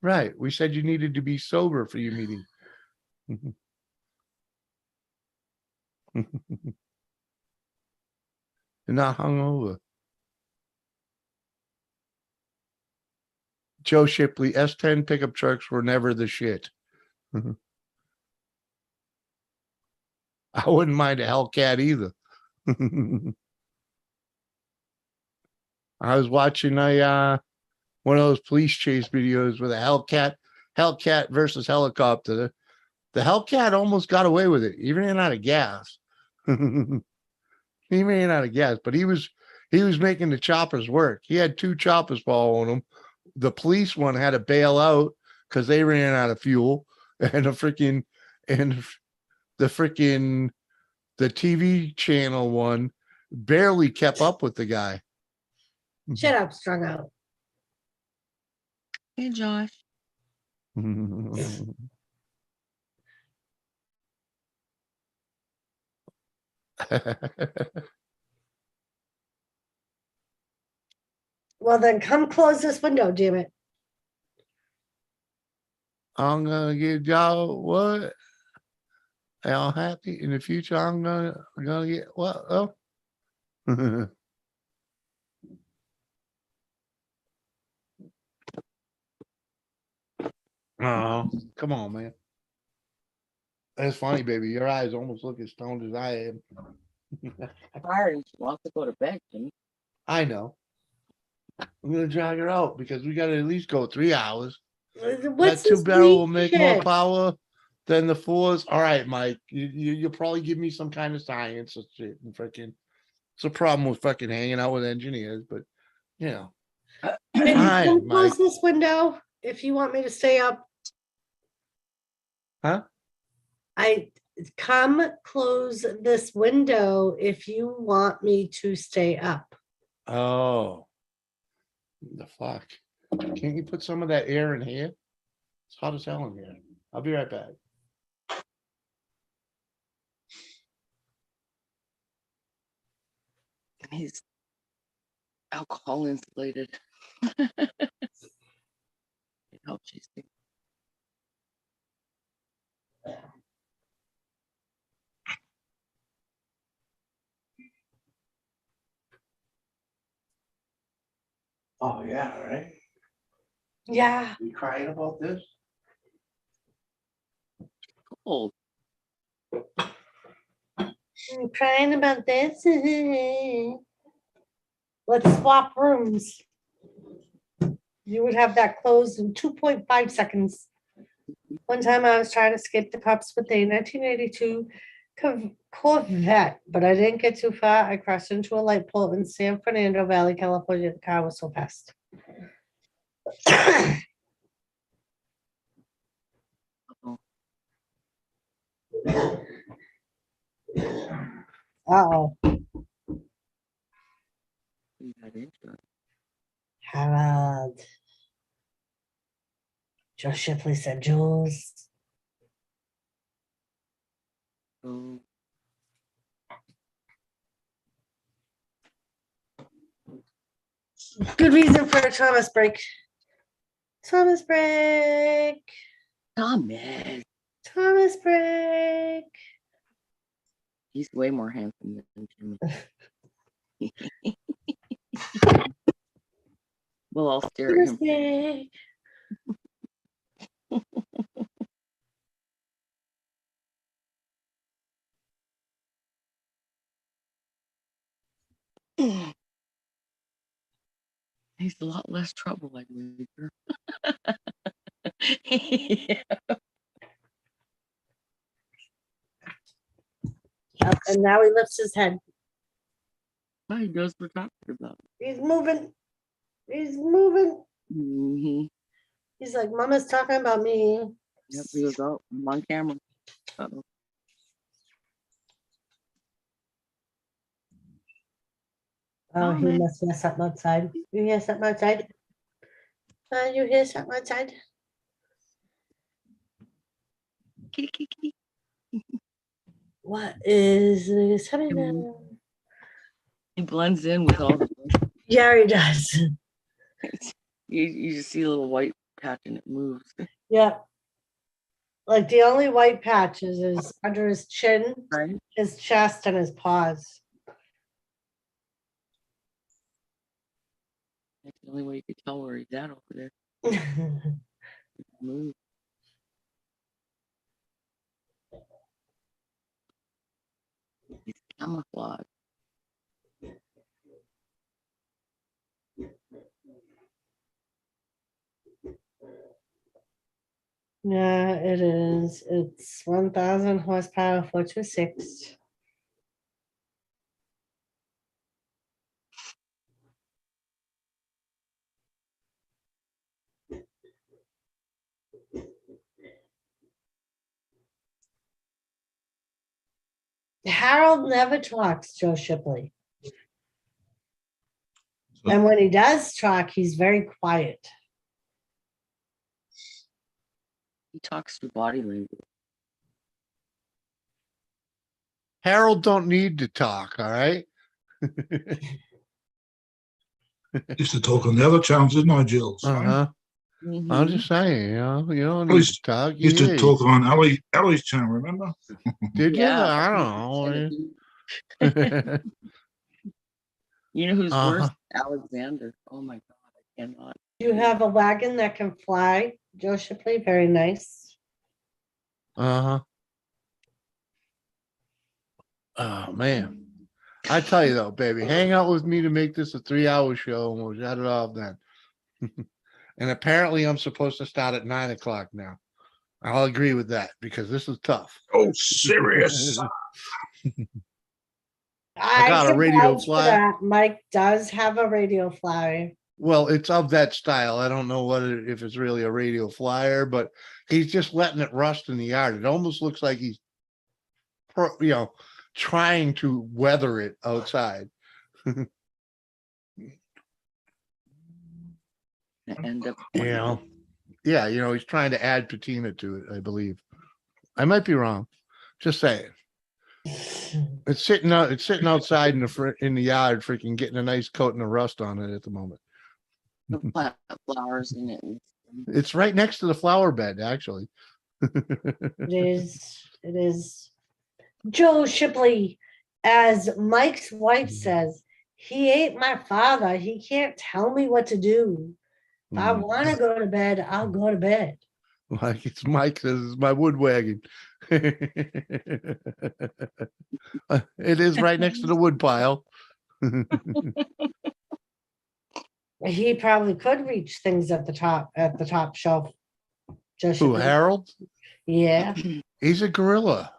Right, we said you needed to be sober for your meeting. You're not hungover. Joe Shipley, S10 pickup trucks were never the shit. I wouldn't mind a Hellcat either. I was watching a one of those police chase videos with a Hellcat versus helicopter. The Hellcat almost got away with it. He ran out of gas. He ran out of gas, but he was making the choppers work. He had 2 choppers following him. The police one had to bail out because they ran out of fuel, and the TV channel one barely kept up with the guy. Shut up, strung out. Hey, Josh. Well, then come close this window, damn it. I'm gonna give y'all what? Y'all happy in the future? I'm gonna get what? Oh. Oh, come on, man. That's funny, baby. Your eyes almost look as stoned as I am. Tired and she wants to go to bed, Jimmy. I know. I'm gonna drag her out because we gotta at least go 3 hours. What's That 2 this barrel will weak make more shit? power than the 4s. All right, Mike. You'll probably give me some kind of science or shit and freaking. It's a problem with fucking hanging out with engineers, but you know. Can you Fine, come Mike. close this window if you want me to stay up? Huh? I come close this window if you want me to stay up. Oh, the fuck. Can't you put some of that air in here? It's hot as hell in here. I'll be right back. He's alcohol insulated. It helps you sleep. Oh, yeah, right? Yeah. You crying about this? Cold. I'm crying about this. Let's swap rooms. You would have that closed in 2.5 seconds. One time I was trying to escape the cops with a 1982 Corvette, but I didn't get too far. I crashed into a light pole in San Fernando Valley, California. The car was so fast. Uh-oh. You had insurance. Harold. Joe Shipley said, Jules. Oh, Good reason for a Thomas break. Thomas break. Thomas. Thomas break. He's way more handsome than Jimmy. Well, I'll stare at Thomas him. break. He's a lot less trouble, I believe. Yeah. Up, and now he lifts his head. He knows what we're talking about. He's moving. He's moving. Mm-hmm. He's like, Mama's talking about me. Yep, he goes, oh, I'm on camera. Uh-oh. Oh, he man. must hear something outside. You hear something outside? You hear something outside? Kitty, kitty, kitty. What is happening? He blends in with all the. Yeah, he does. You just see a little white patch and it moves. Yep. Like the only white patches is under his chin, Right? his chest, and his paws. That's the only way you could tell where he's at over there. Move. He's camouflage. Yeah, it is. It's 1,000 horsepower, 426. Harold never talks, Joe Shipley. So- And when he does talk, he's very quiet. He talks through body language. Harold don't need to talk, all right? Used to talk on the other channels, didn't I, Jules? Uh-huh. I'm Mhm. just saying, you don't Well, need he's- to talk. Used to Yeah. talk on Ellie's channel, remember? Did you? Yeah. I don't know. You know who's worse? Uh-huh. Alexander. Oh my God, I cannot. You have a wagon that can fly, Joe Shipley. Very nice. Uh-huh. Oh man. I tell you though, baby, hang out with me to make this a 3-hour show and we'll shut it off then. And apparently I'm supposed to start at 9 o'clock now. I'll agree with that because this is tough. Oh, serious. I got a can radio vouch for fly. that. Mike does have a radio flyer. Well, it's of that style. I don't know if it's really a radio flyer, but he's just letting it rust in the yard. It almost looks like he's, trying to weather it outside. End up. Yeah, he's trying to add patina to it, I believe. I might be wrong. Just saying. It's sitting outside in the yard, freaking getting a nice coating of rust on it at the moment. The plant flowers in it. It's right next to the flower bed, actually. It is. It is. Joe Shipley, as Mike's wife says, he ain't my father. He can't tell me what to do. If I want to go to bed, I'll go to bed. Like it's Mike says, it's my wood wagon. It is right next to the wood pile. He probably could reach things at the top shelf. Joe Who, Shipley. Harold? Yeah. He's a gorilla.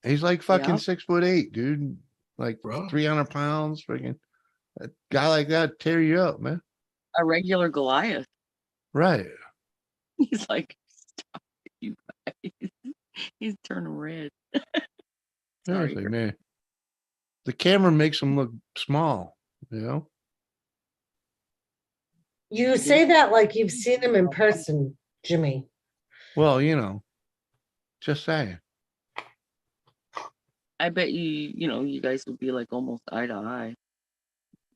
He's like fucking Yeah. 6'8", dude. Like Bro. 300 pounds. Freaking a guy like that tear you up, man. A regular Goliath. Right. He's like, stop it, you guys. He's turning red. Sorry. Seriously, man. The camera makes him look small, You say that like you've seen him in person, Jimmy. Well, just saying. I bet you guys would be like almost eye to eye.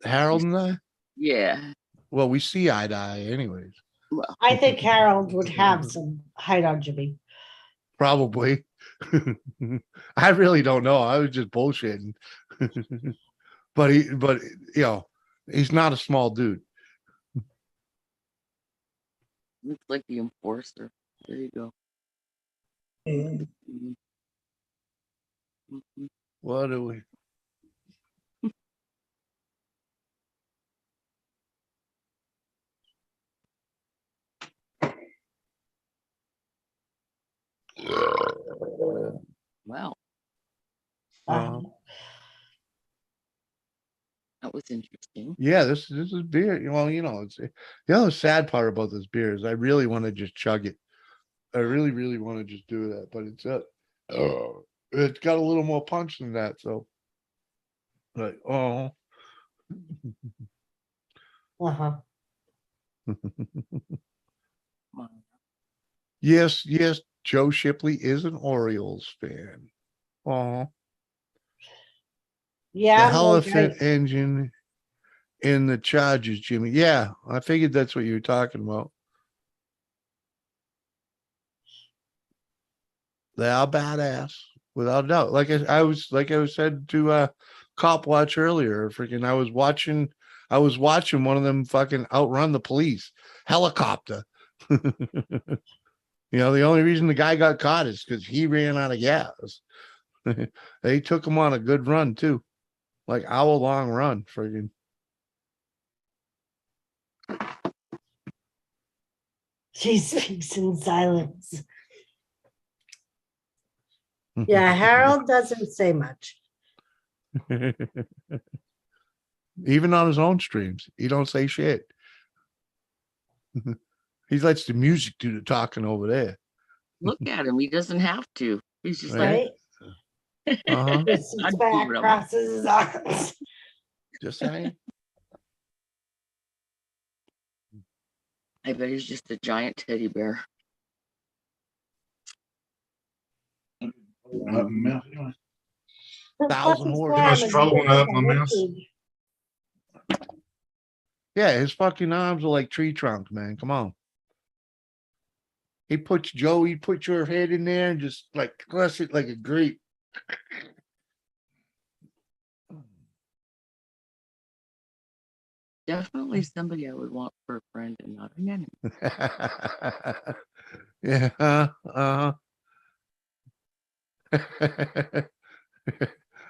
Harold and I, Yeah. well, we see eye to eye anyways. Well, I think Harold would have some height on Jimmy. Probably. I really don't know. I was just bullshitting. but he's not a small dude. looks like the enforcer. There you go. Mm. Mhm. What do we? Wow, Uh, that was interesting. yeah, this is beer. Well, it's the other sad part about this beer is I really want to just chug it. I really, really want to just do that, but it's got a little more punch than that, so. Like, oh. Uh-huh. Yes, yes, Joe Shipley is an Orioles fan. Oh, the Yeah. like, elephant engine in the Chargers, Jimmy. Yeah, I figured that's what you were talking about. They are badass, without a doubt. Like I was said to Cop Watch earlier. Freaking, I was watching one of them fucking outrun the police helicopter. You know, the only reason the guy got caught is because he ran out of gas. They took him on a good run too, like hour-long run. Freaking. She speaks in silence. Yeah, Harold doesn't say much. Even on his own streams, he don't say shit. He lets the music do the talking over there. Look at him. He doesn't have to. He's just Right. like, Uh-huh. Just sits I'd back, do it. crosses his arms. Just saying. I bet he's just a giant teddy bear. Thousand Puppy's horses. arm Just is trolling bigger up than my this mouse. dude. Yeah, his fucking arms are like tree trunks, man. Come on. He puts your head in there and just like crush it like a grape. Definitely somebody I would want for a friend and not an enemy. Yeah.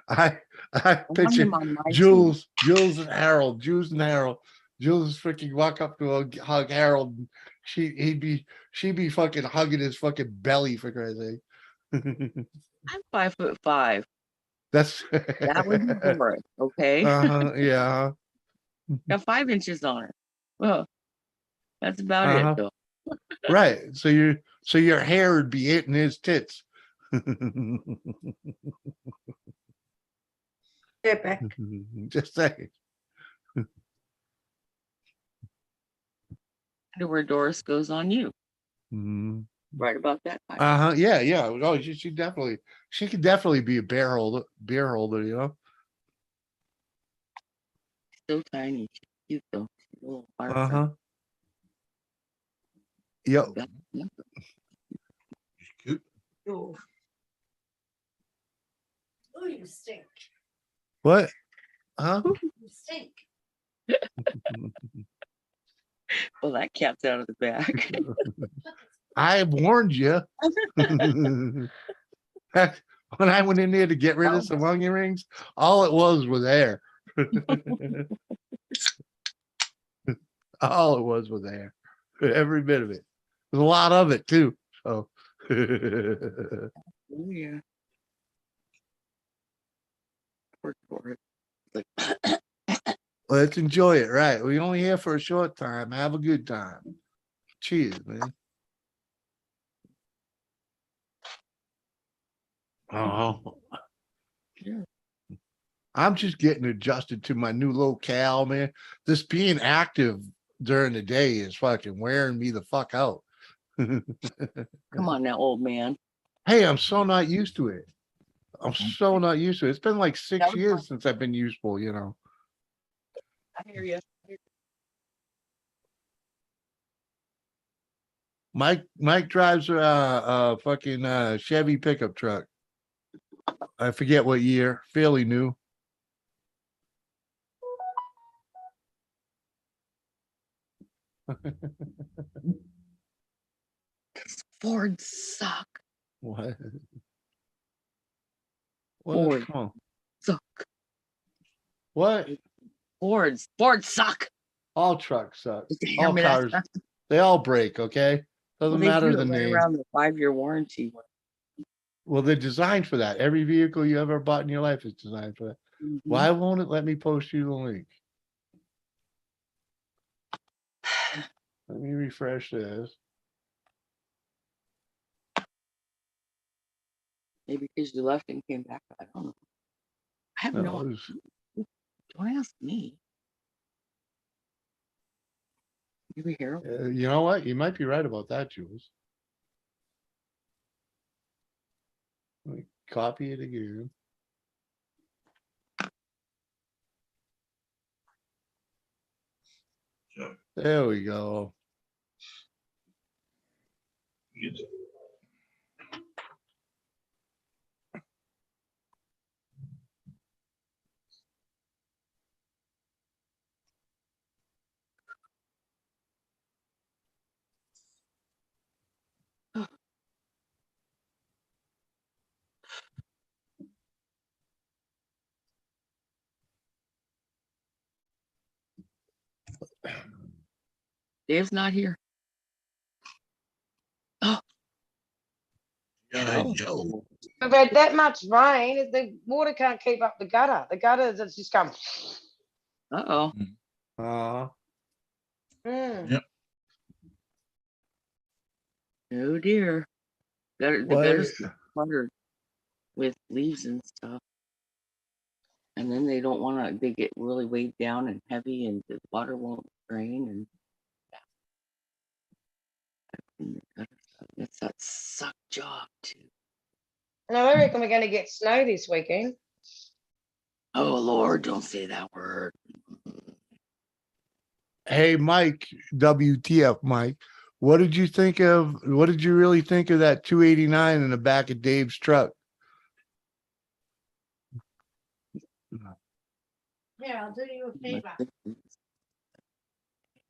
I I want picture him on my team. Jules and Harold. Jules freaking walk up to hug Harold. She'd be fucking hugging his fucking belly for Christ's sake. I'm 5'5". That's That would be boring. Okay. yeah. Got 5 inches on her. Well, that's about Uh-huh. it though. Right. So your hair would be hitting his tits. Epic. Just saying. Where Doris goes on you. Mhm. Right about that time. Uh-huh. Yeah, yeah. Oh, she could definitely be a beer holder, you know. Still tiny. She's cute though. She's a little fire Uh-huh. Yep. friend. Yeah. Oh, you stink. What? Huh? You stink. Well, that cat's out of the bag. I warned you. When I went in there to get rid of some onion rings, all it was air. All it was air. Every bit of it. There's a lot of it too. So Oh yeah. Work for it. Like, let's enjoy it. Right. We're only here for a short time. Have a good time. Cheers, man. Oh, yeah. I'm just getting adjusted to my new locale, man. This being active during the day is fucking wearing me the fuck out. Come on now, old man. Hey, I'm so not used to it. I'm so not used to it. It's been like 6 That was years since I've been useful, you know. I hear you. Mike drives a fucking Chevy pickup truck. I forget what year, fairly new. Fords suck. What? Ford. Come on. Suck. What? Fords suck. All trucks suck. Just to All hand me that cars, stuff. they all break, okay? Well, Doesn't they matter do the it right name. around the 5-year warranty. Well, they're designed for that. Every vehicle you ever bought in your life is designed for that. Mhm. Why won't it let me post you the link? Let me refresh this. Maybe because you left and came back. I don't know. I have No, no. it was- Don't ask me. You were here. you know what? You might be right about that, Jules. Let me copy it again. So, There we go. you get- Dave's not here. Oh, Yeah, Joe. We've had that much rain, the water can't keep up the gutter. The gutters, it's just come. uh-oh. Mm. Yep. Oh dear. The What? gutter's cluttered with leaves and stuff. And then they don't want to, they get really weighed down and heavy and the water won't drain and the gutter stuff. It's that suck job too. And I reckon we're gonna get snow this weekend. Oh Lord, don't say that word. Hey, Mike, WTF, Mike. What did you really think of that 289 in the back of Dave's truck? Here, I'll do you a favor.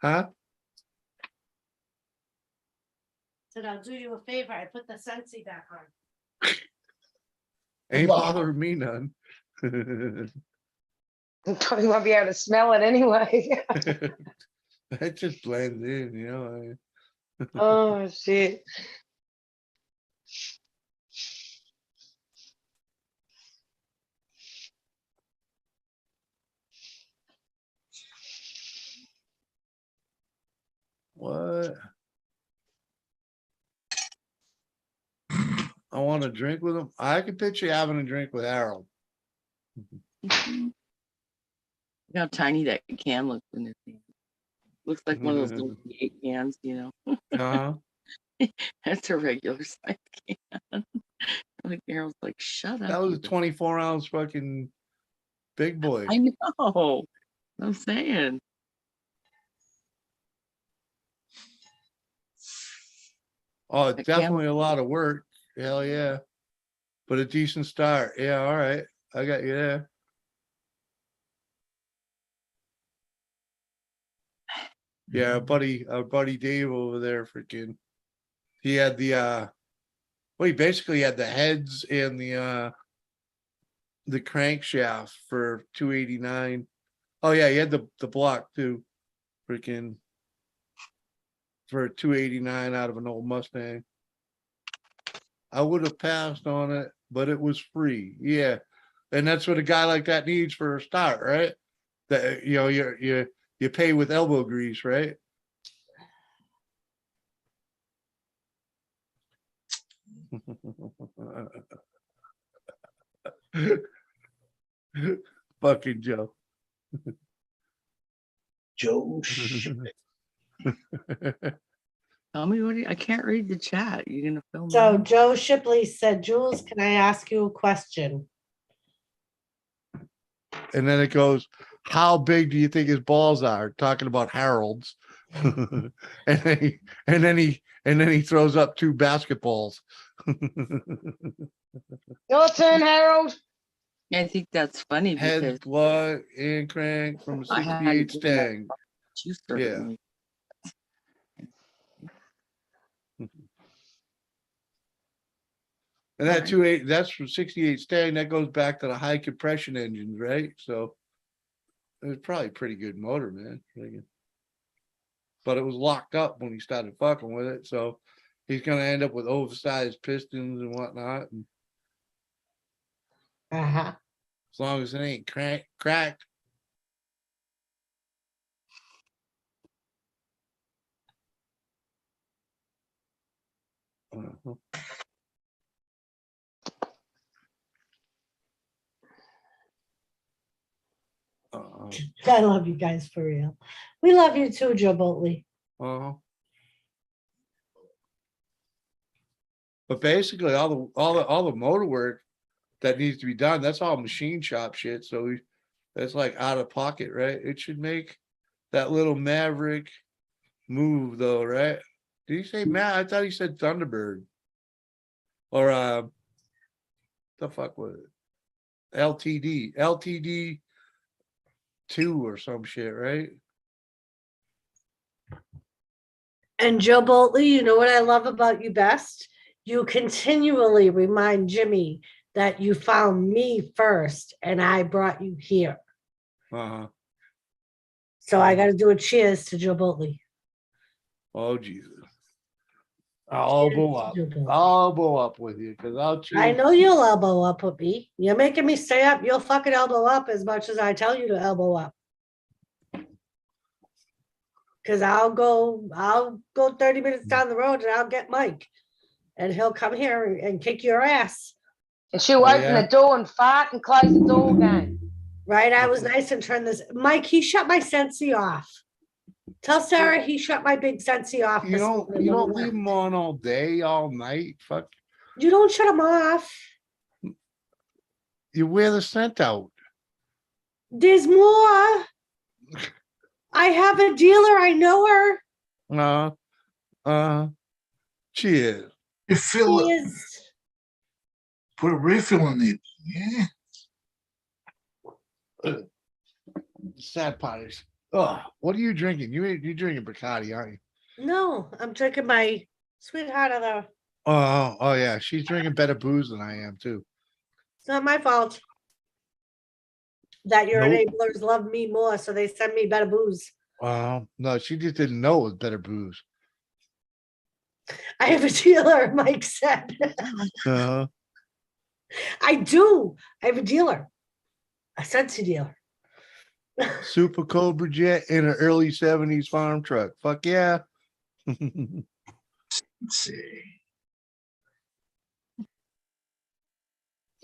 Huh? Said I'll do you a favor. I put the Scentsy back on. Ain't Wow. bothering me none. You probably won't be able to smell it anyway. That just blends in, you know. Oh, shit. What? I want to drink with him. I could picture you having a drink with Harold. Look how tiny that can look in his hand. Looks like one of those little 8 cans, you know. Uh-huh. That's a regular size can. Like Harold's like, shut up. That was a you 24-ounce fucking big boy. I know. I'm saying. Oh, it's That can definitely a lot of work. Hell yeah. But a decent start. Yeah, all right. I got you there. Yeah, our buddy Dave over there, freaking. He had he basically had the heads and the crankshaft for 289. Oh yeah, he had the block too. Freaking for 289 out of an old Mustang. I would have passed on it, but it was free. Yeah. And that's what a guy like that needs for a start, right? That you pay with elbow grease, right? Fucking Joe. Joe. Sh- Tell me I can't read the chat. You're gonna film So me? Joe Shipley said, Jules, can I ask you a question? And then it goes, how big do you think his balls are? Talking about Harold's. and then he throws up 2 basketballs. Your turn, Harold. I think that's funny because Head, blood, and crank from a I had 68 to give him that Stang. you Yeah. certainly. And that Alright. 28, that's from 68 Stang. That goes back to the high compression engines, right? So it was probably a pretty good motor, man. But it was locked up when he started fucking with it. So he's gonna end up with oversized pistons and whatnot. And Uh-huh. as long as it ain't cracked. Uh-huh. I love you guys for real. We love you too, Joe Boatley. But basically, all the motor work that needs to be done, that's all machine shop shit. So that's like out of pocket, right? It should make that little Maverick move though, right? Did he say Matt? I thought he said Thunderbird. Or the fuck was it? LTD 2 or some shit, right? And Joe Boatley, you know what I love about you best? You continually remind Jimmy that you found me first and I brought you here. Uh-huh. So I got to do a cheers to Joe Boatley. Oh Jesus. I'll elbow up. I'll elbow up with you because I'll choose. I know you'll elbow up with me. You're making me stay up. You'll fucking elbow up as much as I tell you to elbow up. Because I'll go 30 minutes down the road and I'll get Mike. And he'll come here and kick your ass. And she'll open the door and fart and close the door again. Right? I was nice and turned this. Mike, he shut my Sensi off. Tell Sarah he shut my big Sensi off. You don't leave them on all day, all night. Fuck. You don't shut them off. You wear the scent out. There's more. I have a dealer. I know her. Cheers. You fill He it. is. Put a refill in it. Yeah. Sad part is, what are you drinking? You're drinking Bacardi, aren't you? No, I'm drinking my sweetheart of the. Oh yeah, she's drinking better booze than I am too. It's not my fault that your Nope. enablers love me more, so they send me better booze. No, she just didn't know it was better booze. I have a dealer, Mike said. Uh-huh. I do. I have a dealer, a Sensi dealer. Super Cobra Jet in an early 70s farm truck. Fuck yeah. Let's see.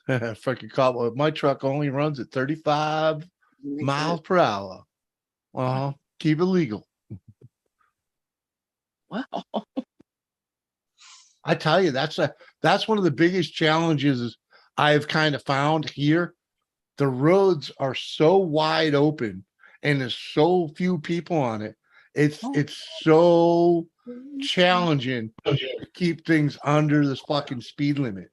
Fucking cop. My truck only runs at 35 miles per hour. Keep it legal. Wow. I tell you, that's one of the biggest challenges I've kind of found here. The roads are so wide open and there's so few people on it. It's so challenging to keep things under this fucking speed limit.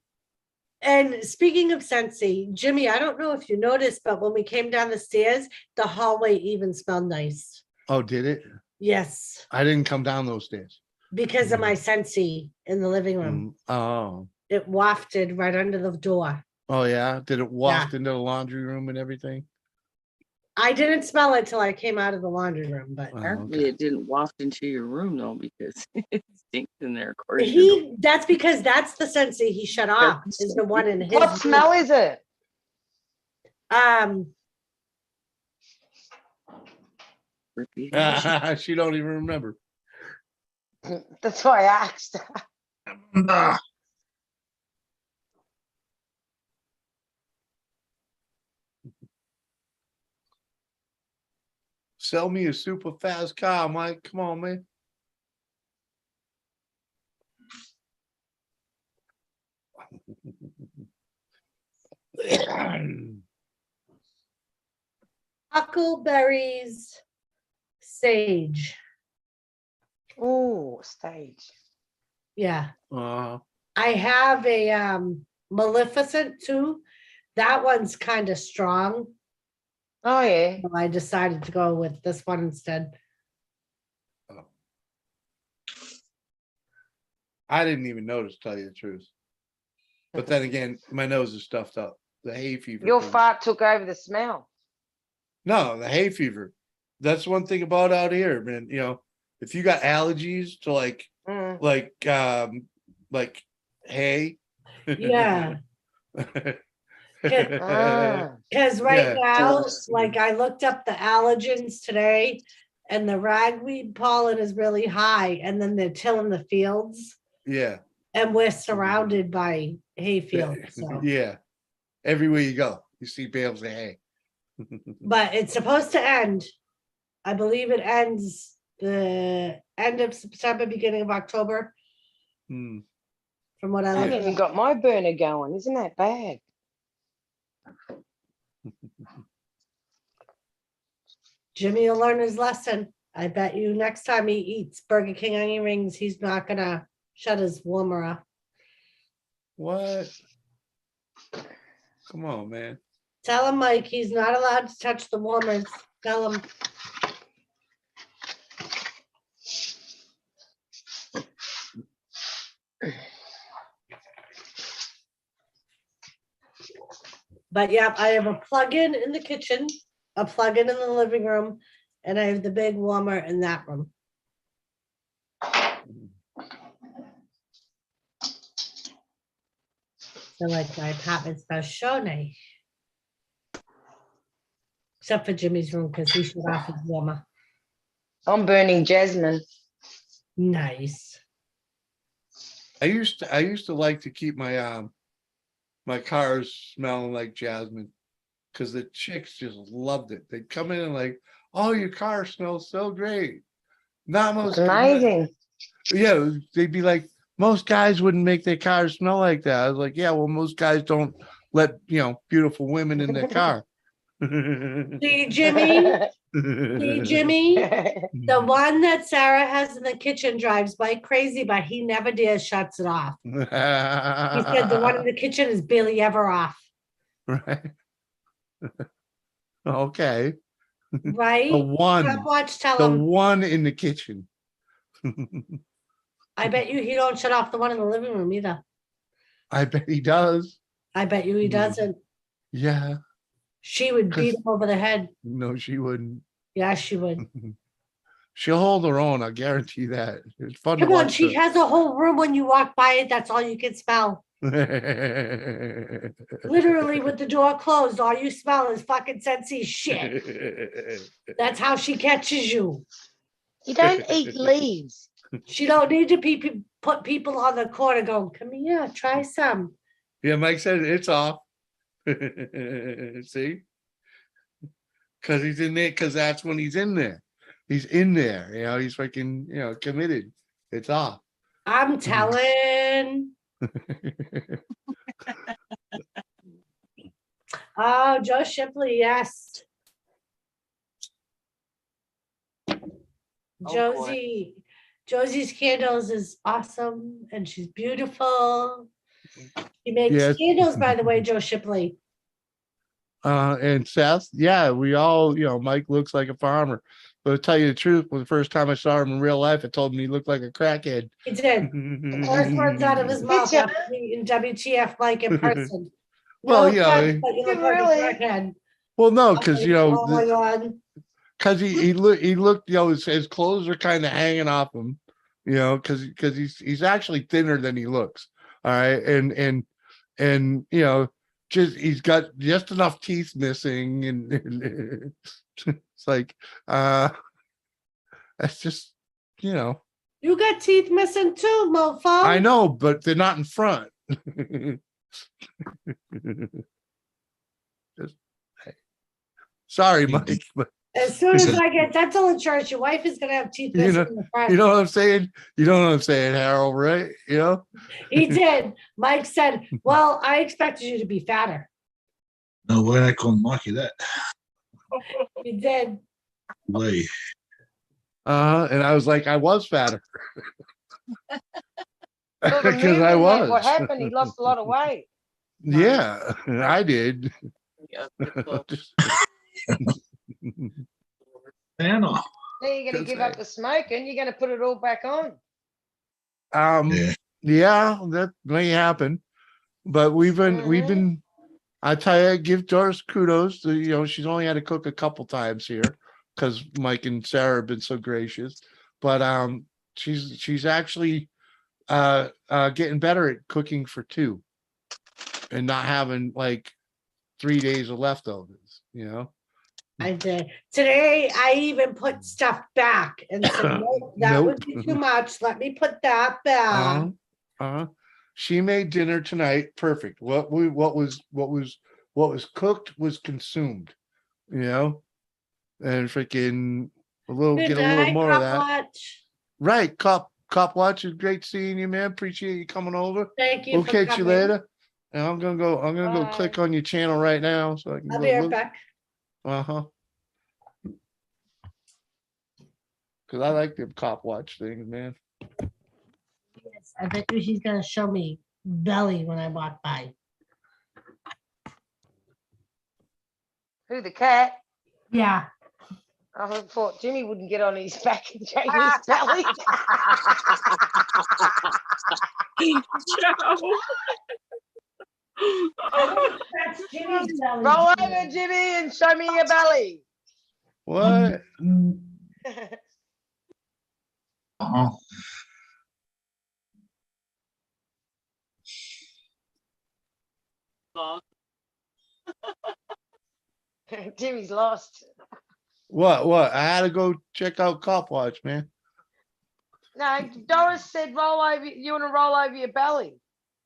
And speaking of Sensi, Jimmy, I don't know if you noticed, but when we came down the stairs, the hallway even smelled nice. Oh, did it? Yes, I didn't come down those stairs. because of my Sensi in the living room. Oh. It wafted right under the door. Oh yeah. Did it waft into the laundry room and everything? I didn't smell it till I came out of the laundry room, but Apparently it didn't waft into your room though, because it stinks in there. According to the- that's because that's the Sensi he shut off, is the one in his What room. smell is it? Repeat. She don't even remember. That's why I asked. Ah, Sell me a super fast car, Mike. Come on, man. Huckleberries sage. Oh, stage. Yeah. Uh, I have a Maleficent too. That one's kind of strong. Oh yeah. So I decided to go with this one instead. I didn't even notice, tell you the truth. But then again, my nose is stuffed up. The hay fever. Your thing. fart took over the smell. No, the hay fever. That's one thing about out here, man. You know, if you got allergies to like hay. Yeah. Ah. Because right Yeah. now, like I looked up the allergens today and the ragweed pollen is really high and then they're tilling the fields Yeah. and we're surrounded by hay fields. So Yeah. Everywhere you go, you see bales of hay. but it's supposed to end. I believe it ends the end of September, beginning of October, Hmm. from what I I haven't looked even at. got my burner going. Isn't that bad? Jimmy will learn his lesson. I bet you next time he eats Burger King onion rings, he's not gonna shut his warmer off. What? Come on, man. Tell him, Mike, he's not allowed to touch the warmers. Tell him. But yeah, I have a plug-in in the kitchen, a plug-in in the living room, and I have the big warmer in that room. So like my apartment's best show nice. Except for Jimmy's room, because he shut off his warmer. I'm burning jasmine. Nice. I used to like to keep my my cars smelling like jasmine because the chicks just loved it. They'd come in and like, oh, your car smells so great. Not It's most amazing. Yeah, they'd be like, most guys wouldn't make their cars smell like that. I was like, yeah, well, most guys don't let beautiful women in their car. See, Jimmy? See, Jimmy? The one that Sarah has in the kitchen drives Mike crazy, but he never dares shuts it off. He said the one in the kitchen is barely ever off, Right. Okay. right? The one, Stop watch, tell the him. one in the kitchen. I bet you he don't shut off the one in the living room either. I bet he does. I bet you he Hmm. doesn't. Yeah. She would beat him over the head. No, she wouldn't. Yeah, she would. She'll hold her own. I guarantee that. It's fun to Come on, watch. she has a whole room when you walk by it. That's all you can smell. her. Literally with the door closed, all you smell is fucking Scentsy shit. That's how she catches you. You don't eat leaves. She don't need to put people on the corner going, come here, try some. Yeah, Mike said it's off. See? Because he's in there, because that's when he's in there. He's in there, he's freaking, committed. It's off. I'm telling. Oh, Joe Shipley, yes. Josie's candles is awesome and she's beautiful. She makes Yes. candles, by the way, Joe Shipley. And Seth, yeah, we all, Mike looks like a farmer. But to tell you the truth, the first time I saw him in real life, I told him he looked like a crackhead. He did. The first words out of his mouth after being WTF Mike in person. Well, No offense, but you look like a Really? crackhead. Well, no, I'm because like, oh my God. because he looked, his clothes are kind of hanging off him, because he's actually thinner than he looks. All right, and just he's got just enough teeth missing, and it's like that's just You got teeth missing too, mofo. I know, but they're not in front. Just, hey. Sorry, Mike, but As soon as I get dental insurance, your wife is gonna have teeth missing in the front. you know what I'm saying? You know what I'm saying, Harold, right? He did. Mike said, well, I expected you to be fatter. No way I call Mikey that. He did. Way. And I was like, I was fatter. Well, the Because I movement, was. what happened? He lost a lot of weight. Yeah, I did. Yeah, good book. Anna. Now you're going to That's give right. up the smoking. You're going to put it all back on. Yeah, that may happen. But we've been, I tell you, give Doris kudos. She's only had to cook a couple times here because Mike and Sarah have been so gracious. But she's actually getting better at cooking for two and not having like 3 days of leftovers, I did. Today, I even put stuff back and said, nope, that Nope. would be too much. Let me put that back. She made dinner tonight. Perfect. What was cooked was consumed. you know, and freaking Good get a little night, more of Cop that. Watch. Right, cop watch is great seeing you, man. Appreciate you coming over. Thank you We'll for catch you coming. later. And I'm gonna go click Bye. on your channel right now so I can I'll go be right look. back. Uh-huh. Cause I like the cop watch things, man. Yes, I bet you she's gonna show me belly when I walk by. Who, the cat? Yeah. I thought Jimmy wouldn't get on his back and show you his belly. That's Jimmy's belly. Roll over, Jimmy, and show me your belly. What? Uh-huh. Jimmy's lost. What? I had to go check out cop watch, man. No, Doris said roll over. You want to roll over your belly?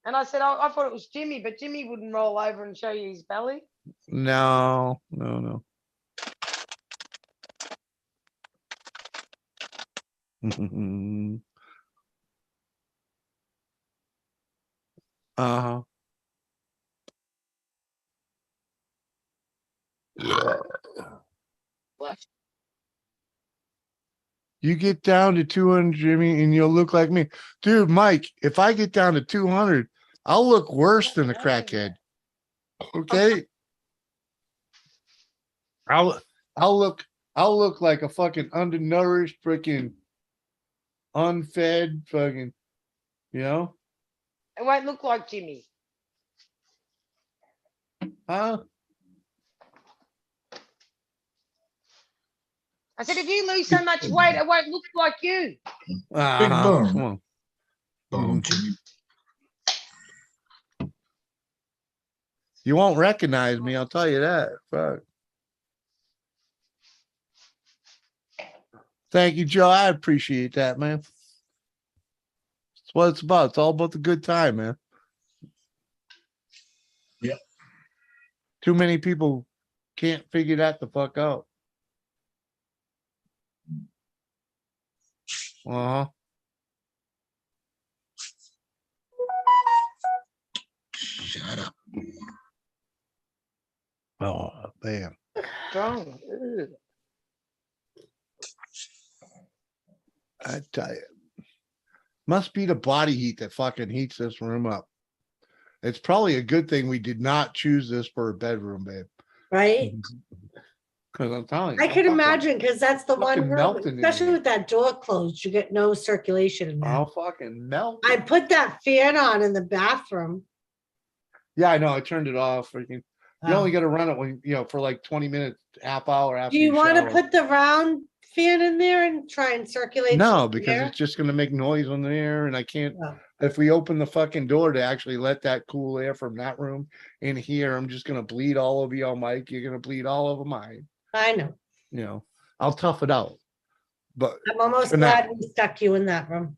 And I said, oh, I thought it was Jimmy, but Jimmy wouldn't roll over and show you his belly. No. Uh-huh. You get down to 200, Jimmy, and you'll look like me. Dude, Mike, if I get down to 200, I'll look worse than a crackhead. Okay? I'll look like a fucking undernourished, freaking unfed fucking, you know? It won't look like Jimmy. Huh? I said, if you lose so much weight, it won't look like you. bone. Come on. Bone, Jimmy. You won't recognize me, I'll tell you that. Fuck. Thank you, Joe. I appreciate that, man. That's what it's about. It's all about the good time, man. Yep. Too many people can't figure that the fuck out. Uh-huh. Shut up. Oh, damn. Strong. Ugh. I tell you. Must be the body heat that fucking heats this room up. It's probably a good thing we did not choose this for a bedroom, babe. Right? Because I'm telling you. I I'm can fucking- imagine, because that's the one fucking room, melting in especially here. with that door closed, you get no circulation in there. I'll fucking melt. I put that fan on in the bathroom. Yeah, I know. I turned it off. Freaking. You only Um, got to run it when, for like 20 minutes, half hour after Do you want to shower. put the round fan in there and try and circulate? No, some because air? it's just going to make noise on the air, and I can't. Oh, If we open the fucking door to actually let that cool air from that room in here, I'm just going to bleed all over your mic. You're going to bleed all over mine. I know. I'll tough it out. But I'm almost For now. glad we stuck you in that room.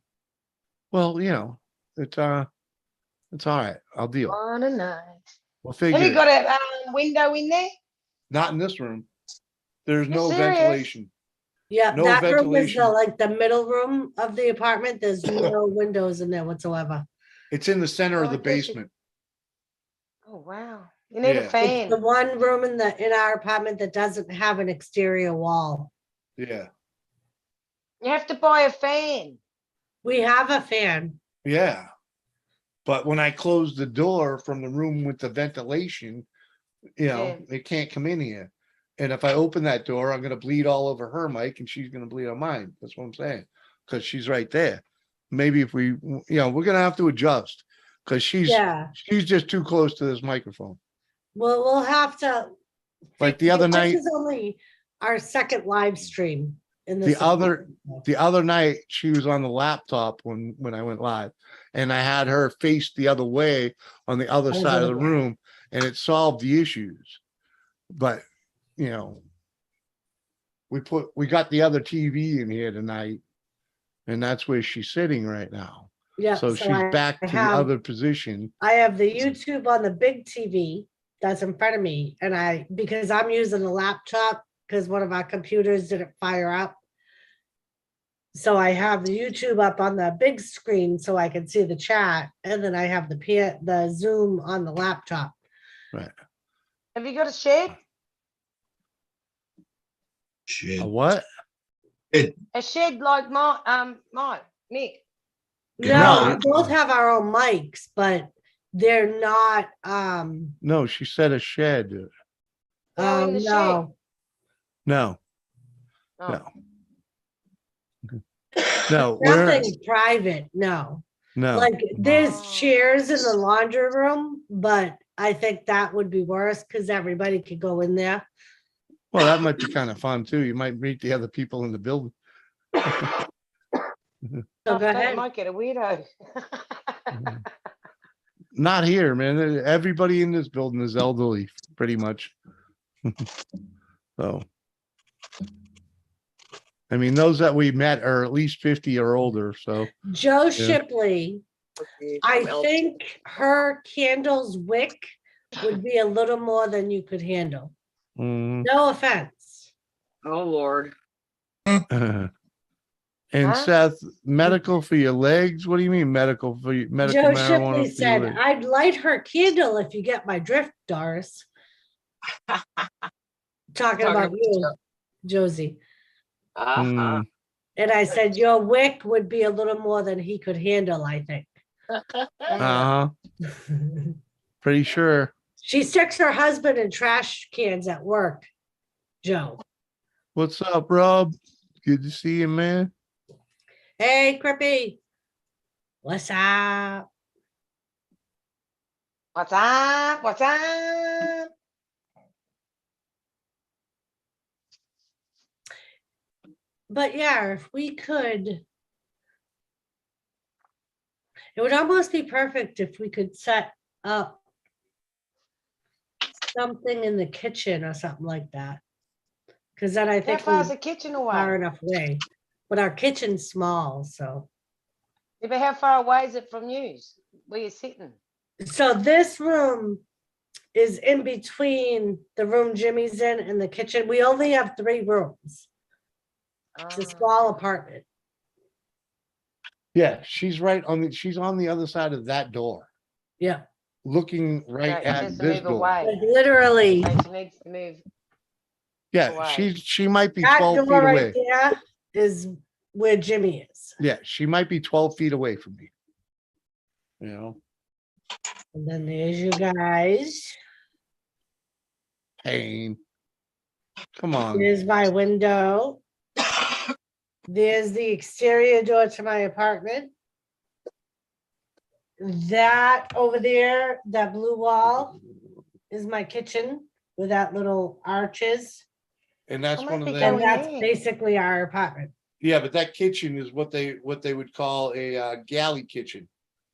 well, it's all right. I'll deal. On a night. We'll Have figure you it. got a window in there? Not in this room. There's You no serious? ventilation. Yeah, No that room is ventilation. the middle room of the apartment. There's no windows in there whatsoever. It's in the center of Oh, the I thought you- basement. Oh, wow. You need Yeah. a It's fan. the one room in our apartment that doesn't have an exterior wall. Yeah. You have to buy a fan. We have a fan. Yeah. But when I close the door from the room with the ventilation, Yeah. it can't come in here. And if I open that door, I'm gonna bleed all over her mic and she's gonna bleed on mine. That's what I'm saying. Because she's right there. Maybe if we're gonna have to adjust because she's just too close to this microphone. Well, we'll have to. Like the other this night- is only our second live stream in The this. the other night she was on the laptop when I went live, and I had her face the other way on the other I was side of the unaware. room, and it solved the issues. But we got the other TV in here tonight, and that's where she's sitting right now. Yeah. So she's back to the have- other position. I have the YouTube on the big TV that's in front of me, and because I'm using a laptop, because one of our computers didn't fire up. So I have the YouTube up on the big screen so I can see the chat, and then I have the Zoom on the laptop. Right. Have you got a shed? Shit. A what? A shed like mine, Nick. No, No. we both have our own mics, but they're not, No, she said a shed. They're in the shed. no. No, Oh. no, we're, Nothing private, no. no. Like, there's Oh. chairs in the laundry room, but I think that would be worse because everybody could go in there. Well, that might be kind of fun too. You might meet the other people in the building. So go That ahead. might get a weirdo. Not here, man. Everybody in this building is elderly, pretty much. So, I mean, those that we met are at least 50 or older, so. Joe Shipley, Okay, I I'm out. think her candle's wick would be a little more than you could handle. mm, No offense. Oh, Lord. And Huh? Seth, medical for your legs? What do you mean medical for your medical Joe marijuana? Shipley for your said, legs? I'd light her candle if you get my drift, Doris. Talking about you, Josie. Uh-huh. Mm, And I said, your wick would be a little more than he could handle, I think. uh-huh, pretty sure. She sticks her husband in trash cans at work, Joe. What's up, Rob? Good to see you, man. Hey, Crippy. What's up? What's up? What's up? But yeah, if we could, it would almost be perfect if we could set up something in the kitchen or something like that. Because then I How think far's we're the kitchen far away? enough away. But our kitchen's small, so. Yeah, but how far away is it from you? Where you're sitting? So this room is in between the room Jimmy's in and the kitchen. We only have 3 rooms. It's a small apartment. Yeah, she's right on she's on the other side of that door, Yeah, looking right Right, at just to this move door. away. like literally, Like she needs to move. Yeah, away. she might be that 12 feet door right away. there is where Jimmy is. Yeah, she might be 12 feet away from me. You know, And then there's you guys. pain. Come on. There's my window. There's the exterior door to my apartment. That over there, that blue wall is my kitchen with that little arches. And that's I one might of be them. And going that's in. basically our apartment. Yeah, but that kitchen is what they would call a galley kitchen,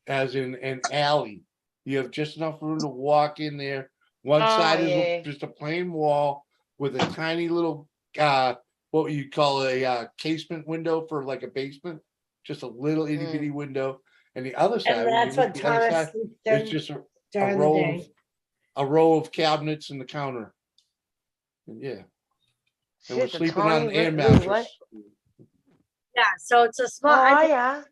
as in an alley. You have just enough room to walk in there. One Oh, side yeah. is just a plain wall with a tiny little what you call a casement window for like a basement, just a little itty bitty window. And the other side, And when you that's look what the other Thomas side, sleeps it's in just a during the row day. a row of cabinets and the counter. And yeah, and we're Shit, the sleeping on tiny an air little mattress. Yeah, so it's a Oh, small, I think yeah.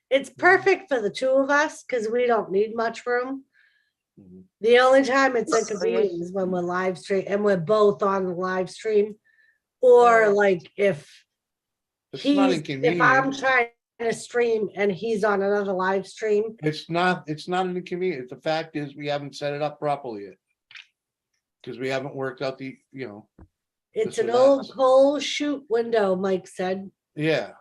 it's perfect for the 2 of us because we don't need much room. Mhm. The only time it's Oh, yes. inconvenient is when we're live stream and we're both on the live stream. Or Mm. like if It's not if I'm inconvenient. trying to stream and he's on another live stream, It's not an inconvenience. The fact is we haven't set it up properly yet. Because we haven't worked out the, it's This an or that. old coal chute window, Mike said. yeah.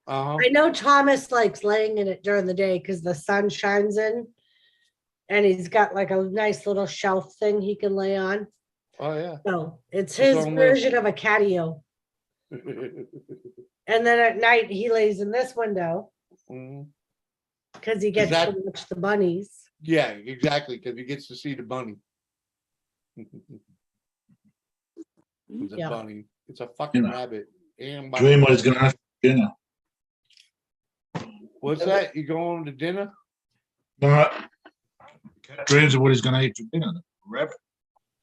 Uh-huh. I know Thomas likes laying in it during the day because the sun shines in. And he's got like a nice little shelf thing he can lay on. Oh, yeah. So it's That's his what I'm version of a catio. And then at night he lays in this window Mhm. because he gets to that- watch the bunnies. Yeah, exactly, because he gets to see the bunny. It's a Yeah. bunny. It's a fucking Yeah. rabbit. And Dream what he's gonna have for dinner. What's that? You going to dinner? No, dreams of what he's gonna eat for dinner. rabbit.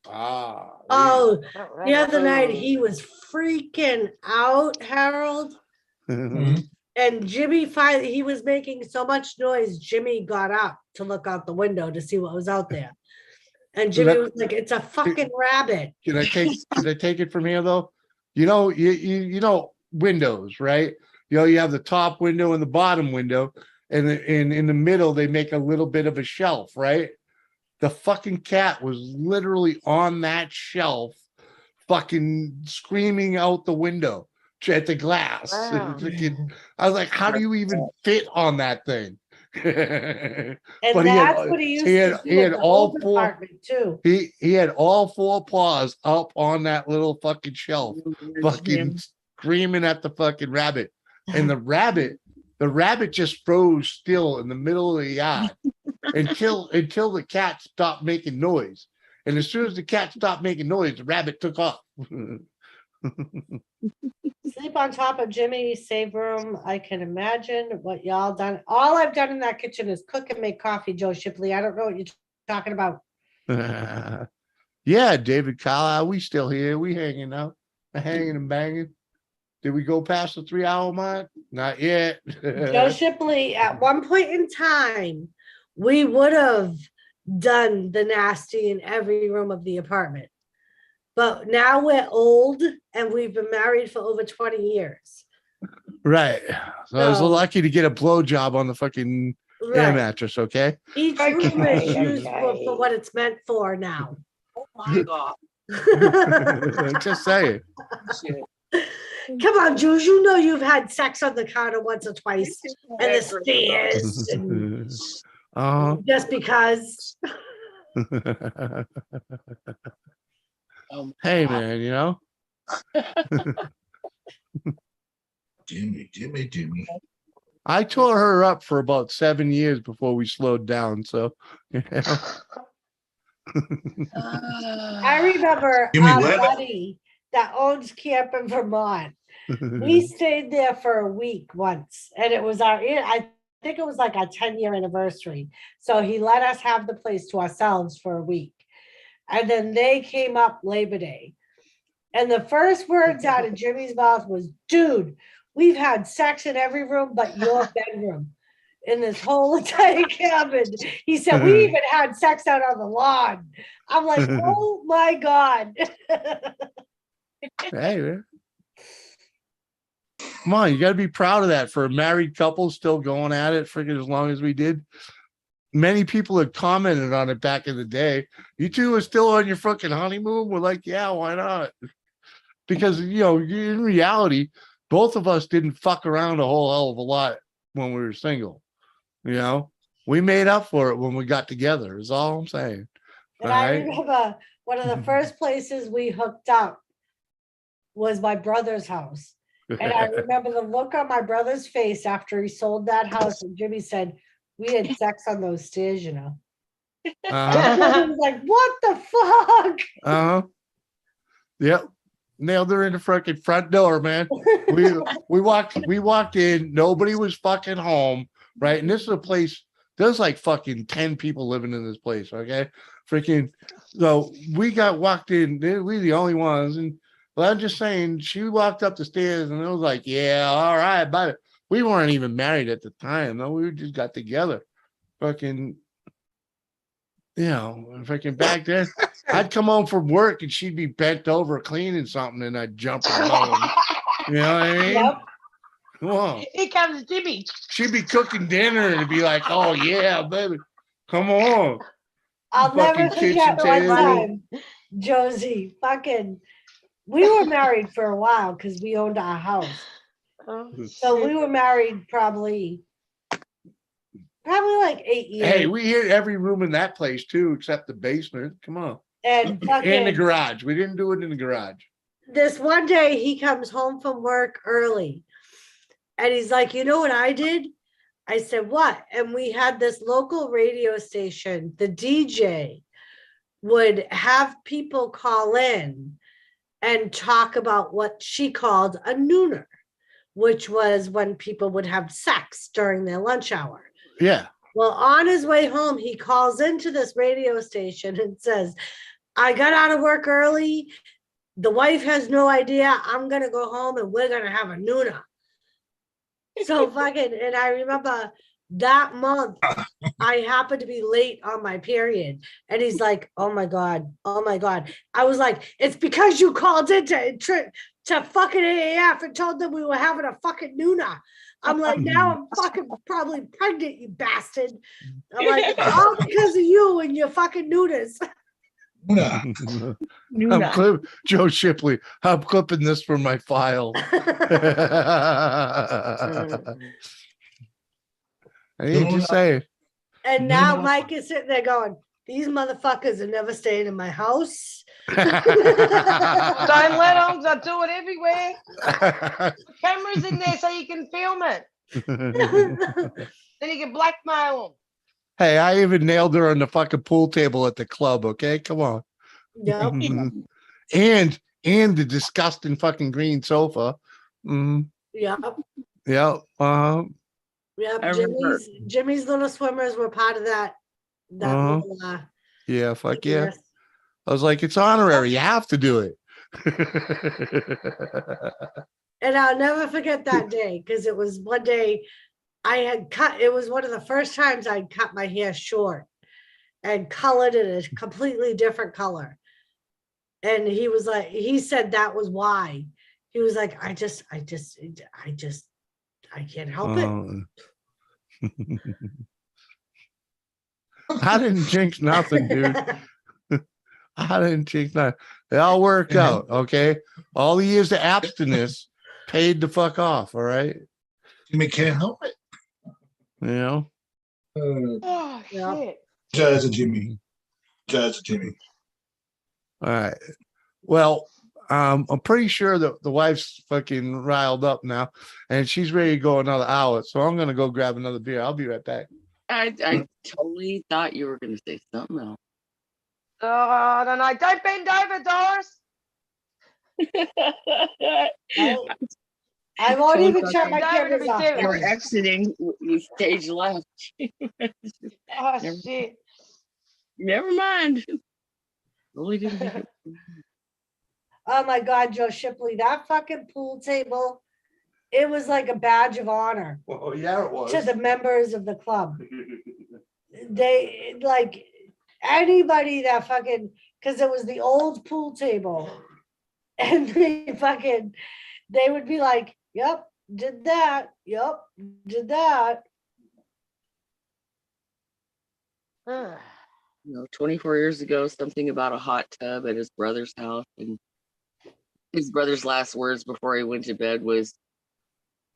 Ah. Oh, That the other night rabbit. he was freaking out, Harold. Mhm. And Jimmy finally, he was making so much noise. Jimmy got up to look out the window to see what was out there. And Jimmy Let- was like, it's a fucking rabbit. Can I take it from here though? You know windows, right? You have the top window and the bottom window, and in the middle they make a little bit of a shelf, right? The fucking cat was literally on that shelf, fucking screaming out the window at the glass. Wow. I was like, how do you even fit on that thing? And But that's what he used to he do had at the all old four. apartment too. He had all four paws up on that little fucking shelf, fucking Him. screaming at the fucking rabbit. And the rabbit just froze still in the middle of the yard until the cat stopped making noise. And as soon as the cat stopped making noise, the rabbit took off. Sleep on top of Jimmy's save room. I can imagine what y'all done. All I've done in that kitchen is cook and make coffee, Joe Shipley. I don't know what you're talking about. Yeah, David Carlisle, we still here. We hanging out, hanging and banging. Did we go past the 3 hour mark? Not yet. Joe Shipley, at one point in time, we would have done the nasty in every room of the apartment. But now we're old and we've been married for over 20 years. Right. So I was So- lucky to get a blowjob on the fucking air Right. mattress, okay? Each room is Okay, used okay. for what it's meant for now. Oh my God. Just saying. Shit. Come on, Jules, you know you've had sex on the counter once or twice and the stairs and Uh-huh. just because. Hey man, Jimmy. I tore her up for about 7 years before we slowed down. So I remember Jimmy our Webb? buddy that owns camp in Vermont. We stayed there for a week once, and it was I think it was like our 10-year anniversary. So he let us have the place to ourselves for a week. And then they came up Labor Day. And the first words out of Jimmy's mouth was, dude, we've had sex in every room but your bedroom in this whole entire cabin. He said, we even had sex out on the lawn. I'm like, oh my God. Hey man. Come on, you got to be proud of that for a married couple still going at it freaking as long as we did. Many people had commented on it back in the day. You two are still on your fucking honeymoon. We're like, yeah, why not? Because in reality, both of us didn't fuck around a whole hell of a lot when we were single. We made up for it when we got together. Is all I'm saying. And All I right? remember one of the first places we hooked up was my brother's house. And I remember the look on my brother's face after he sold that house. And Jimmy said, we had sex on those stairs, Uh-huh. I was like, what the fuck? Uh-huh. Yep. Nailed her in the fucking front door, man. We walked in, nobody was fucking home, right? And this is a place, there's like fucking 10 people living in this place, okay? Freaking, so we got walked in, we the only ones, and well, I'm just saying, she walked up the stairs and it was like, yeah, all right, but we weren't even married at the time, though. We just got together. Fucking, freaking back then, I'd come home from work and she'd be bent over cleaning something and I'd jump in the bone. You know what I mean? Yep. Come on. Here comes Jimmy. She'd be cooking dinner and it'd be like, oh yeah, baby. Come on. I'll never Fucking forget kitchen one table. time, Josie, we were married for a while because we owned our house. Oh, So we were married probably like 8 years. Hey, we hit every room in that place too, except the basement. Come on. And In the fucking garage. We didn't do it in the garage. this one day he comes home from work early and he's like, you know what I did? I said, what? And we had this local radio station, the DJ would have people call in and talk about what she called a nooner, which was when people would have sex during their lunch hour. Yeah. Well, on his way home, he calls into this radio station and says, I got out of work early. The wife has no idea. I'm gonna go home and we're gonna have a Nuna. So fucking, and I remember that month I happened to be late on my period. And he's like, oh my God, oh my God. I was like, it's because you called in to fucking AAF and told them we were having a fucking Nuna. I'm like, now I'm fucking probably pregnant, you bastard. I'm like, it's all because of you and your fucking Nunas. Nuna. Joe Shipley, I'm clipping this from my file. I ain't just saying. And now Mike is sitting there going, these motherfuckers are never staying in my house. Don't let them. They'll do it everywhere. Cameras in there so you can film it. Then you can blackmail them. Hey, I even nailed her on the fucking pool table at the club. Okay, come on. Yep. and the disgusting fucking green sofa. Yep. Yeah. Yep. I remember. Jimmy's little swimmers were part of that. Little, Yeah. Fuck yeah. yes. I was like, it's honorary. You have to do it. And I'll never forget that day because it was one day I had cut. It was one of the first times I'd cut my hair short and colored it a completely different color. And he was like, he said that was why. He was like, I can't help it. I didn't jinx nothing, dude. I didn't jinx nothing. It all worked out. Okay. All the years of abstinence paid the fuck off. All right. Jimmy can't help it. You know? Oh, Yeah. shit. Jazz and Jimmy. Jazz and Jimmy. All right. Well, I'm pretty sure that the wife's fucking riled up now and she's ready to go another hour. So I'm going to go grab another beer. I'll be right back. I totally thought you were gonna say something else. Oh, no. Don't bend over, Doris. I won't Totally even thought shut you- my cameras David, off. David. You were exiting the stage left. Oh, Never- shit. Never mind. Really didn't think it. Oh my God, Joe Shipley, that fucking pool table, it was like a badge of honor Oh, yeah, it was. to the members of the club. They like anybody that fucking, because it was the old pool table. And they would be like, yep, did that. Yep, did that. 24 years ago, something about a hot tub at his brother's house, and his brother's last words before he went to bed was,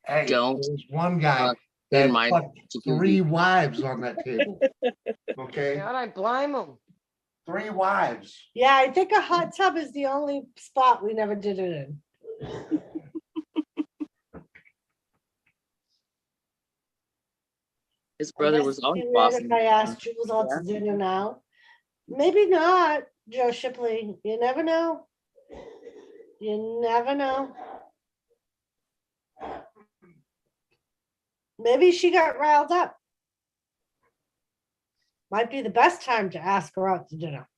Hey, Don't there's one guy fuck that in my fucked jacuzzi. 3 wives on that table. Okay, I don't blame them. 3 wives. Yeah, I think a hot tub is the only spot we never did it in. His brother Unless was always it'd be weird bossing. if I asked Jules all to dinner now. Maybe not, Joe Shipley. You never know. You never know. Maybe she got riled up. Might be the best time to ask her out to dinner.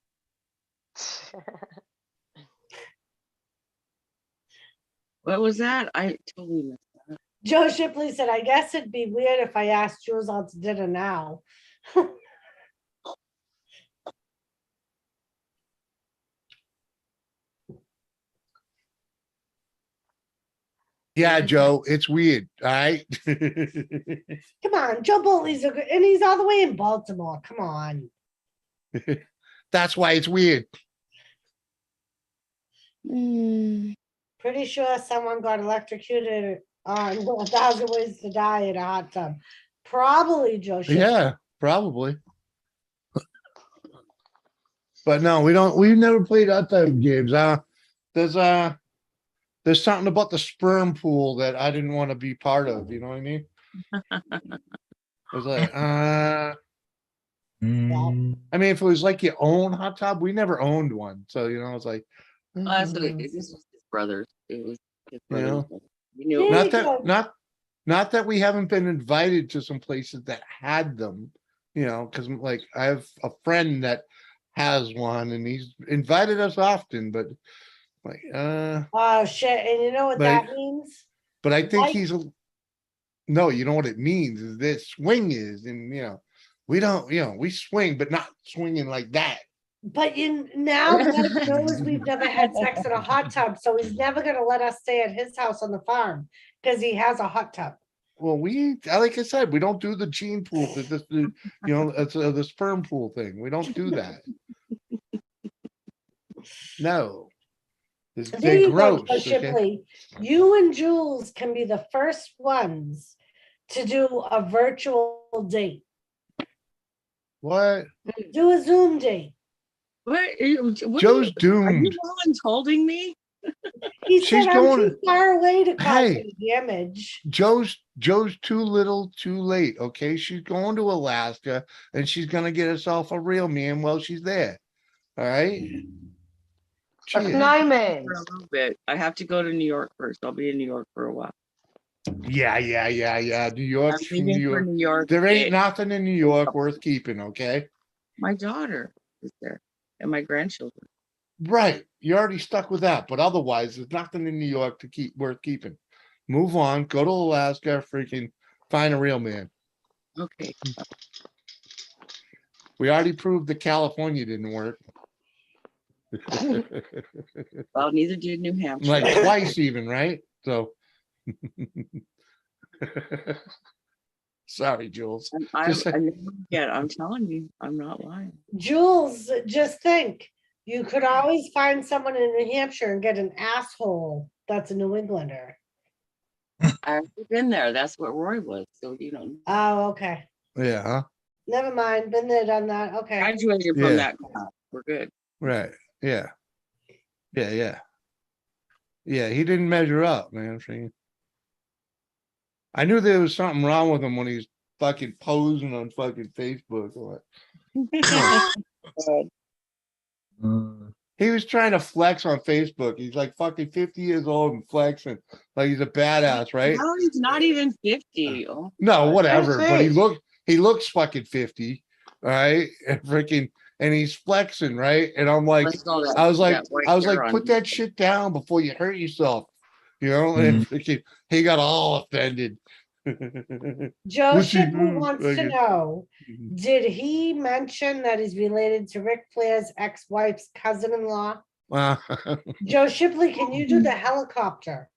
What was that? I totally missed that. Joe Shipley said, I guess it'd be weird if I asked Jules out to dinner now. Yeah, Joe, it's weird. All right. Come on, Joe Boltley's a good, and he's all the way in Baltimore. Come on. That's why it's weird. Pretty sure someone got electrocuted on 1,000 Ways to Die in a hot tub. Probably Joe Shipley. Yeah, probably. But no, we've never played that type of games. There's something about the sperm pool that I didn't want to be part of, you know what I mean? I was like, I mean, if it was like your own hot tub, we never owned one. So, you know, I was like, This was his brother's. It was his You brother's. know? We knew it Yeah. was not that we haven't been invited to some places that had them, you know, because like I have a friend that has one and he's invited us often, but like, Oh, shit. And you know what Like- that means? but I think Like- no, you know what it means is this swing is, and you know, we don't, you know, we swing, but not swinging like that. But now Mike knows we've never had sex in a hot tub, so he's never gonna let us stay at his house on the farm because he has a hot tub. Well, like I said, we don't do the gene pool, you know, it's the sperm pool thing. We don't do that. No. There They're you go, gross. Joe Okay? Shipley. You and Jules can be the first ones to do a virtual date. What? Do a Zoom date. What Joe's are you doomed. holding me? He She's said I'm going- too far away to cause Hey. any damage. Joe's too little, too late. Okay, she's going to Alaska, and she's gonna get herself a real man while she's there. All right. A Cheers. snowman. For a little bit. I have to go to New York first. I'll be in New York for a while. Yeah. New York, I'm leaving for New York. There ain't it- nothing in New York worth keeping. Okay. My daughter is there and my grandchildren. Right. You're already stuck with that, but otherwise, there's nothing in New York to keep worth keeping. Move on. Go to Alaska. Freaking find a real man. Okay. We already proved that California didn't work. Well, neither did New Hampshire. Like twice even, right? So. Sorry, Jules. Just- I never forget. I'm telling you, I'm not lying. Jules, just think, you could always find someone in New Hampshire and get an asshole that's a New Englander. I've been there. That's what Roy was. So you know, Oh, okay. Yeah, huh? Never mind. Been there, done that. Okay. graduated Yeah. from that class. We're good. Right. Yeah. Yeah. Yeah, he didn't measure up, man. See? I knew there was something wrong with him when he's fucking posing on fucking Facebook. Or what. He was trying to flex on Facebook. He's like fucking 50 years old and flexing like he's a badass, right? No, he's not even 50. Oh, No, whatever. But he That's looks fucking 50, right? And freaking, and he's flexing, right? And I'm like, let's go that- I was that white hair on put him. that shit down before you hurt yourself. You know, and freaking, he got all offended. Joe What's he Shipley do? wants to Okay. know, did he mention that he's related to Ric Flair's ex-wife's cousin-in-law? Joe Shipley, can you do the helicopter?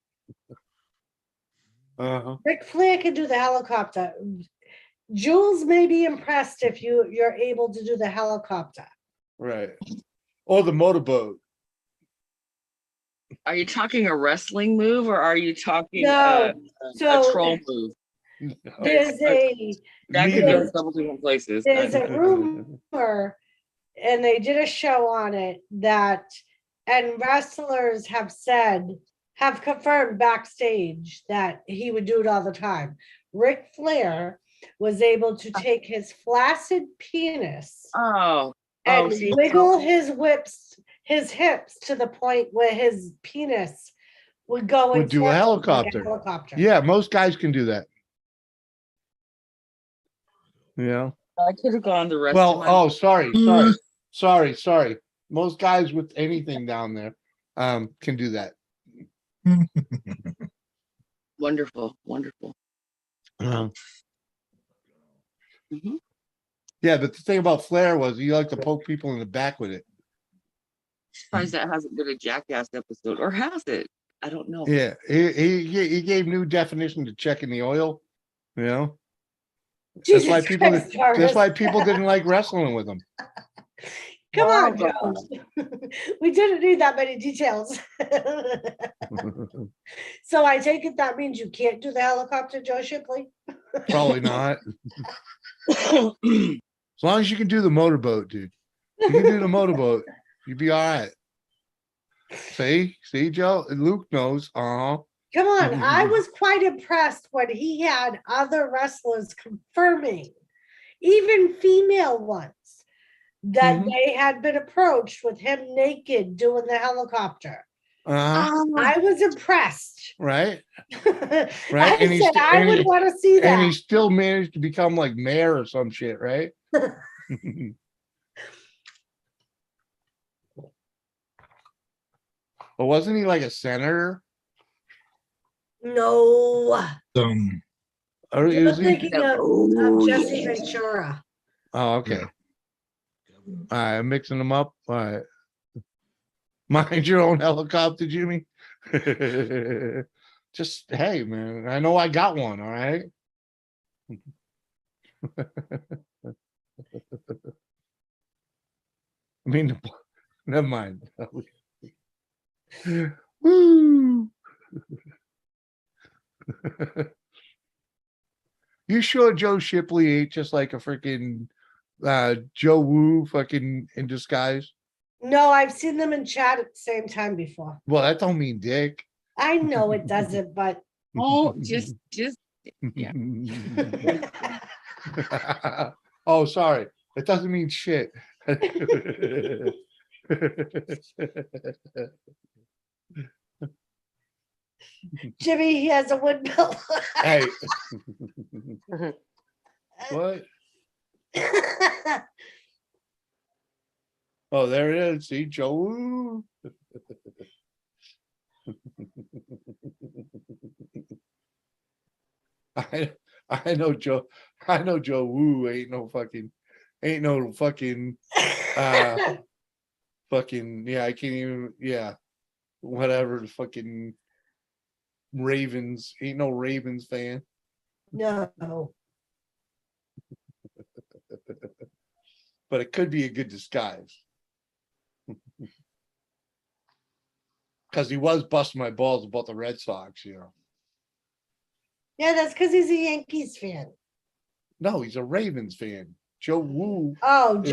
Ric Flair can do the helicopter. Jules may be impressed if you're able to do the helicopter. Right. Or the motorboat. Are you talking a wrestling move or are you talking No, a so troll move? There's That could Neither. go a couple different places. there's a rumor, and they did a show on it and wrestlers have confirmed backstage that he would do it all the time. Ric Flair was able to take his flaccid penis Oh, and see, wiggle his hips to the point where his penis would go Would in do a circles like helicopter. helicopter. Yeah, most guys can do that. Yeah. I could have gone the rest Well, of my oh, sorry. Most guys with anything down there can do that. wonderful. Mhm. Yeah, but the thing about Flair was he liked to poke people in the back with it. Surprised that hasn't been a Jackass episode, or has it? I don't know. Yeah, he gave new definition to checking the oil. You know, that's why Jesus people Christ, that's Jarvis. why people didn't like wrestling with him. Come on, Wow. Joe. We didn't need that many details. So I take it that means you can't do the helicopter, Joe Shipley? Probably not. As long as you can do the motorboat, dude. You can do the motorboat. You'd be all right. See, Joe? Luke knows. Come on, I was quite impressed when he had other wrestlers confirming, even female ones, that they had been approached with him naked doing the helicopter. I was impressed. Right. Right. Right, I and he's said st- I and would he- want to see And he that. still managed to become like mayor or some shit, right? But wasn't he like a senator? No, Or you're is he? thinking of Oh, Jesse yeah. Ventura. Oh, okay. All right, I'm mixing them up. All right. Mind your own helicopter, Jimmy. Just hey, man. I know I got one. All right. I mean, never mind. Woo! You sure Joe Shipley ain't just like a freaking Joe Woo fucking in disguise? No, I've seen them in chat at the same time before. Well, that don't mean dick. I know it doesn't, but Oh, just yeah. Oh, sorry. It doesn't mean shit. Jimmy, he has a windmill. Hey. What? Oh, there it is. See, Joe. Woo. I know Joe. I know Joe Woo ain't no fucking fucking yeah, I can't even whatever the fucking Ravens ain't no Ravens fan. No, But it could be a good disguise. Because he was busting my balls about the Red Sox, you know. yeah, that's because he's a Yankees fan. No, he's a Ravens fan. Joe Woo. Oh, Is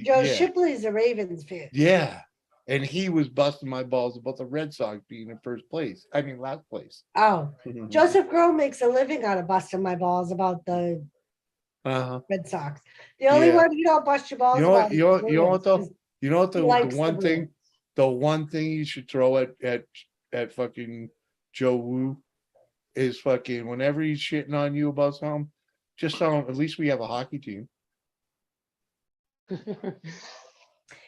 Joe yeah. Shipley's a Ravens fan. Yeah. And he was busting my balls about the Red Sox being in first place. I mean, last place. Oh, Joseph Grohl makes a living out of busting my balls about the Uh-huh. Red Sox. The only Yeah. one you don't bust your balls You know what? about. You know what though? You know what he the likes the one thing? Bruins. The one thing you should throw at fucking Joe Woo is fucking whenever he's shitting on you about something, just tell him at least we have a hockey team.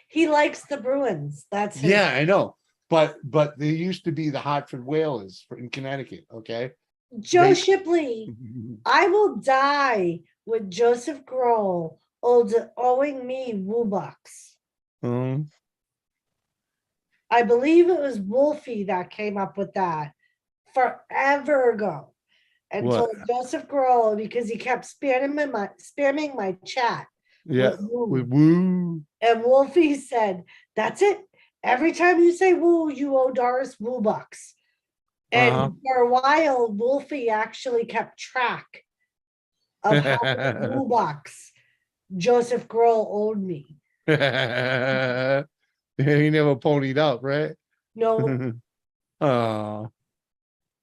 He likes the Bruins. That's his. Yeah, I know. But they used to be the Hartford Whalers in Connecticut, okay? Joe They- Shipley. I will die with Joseph Grohl owing me Woo bucks. Um, I believe it was Wolfie that came up with that forever ago. And What? told Joseph Grohl because he kept spamming my chat. yeah, with Woo. with Woo. And Wolfie said, "That's it. Every time you say woo, you owe Doris Woo bucks." And Uh-huh. for a while, Wolfie actually kept track of how many Woo bucks Joseph Grohl owed me. He never ponied up, right? No, Oh,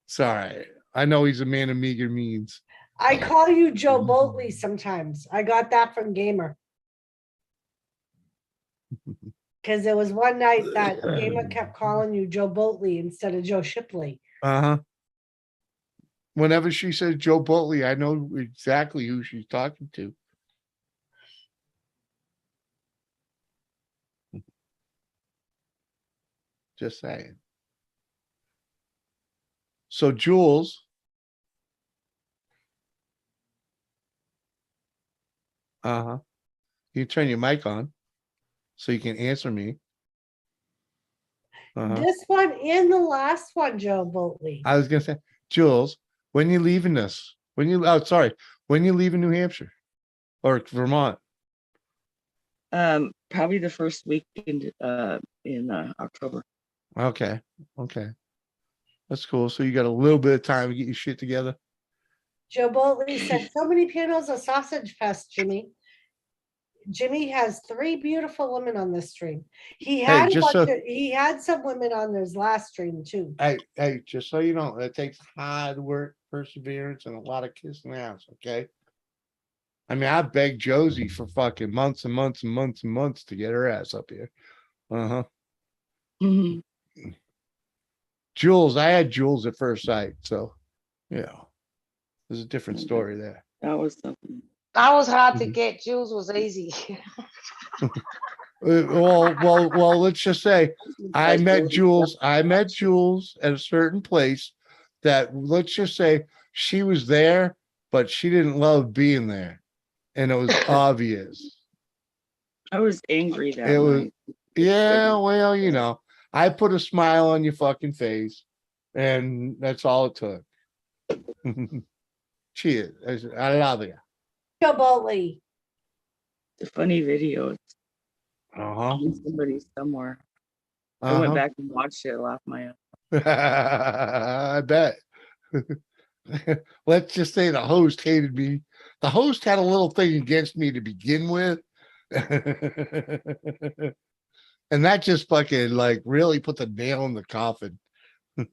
sorry. I know he's a man of meager means. I call you Joe Boatley sometimes. I got that from Gamer. Because there was one night that Gamer kept calling you Joe Boatley instead of Joe Shipley. Uh-huh. Whenever she says Joe Boatley, I know exactly who she's talking to. Just saying. So Jules. Uh-huh. You turn your mic on so you can answer me. Uh-huh. This one and the last one, Joe Boatley. I was gonna say, Jules, when you leaving this? When you leaving New Hampshire or Vermont? Probably the first week in October. Okay. That's cool. So you got a little bit of time to get your shit together. Joe Boatley said, "So many panels of Sausage Fest, Jimmy." Jimmy has 3 beautiful women on this stream. He had he had some women on his last stream too. Hey, just so you know, it takes hard work, perseverance, and a lot of kissing ass, okay? I mean, I begged Josie for fucking months and months and months and months to get her ass up here. Uh-huh. Mm-hmm. Jules, I had Jules at first sight, so there's a different story there. That was something. I was hard to Mhm. get. Jules was easy. Well, let's just say I Like, met really Jules. stuff. I met Jules at a certain place that, let's just say, she was there, but she didn't love being there, and it was obvious. I was angry that It was, night. yeah. Well, I put a smile on your fucking face, and that's all it took. Cheers. I love you. Chipotle. It's a funny video. It's Uh on somebody somewhere. I huh. went back and watched it, laughed my ass. I bet. Let's just say the host hated me. The host had a little thing against me to begin with. And that just fucking like really put the nail in the coffin. I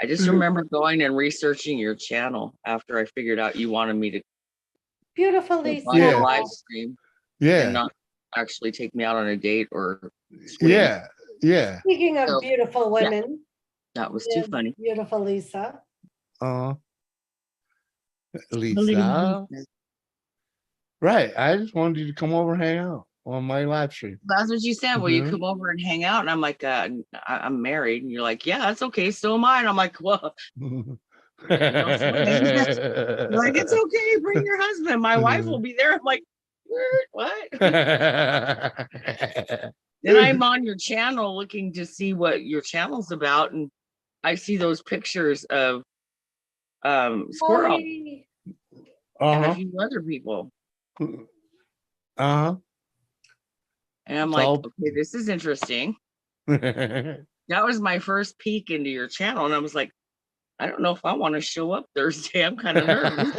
just remember going and researching your channel after I figured out you wanted me to Beautiful go Lisa. on a Yeah. live stream and Yeah. not actually take me out on a date or swim. Yeah. Yeah. Speaking of So, beautiful women, that was too there's funny. beautiful Lisa. Uh Lisa. Right. I just wanted you to come over and hang out on my live stream. That's what you said. Will you Mhm. come over and hang out? And I'm like, I'm married. And you're like, yeah, that's okay. So am I. And I'm like, well, you're like, it's okay. Bring your husband. My wife will be there. I'm like, what? Then I'm on your channel looking to see what your channel's about. And I see those pictures of Squirrel Molly. and a Uh-huh. few other people. Uh-huh. And I'm It's like, all- okay, this is interesting. That was my first peek into your channel. And I was like, I don't know if I want to show up Thursday. I'm kind of nervous.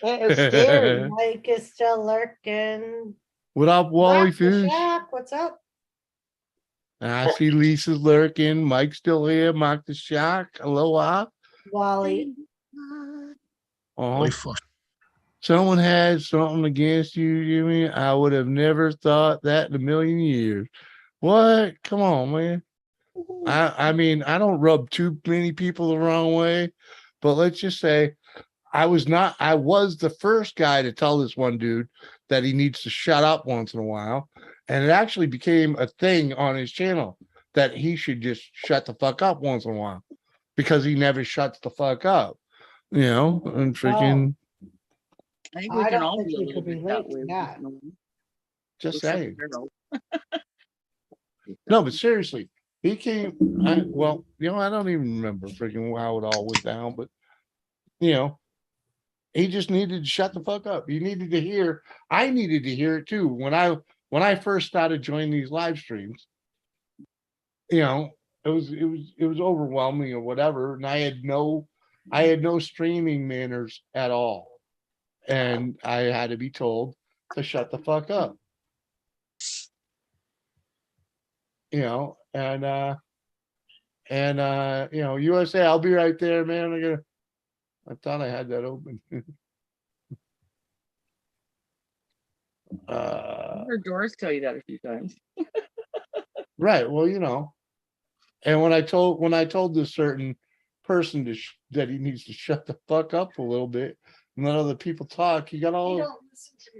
It was scary. Mike is still lurking. What up, Wally Mark the Fish? Shack, what's up? I see Lisa's lurking. Mike's still here. Mark the Shack. Aloha. Wally. Oh, Holy fuck. someone had something against you, Jimmy. I would have never thought that in a million years. What? Come on, man. I mean, I don't rub too many people the wrong way, but let's just say I was the first guy to tell this one dude that he needs to shut up once in a while. And it actually became a thing on his channel that he should just shut the fuck up once in a while because he never shuts the fuck up, and freaking I think we I can don't all think be a we little could bit that relate to way. that. just Except saying. Harold. No, but seriously, he came. I don't even remember freaking how it all went down, but he just needed to shut the fuck up. He needed to hear. I needed to hear it too. When I first started joining these live streams, it was overwhelming or whatever, and I had no streaming manners at all, and I had to be told to shut the fuck up. USA, I'll be right there, man. I thought I had that open. I heard Doris tell you that a few times. Right. Well, and when I told this certain person that he needs to shut the fuck up a little bit and let other people talk, he got You all don't listen to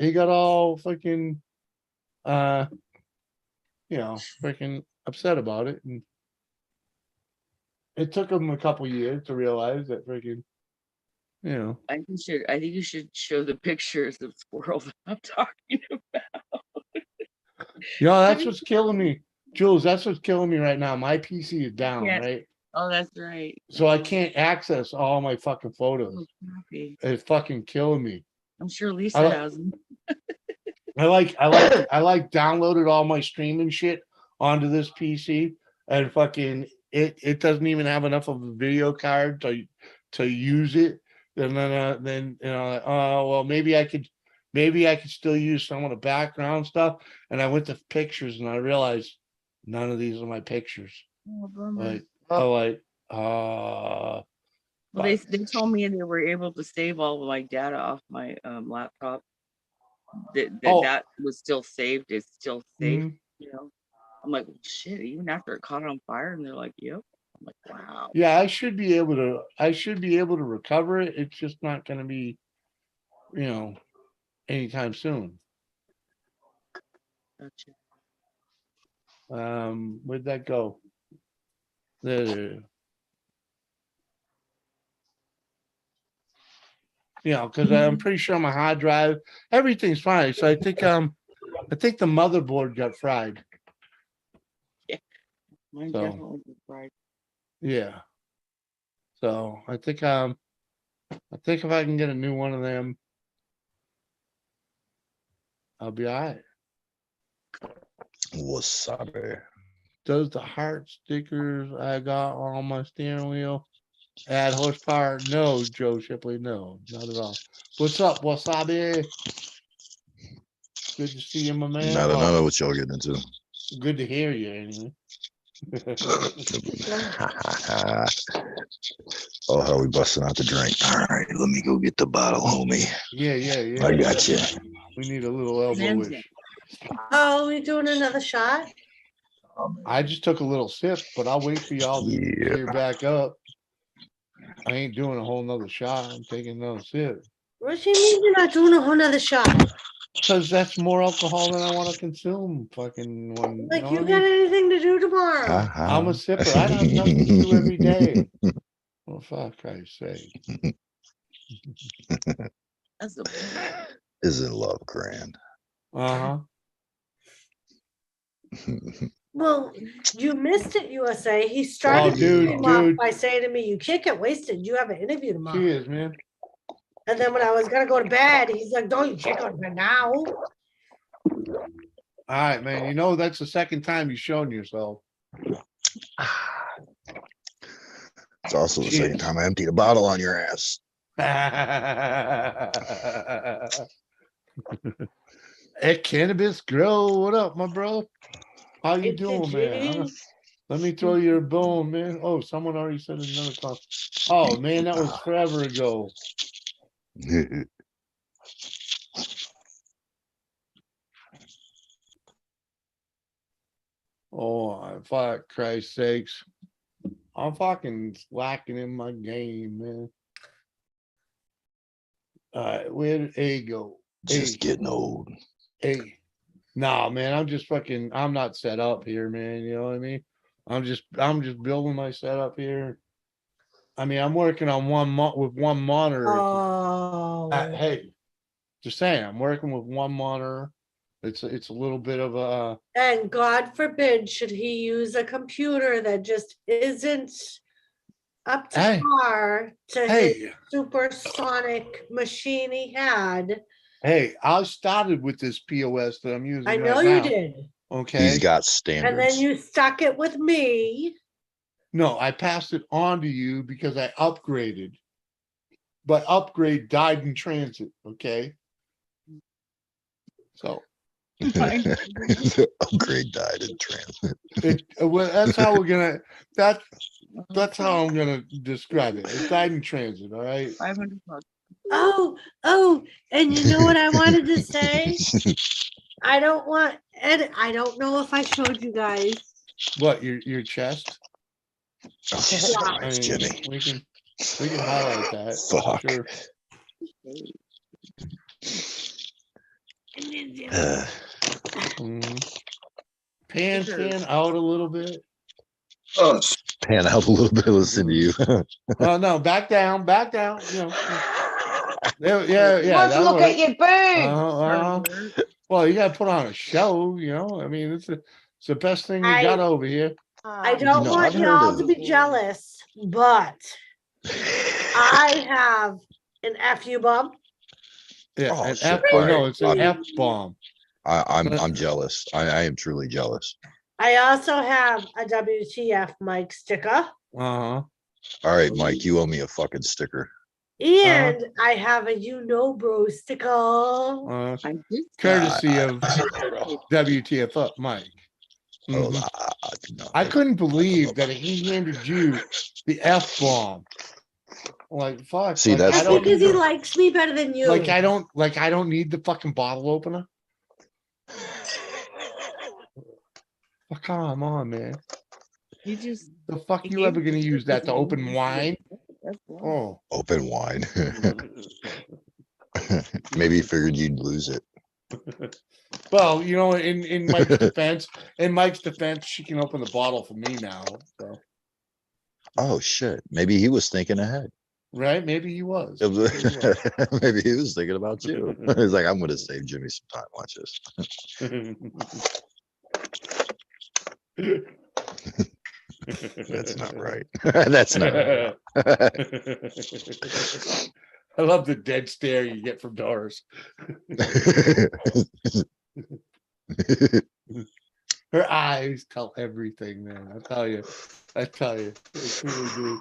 me, Joel. fucking freaking upset about it. And it took him a couple years to realize that freaking, I think you should show the pictures of Squirrel that I'm talking about. that's what's killing me. Jules, that's what's killing me right now. My PC is down, Yes. right? Oh, that's right. So I can't access all my fucking photos. Oh, crappy. It's fucking killing me. I'm sure Lisa I- has them. I downloaded all my streaming shit onto this PC, and fucking it doesn't even have enough of a video card to use it. And then well, maybe I could still use some of the background stuff. And I went to pictures and I realized none of these are my pictures. Oh, bummer. Like Well, they told me they were able to save all of my data off my laptop. That was still saved. It's still safe. mhm. I'm like, shit. Even after it caught on fire, and they're like, yep. I'm like, wow. Yeah, I should be able to recover it. It's just not going to be you know, anytime soon. Gotcha. Where'd that go? There. You know, because I'm pretty sure my hard drive, everything's fine. So I think the motherboard got fried. Mine So- definitely was fried. Yeah. So I think if I can get a new one of them, I'll be all right. Wasabi. Does the heart stickers I got on my steering wheel add horsepower? No, Joe Shipley, no, not at all. What's up, Wasabi? Good to see you, my man. I don't know Oh, what y'all getting into. good to hear you anyway. Oh, how we busting out the drink? All right, let me go get the bottle, homie. Yeah. I got you. We need a little elbow Man's wish. Oh, we doing another shot? I just took a little sip, but I'll wait for y'all to Yeah. clear back up. I ain't doing a whole nother shot. I'm taking another sip. What do you mean you're not doing a whole nother shot? Because that's more alcohol than I want to consume. Fucking when Like know you what I got mean? anything to do tomorrow? I'm a sipper. I have nothing to do every day. Well, fuck Christ's sake. That's the Isn't love grand? Uh-huh. Well, you missed it, USA. He Oh, started dude, him off dude. by saying to me, "You can't get wasted. You have an interview tomorrow." Cheers, man. And then when I was gonna go to bed, he's like, "No, you can't go to bed now." All right, man. You know that's the second time you've shown yourself. It's also the second Cheers. time I emptied a bottle on your ass. Hey, Cannabis Grow, what up, my bro? How you Hey, doing, man? PG. Let me throw you a bone, man. Oh, someone already said another call. Oh, man, that was forever ago. Oh, fuck Christ's sakes. I'm fucking slacking in my game, man. All right, where did A go? Just getting old. A. Nah, man, I'm not set up here, man. You know what I mean? I'm just building my setup here. I mean, I'm working on with one monitor. Oh, Hey, just saying, I'm working with one monitor. It's a little bit of a and God forbid should he use a computer that just isn't up to Hey. par to his hey, supersonic machine he had. hey, I started with this POS that I'm using I right know you now. did. Okay. He's got And standards. then you stuck it with me. No, I passed it on to you because I upgraded. But upgrade died in transit, okay? So The upgrade died in transit. well, that's how I'm gonna describe it. It died in transit, all right? 500 bucks. Oh, and you know what I wanted to say? I don't know if I showed you guys. What, your chest? Oh, Jesus I Christ, mean, Jimmy. we can highlight that. Fuck. Sure. Pan out a little bit. Pan out a little bit. Listen to you. Oh no, back down, you know. Yeah, He yeah. wants to that'll look at work. your boob. Well, you gotta put on a show, you know. I mean, it's the best thing we I- got over here. I don't know, want I've heard y'all of- to be jealous, but I have an FU bomb. Yeah, Oh, an shit. F. All No, right. it's an F bomb. I'm jealous. I am truly jealous. I also have a WTF mic sticker. Uh-huh. All right, Mike, you owe me a fucking sticker. And I have a you know bro sticker. Uh, I did. courtesy of Bro. WTF up, Mike. Oh, Mhm. no. I couldn't believe that he handed you the F bomb. Like fuck. See, like, that's I That's don't because need he the- likes me better than you. like I don't need the fucking bottle opener. Oh, come on, man. You just. The fuck he you gave ever me gonna the use sticker that to saying open he was wine? like, "That's wrong." Oh. Open wine. Maybe he figured you'd lose it. Well, in Mike's defense, she can open the bottle for me now. So, Oh shit. Maybe he was thinking ahead. right? Maybe he was. It was- Maybe he was thinking about you. He's like, I'm gonna save Jimmy some time. Watch this. That's not right. That's not right. I love the dead stare you get from Doris. Her eyes tell everything, man. I tell you. They truly do.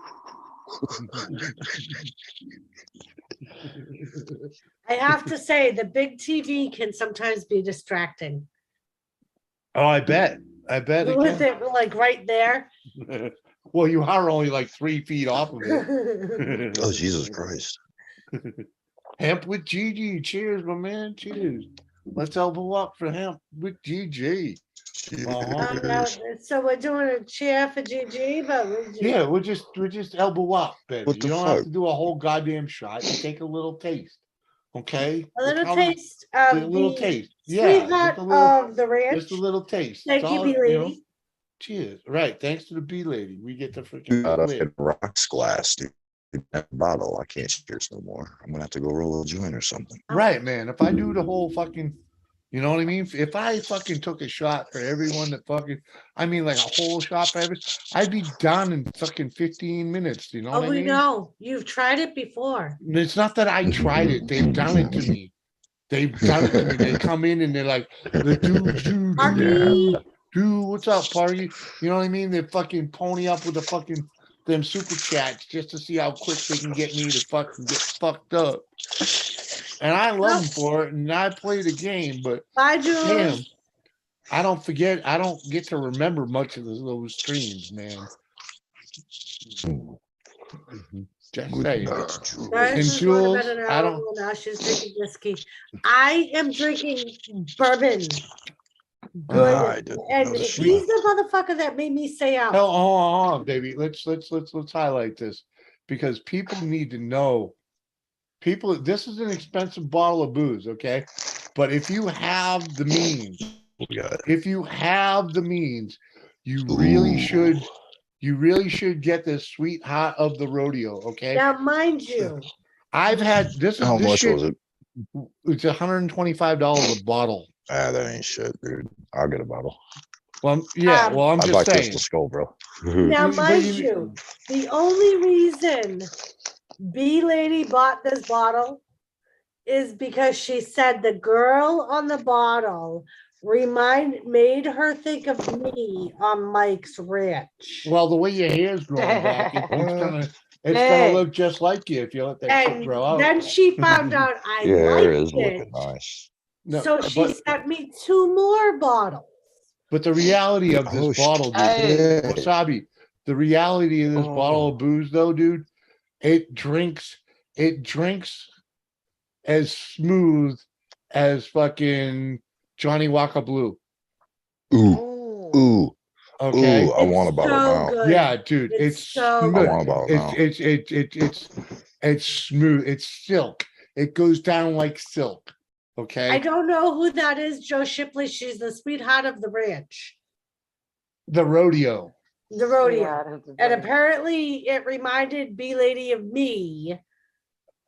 I have to say, the big TV can sometimes be distracting. Oh, I bet it With can. it like right there. Well, you are only like 3 feet off of it. Oh, Jesus Christ. Hemp with Gigi. Cheers, my man. Cheers. Let's elbow up for hemp with Gigi. So we're doing a cheer for GG, but Yeah, we're just elbow up, baby. What the You don't have fuck? to do a whole goddamn shot. You take a little taste. Okay? a little Look how- taste a of little the taste. Yeah, sweetheart just a little, of the ranch. just a little taste. Thank That's you, all, Bee Lady. Cheers. Right. Thanks to the Bee Lady. We get the freaking Out of lid. a rocks glass, dude. That bottle. I can't cheers no more. I'm gonna have to go roll a joint or something. Right, man. If I do the whole fucking, you know what I mean? If I fucking took a shot for everyone that fucking, I mean like a whole shot for every, I'd be done in fucking 15 minutes. You know Oh, what I we mean? know. You've tried it before. It's not that I tried it. They've done it to me. They've done it to me. They come in and they're like, dude, what's up, party? You know what I mean? They fucking pony up with the fucking them super chats just to see how quick they can get me to fucking get fucked up. And I love them for it, and I play the game, but Bye, damn, Jules. I don't forget. I don't get to remember much of those streams, man. Just saying. Guys, And this is going Jules, about an I hour don't. now. She's drinking whiskey. I am drinking bourbon. Good. I didn't And know he's that. the motherfucker that made me say out. Hell, hold on, baby. Let's highlight this because people need to know. People, this is an expensive bottle of booze, okay? But if you have the means, you really should. You really should get this sweet hot of the rodeo, okay? Now, mind you, I've had this. How This much shit, was it? it's $125 a bottle. Ah, that ain't shit, dude. I'll get a bottle. Well, yeah. Um, Well, I'm I'd just like saying. Crystal Skull, bro. now, But mind you- you, the only reason Bee Lady bought this bottle is because she said the girl on the bottle made her think of me on Mike's ranch. Well, the way your hair's growing back, it's gonna Hey. look just like you if you let that shit And grow out. then she found out I Your hair is liked it. looking nice. No, So she sent me 2 more bottles. but the reality of this Oh, bottle, dude, Hey. Wasabi, the reality of this Oh. bottle of booze, though, dude, it drinks as smooth as fucking Johnny Walker Blue. Ooh, Ooh. ooh, Okay. ooh. I want a bottle now. good. Yeah, dude, It's it's so smooth. I want a bottle now. It's smooth. It's silk. It goes down like silk. Okay. I don't know who that is, Joe Shipley. She's the sweetheart of the ranch, The rodeo. the rodeo. Yeah, I don't And know. apparently it reminded Bee Lady of me.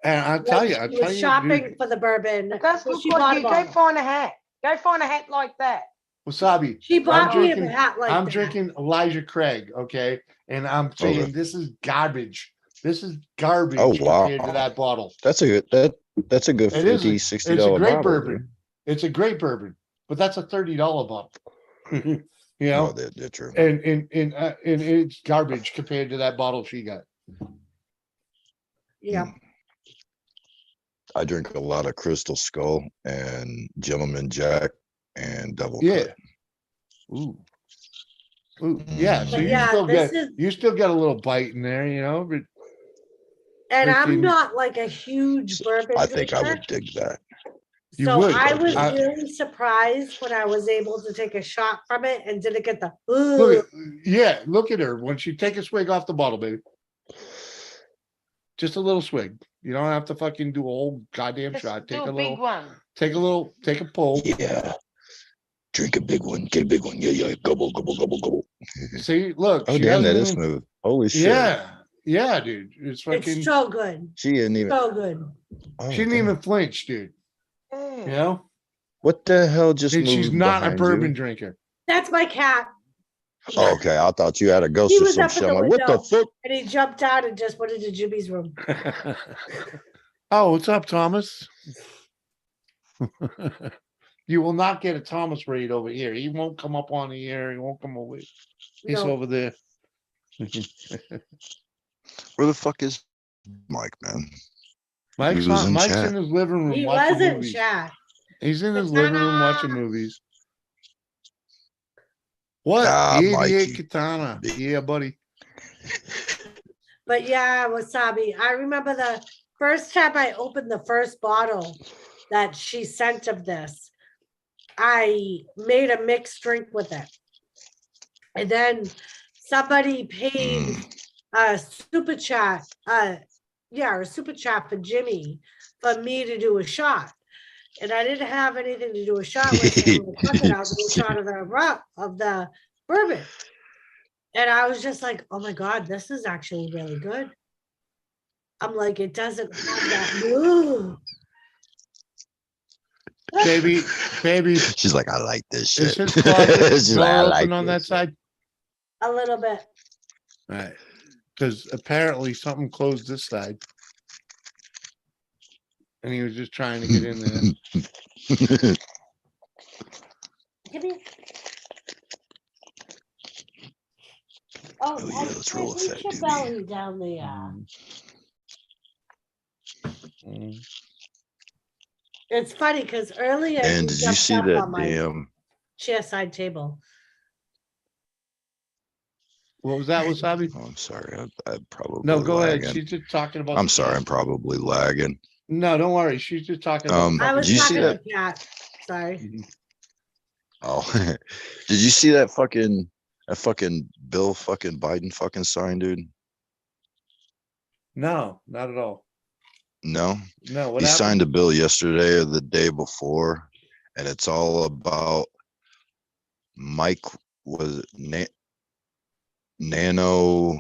And I'll tell you, She was shopping for the bourbon. It does so look she like bought a you. Go bottle. find a hat. Go find a hat like that. Wasabi. She bought me a drinking- hat like I'm that. drinking Elijah Craig, okay? And I'm saying Okay. this is garbage. This is garbage Oh, wow. compared to that bottle. That's a good that's a good It is. $50, It's a $60 great bottle, bourbon. dude. It's a great bourbon, but that's a $30 bottle. You No, know, they're true. and it's garbage compared to that bottle she got. Yeah. I drink a lot of Crystal Skull and Gentleman Jack and Double Yeah. Cut. Ooh. Ooh. Yeah. So But you yeah, still this get is- you still get a little bite in there, you know. But And I'm freaking- not like a huge bourbon I think I drinker. would dig that. You So would. I was I- really surprised when I was able to take a shot from it and didn't get the Look "Ugh." at, yeah, look at her when she take a swig off the bottle, baby. Just a little swig. You don't have to fucking do a whole goddamn Just shot. do Take a a big one. take a pull. Yeah. Drink a big one. Get a big one. Yeah, yeah. Gobble, gobble, gobble, gobble. See, look, Oh, she damn, doesn't that is even, smooth. Holy shit. yeah, dude. It's It's fucking, so good. She didn't even. So good. Oh, she didn't damn. even flinch, dude. Mm. You know? What the hell just And moved she's not a behind bourbon you? drinker. That's my cat. Oh, okay, I thought you had a ghost He or was some up at shit. the I'm like, what the window. fuck? And he jumped out and just went into Jimmy's room. Oh, what's up, Thomas? You will not get a Thomas raid over here. He won't come up on the air. He won't come over. He's No. over there. Where the fuck is Mike, man? Mike's was not. in Mike's chat. in his living room He watching was in movies. chat. He's in his living room watching Katana. movies. What? Ah, 88 Mikey. Katana. Yeah, buddy. But yeah, wasabi. I remember the first time I opened the first bottle that she sent of this, I made a mixed drink with it. And then somebody paid a super chat, a super chat for Jimmy for me to do a shot. And I didn't have anything to do a shot with. So I'm like, fuck it, I'll do a shot of the bourbon. And I was just like, oh my God, this is actually really good. I'm like, it doesn't have that. Ooh. Baby. She's like, I like this Is shit. his closet She's door like, I open like on this that shit. side? A little bit. All right. Because apparently something closed this side. And he was just trying to get in there. Give me. Oh, Oh, yeah, let's roll a reach fat your doobie. belly down there. Mm. It's funny because earlier And you did you jumped see up that on my damn? chair side table. What was that, Wasabi? Oh, I'm sorry. I'm probably No, go ahead. lagging. She's just talking about. I'm the sorry. cat. I'm probably lagging. No, don't worry. She's just talking about. the I was Did you see talking that? to Cat. Sorry. Oh, did you see that fucking Bill fucking Biden fucking sign, dude? No, not at all. No, No, what he happened? signed a bill yesterday or the day before, and it's all about Mike was nano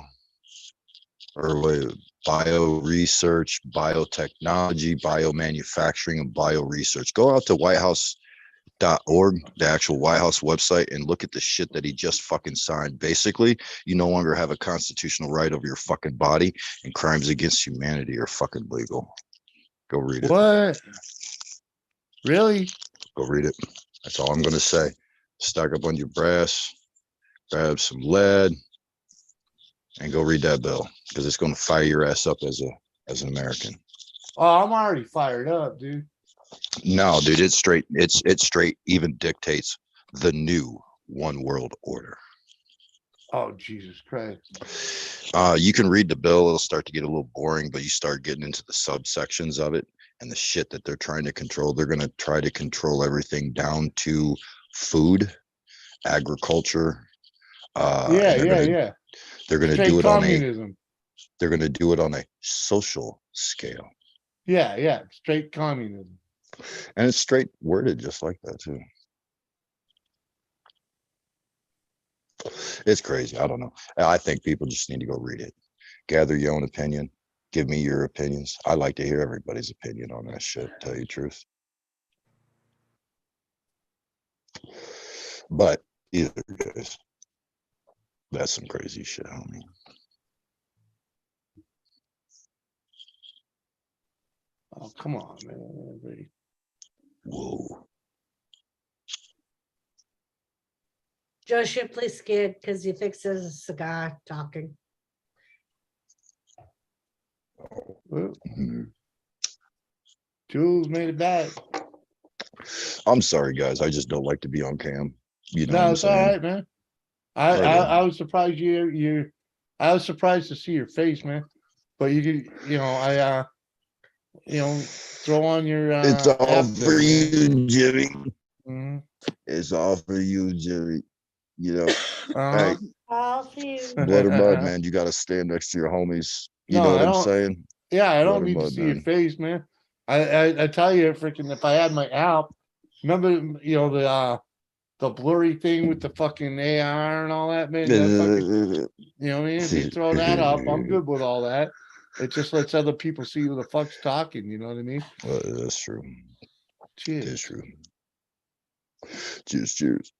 or wait, bio research, biotechnology, biomanufacturing, and bio research. Go out to whitehouse.org, the actual White House website, and look at the shit that he just fucking signed. Basically, you no longer have a constitutional right over your fucking body, and crimes against humanity are fucking legal. Go read it. What? Really? Go read it. That's all I'm gonna say. Stock up on your brass, grab some lead, and go read that bill, because it's gonna fire your ass up as an American. Oh, I'm already fired up, dude. No, dude, it's straight. It's straight. Even dictates the new one world order. Oh, Jesus Christ. You can read the bill. It'll start to get a little boring, but you start getting into the subsections of it and the shit that they're trying to control. They're going to try to control everything down to food, agriculture. Yeah. They're going to Straight do it communism. they're going to do it on a social scale. Yeah. Straight communism. And it's straight worded just like that too. It's crazy. I don't know. I think people just need to go read it. Gather your own opinion. Give me your opinions. I like to hear everybody's opinion on that shit, tell you the truth. But either case, that's some crazy shit, homie. Oh, come on, man. Whoa. Joe Shipley scared because he thinks there's a cigar talking. Mhm. Jules made it back. I'm sorry, guys. I just don't like to be on cam. You know what No, I'm it's all saying? right, man. I was surprised I was surprised to see your face, man. But you could, I throw on your It's all app for there, you, Jimmy. man. It's all for you, Jimmy. You know, Uh-huh. hey, All for you. blood or mud, man. You got to stand next to your homies. You No, know I what I'm don't- saying? Yeah, I Let don't her need to mud, see your man. face, man. I tell you, freaking, if I had my app, remember, the blurry thing with the fucking AR and all that, man. That fucking, you know what I mean? If you throw that up, I'm good with all that. It just lets other people see who the fuck's talking. You know what I mean? Well, that's true. It is Cheers. true. Cheers.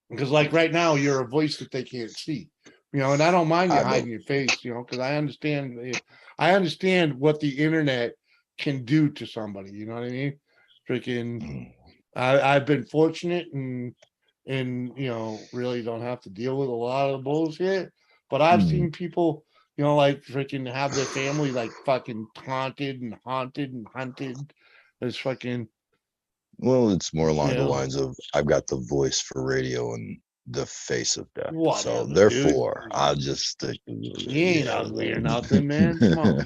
Because like right now, you're a voice that they can't see. And I don't mind you I know. hiding your face. Because I understand what the internet can do to somebody. You know what I mean? Freaking. Mm. I've been fortunate and really don't have to deal with a lot of bullshit. But I've Mm. seen people, like freaking have their family like fucking taunted and haunted and hunted. It's fucking, Well, it's more along the Yeah. lines of I've got the voice for radio and the face of death. So Whatever, therefore, dude. I'll just stick. You ain't ugly or nothing, man. Come on.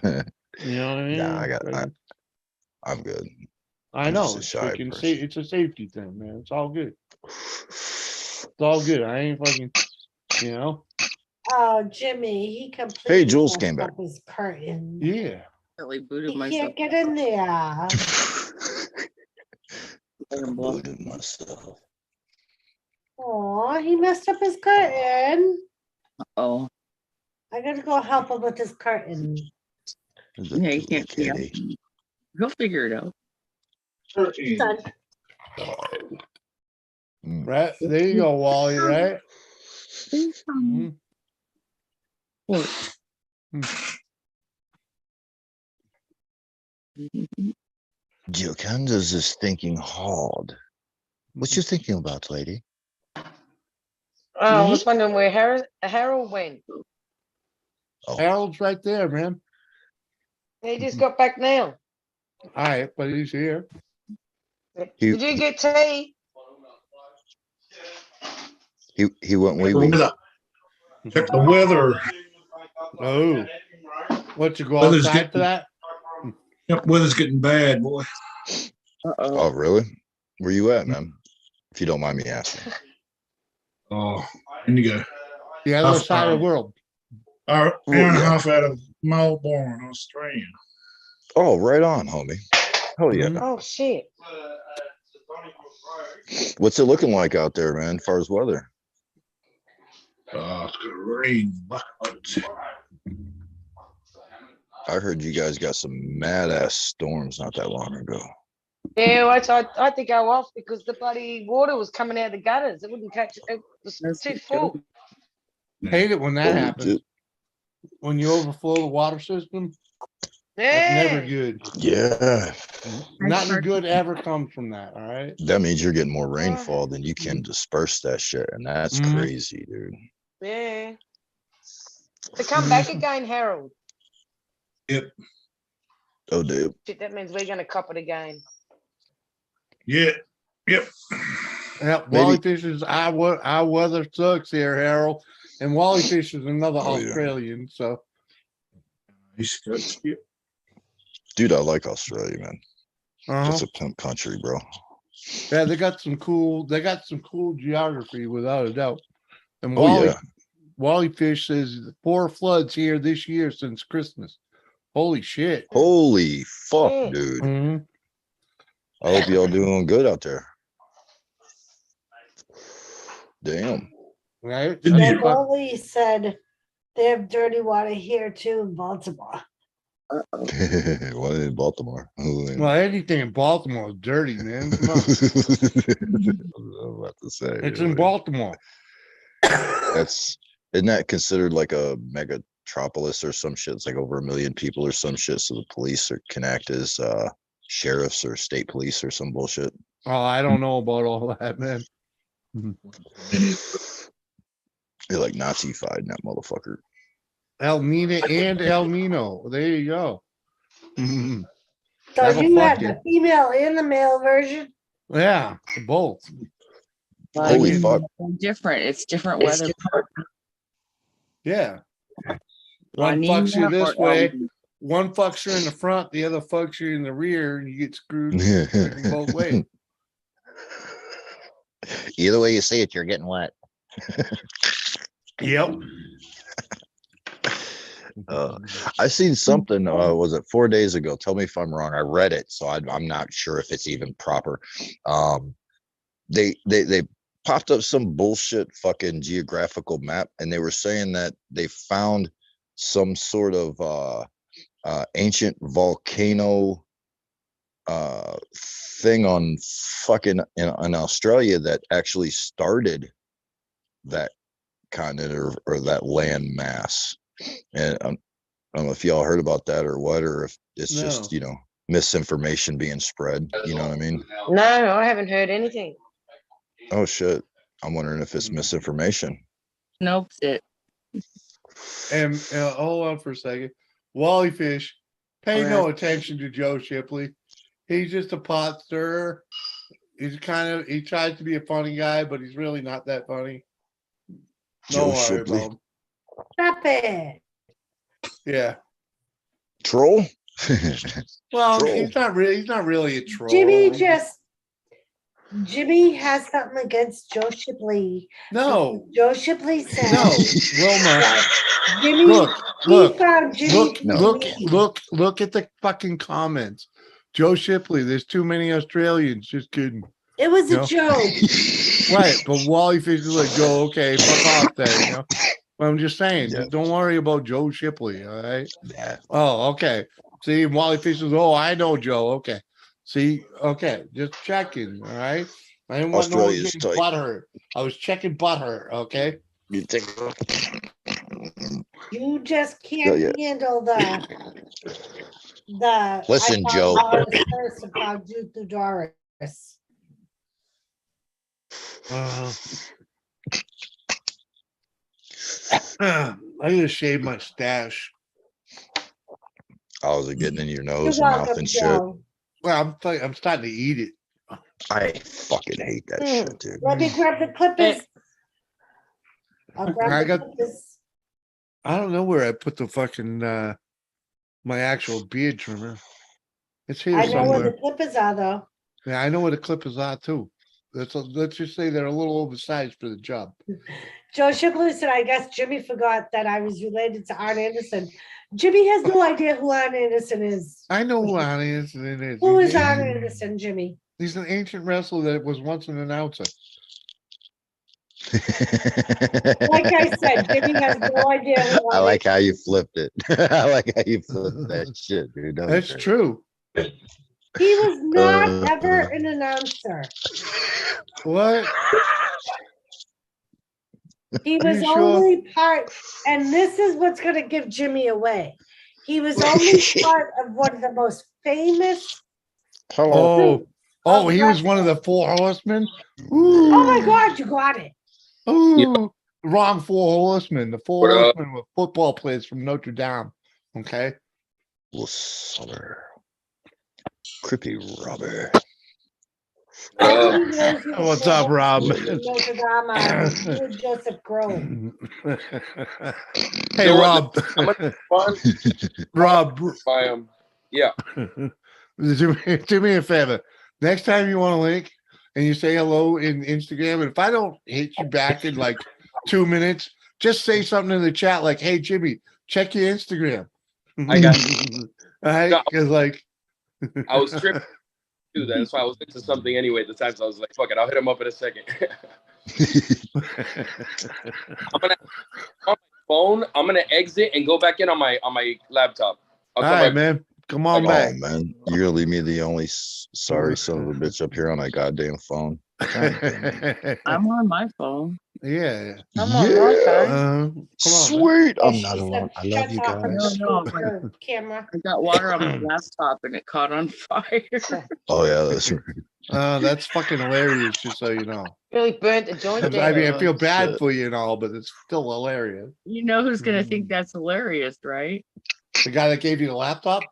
You know what I mean? Nah, I'm good. I I'm know just a it's shy freaking person. it's a safety thing, man. It's all good. It's all good. I ain't fucking, Oh, Jimmy, he completely Jules messed came back. up his curtain. yeah. Really booted He myself. can't get in there. I booted myself. Oh, he messed up his curtain. Oh, I gotta go help him with his curtain. There's yeah, you cute can't see little him. kitty. He'll figure it out. Done. Right. There you go, Wally, right? Mhm. Gioconda's is thinking hard. What you thinking about, lady? Oh, I was wondering where Harold went. Oh, Harold's right there, man. He just got back now. All right, but he's here. He- Did you get tea? he went wee The wee. weather. Check the weather. Oh, what, you go Weather's outside for getting- that? Yep, weather's getting bad, boy. Uh-oh. Oh, really? Where you at, man? If you don't mind me asking. Oh, Indigo. The other Off, side of the world. Hour Oh, and a yeah. half out of Melbourne, Australia. Oh, right on, homie. Hell yeah. Mhm. Oh shit. What's it looking like out there, man, as far as weather? It's gonna rain buckets. I heard you guys got some mad ass storms not that long ago. Yeah, I had to go off because the bloody water was coming out of the gutters. It wouldn't catch. It was That's too good. full. Hate it when that Oh, happens. When you overflow the water system, that's Yeah. never good. yeah. Nothing good ever comes from that. All right. That means you're getting more rainfall than you can disperse that shit. And that's Mhm. crazy, dude. Yeah. To come back again, Harold. Yep. Oh, dude. Shit, that means we're gonna cop it again. Yeah. Yep. Yeah, Maybe- Wally Fish is our weather sucks here, Harold. And Wally Fish is another Oh, yeah. Australian, so East Coast. Yep. Dude, I like Australia, man. uh-huh. That's a pimp country, bro. Yeah, they got some cool geography without a doubt. And Oh, yeah. Wally Fish says 4 floods here this year since Christmas. Holy shit. Holy fuck, Yeah. dude. Mhm. I hope y'all doing good out there. Damn. Right? Didn't Yeah, you- Wally said they have dirty water here too in Baltimore. Uh-oh. What in Baltimore? Oh, man. Well, anything in Baltimore is dirty, man. Come on. I was about to say. It's really. in Baltimore. Isn't that considered like a megatropolis or some shit? It's like over 1 million people or some shit. So the police can act as sheriffs or state police or some bullshit. Oh, I don't know about all that, man. They're like Nazi-fied that motherfucker. El Nina and El Nino. There you go. Mhm. So That'll you fuck had you. the female and the male version. Yeah, both. Well, Holy I mean, fuck. they're different. It's different weather. Yeah. La One fucks you Nina this or way, El- one fucks you in the front, the other fucks you in the rear, and you get screwed freaking both ways. Either way you see it, you're getting wet. Yep. I seen something, was it 4 days ago? Tell me if I'm wrong. I read it, so I'm not sure if it's even proper. They popped up some bullshit fucking geographical map, and they were saying that they found some sort of ancient volcano thing on fucking in Australia that actually started that continent or that land mass. And I don't know if y'all heard about that or what, or if it's just, No. misinformation being spread. You know what I mean? No, I haven't heard anything. Oh shit. I'm wondering if it's misinformation. Nope, it. And hold on for a second. Wally Fish, pay no attention to Joe Shipley. He's just a pot stirrer. He tries to be a funny guy, but he's really not that funny. Joe No worry Shipley. about him. Stop it. Yeah. Troll? Well, Troll. he's not really a troll. Jimmy has something against Joe Shipley. No. Joe Shipley said. No, Wilma. Jimmy, Look, he found Jimmy. look at the fucking comments. Joe Shipley, there's too many Australians. Just kidding. It was a joke. Right, but Wally Fish is like, Joe, okay, fuck off then, But I'm just saying, just don't worry about Joe Shipley, all right? Yeah. Oh, okay. See, Wally Fish is, I know Joe, okay. See, okay, just checking, all right? I didn't want no one Australia's getting tight. butthurt. I was checking butthurt, okay? You think? You just can't handle the. Listen, I Joe. found Doris first and found you through Doris. I gotta shave my stash. Oh, is it getting in your You're nose and mouth welcome, and shit? Joe. Well, I'm starting to eat it. I fucking hate that shit, dude. Let me grab the clippers. I'll grab I the got- clippers. I don't know where I put the fucking my actual beard trimmer. It's here I know where somewhere. the clippers are though. Yeah, I know where the clippers are too. Let's just say they're a little oversized for the job. Joe Shipley said, I guess Jimmy forgot that I was related to Arn Anderson. Jimmy has no idea who Arn Anderson is. I know who Arn Anderson is. Who is Arn Anderson, Jimmy? He's an ancient wrestler that was once an announcer. Like I said, Jimmy has no idea who I Arn like how you flipped it. I like how you flipped that shit, dude. That was That's great. true. He was not ever an announcer. What? He Are was you sure? only part, and this is what's going to give Jimmy away. He was only part of one of the most famous. Oh, of he was one of the wrestling. 4 horsemen. Oh my God, you got it. Ooh, wrong 4 horsemen. The 4 horsemen were football players from Notre Dame. Okay. Summer. Creepy Robert. What's up, Rob? Notre Dame are. You and Joseph Grove. Hey, know Rob. Fun. Rob. Yeah. Do me a favor. Next time you want to link and you say hello in Instagram, and if I don't hit you back in like 2 minutes, just say something in the chat like, "Hey, Jimmy, check your Instagram." I got All right, because like I was tripping too. That's why I was into something anyway at the time. So I was like, "Fuck it, I'll hit him up in a second." I'm gonna on my phone. I'm gonna exit and go back in on my laptop. I'll all come right, back. man. Come on Oh back. man, you're gonna leave me the only sorry son of a bitch up here on that goddamn phone. I'm on my phone. Yeah. I'm on my phone. Come on. Sweet. Oh, I'm she not said, alone. I love you "Shut up, guys. No, her camera." I got water on my laptop and it caught on fire. Oh yeah, that's right. That's fucking hilarious, just so you know. Really burnt the joint I mean, down. I feel bad shit. for you and all, but it's still hilarious. You know who's gonna think that's hilarious, right? The guy that gave you the laptop?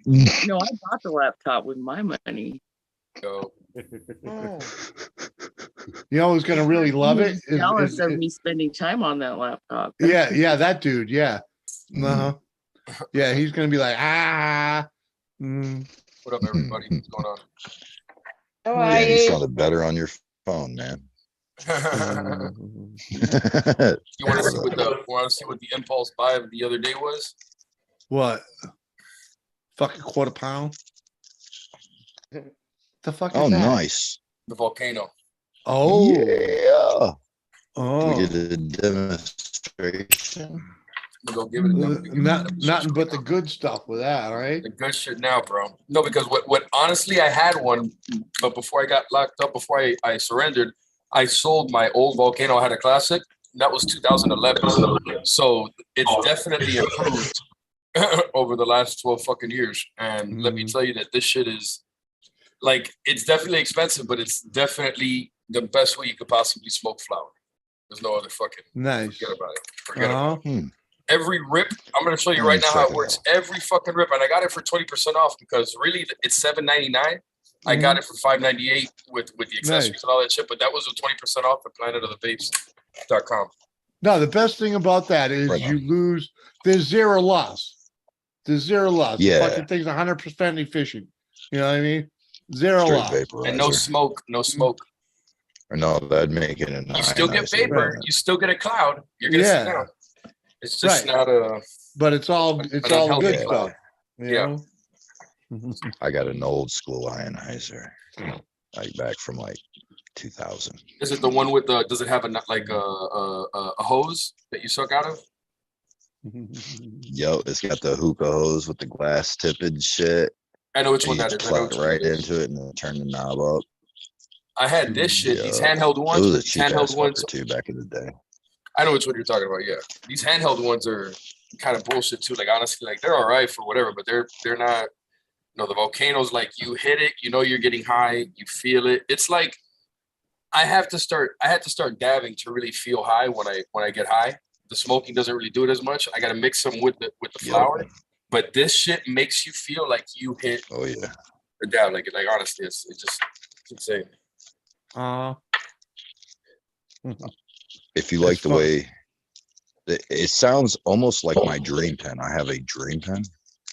No, I bought the laptop with my money. Go. You know who's gonna really love He it? was jealous of me spending time on that laptop. Yeah, that dude. Yeah. Uh-huh. Yeah, he's gonna be like, What up, everybody? What's going on? How Yeah, are you you? sounded better on your phone, man. You want to see what the impulse buy of the other day was? What? Fucking quarter pound? The fuck is Oh, that? nice. The volcano. Oh, Yeah. oh. We did a demonstration. We'll go give it a number. Nothing but the good stuff with that, right? The good shit now, bro. No, because what honestly, I had one, but before I got locked up, before I surrendered, I sold my old volcano. I had a classic. That was 2011. So it's definitely improved over the last 12 fucking years. And let me tell you that this shit is like, it's definitely expensive, but it's definitely the best way you could possibly smoke flower. There's no other fucking, Nice. forget about it. Forget about it. Uh-huh. Every rip, I'm gonna show you right now how it works. Every fucking rip, and I got it for 20% off because really it's $7.99. I got it for $5.98 with the accessories Nice. and all that shit. But that was with 20% off at planetofthevapes.com. No, the best thing about that is Right on. you lose. There's zero loss. There's zero loss. The Yeah. fucking thing's 100% efficient. You know what I mean? Zero Straight loss. vaporizer. And no smoke, no smoke. Or no, that'd make it a You still get ionizer. vapor. You still get a cloud. You're gonna sit down. It's just Right. not a. But it's all An the good unhealthy stuff. Yeah. You know? I got an old school ionizer, like back from like 2000. Is it the one with the? Does it have a hose that you suck out of? Yo, it's got the hookah hose with the glass tip and shit. I know which And one you that is. I know plug which one right it is. into it and then turn the knob up. I had this shit. These Yeah. handheld It ones. was a These cheap handheld ass ones. fucker too back in the day. I know which one you're talking about. Yeah, these handheld ones are kind of bullshit too. Like honestly, like they're all right for whatever, but they're not. You know, the volcanoes, like you hit it, you know you're getting high, you feel it. It's like I had to start dabbing to really feel high when I get high. The smoking doesn't really do it as much. I gotta mix them with the flower. But this shit makes you feel like you hit Oh yeah. the dab. Like honestly, it's insane. If you like It's the fun. way it sounds almost like my dream pen. I have a dream pen.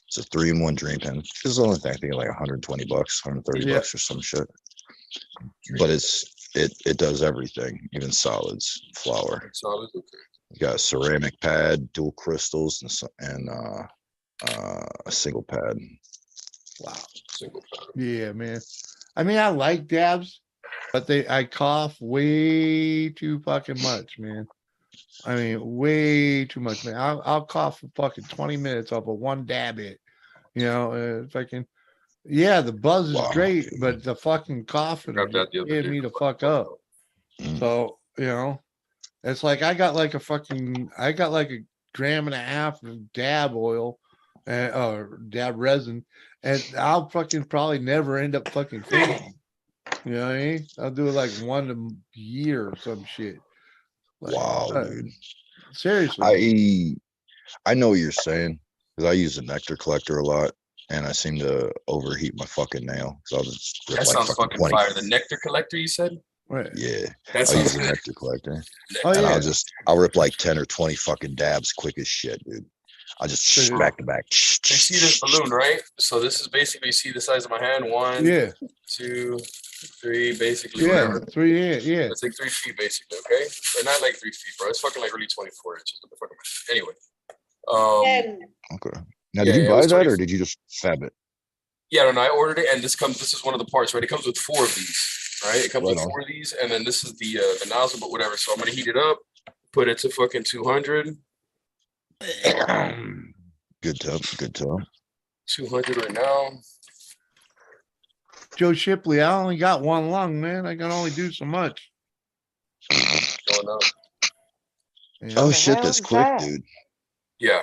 It's a 3-in-1 dream pen. This is the only thing I think like $120, $130 or some shit. But it does everything, even solids, flower. Solid, okay. You got a ceramic pad, dual crystals, and a single pad. Wow. Single powder. Yeah, man. I mean, I like dabs, but I cough way too fucking much, man. I mean, way too much, man. I'll cough for fucking 20 minutes off of one dab hit. You know, fucking, yeah, the buzz is Wow. great, but the fucking coughing Got that the other scared day. me the fuck up. Mm. So, you know, it's like I got like a 1.5 grams of dab oil or dab resin, and I'll fucking probably never end up fucking finishing. You know what I mean? I'll do it like one a year or some shit. Like, Wow, dude. seriously. I know what you're saying because I use a nectar collector a lot, and I seem to overheat my fucking nail. So I'll just rip That like sounds fucking 20. fire. The nectar collector, you said? Right. Yeah, That I'll sounds use a good. nectar collector, Oh and yeah. I'll rip like 10 or 20 fucking dabs quick as shit, dude. I'll just Yeah. back to back. You see this balloon, right? So this is basically, you see the size of my hand. 1, Yeah. 2, 3, basically. Yeah. Whatever. 3 yeah. It's like 3 feet, basically. Okay, or not like 3 feet, bro. It's fucking like really 24 inches. What the fuck am I? Anyway, And Okay. Now, Yeah, did you it buy was that 20 or did you just fab it? yeah, I don't know. I ordered it, and this is one of the parts, right? It comes with 4 of these, right? It comes Right with on. 4 of these, and then this is the nozzle, but whatever. So I'm gonna heat it up, put it to fucking 200. Good tub. Good tub. 200 right now. Joe Shipley, I only got one lung, man. I can only do so much. Going up. You Oh know? shit, hell that's is quick, that? dude. Yeah,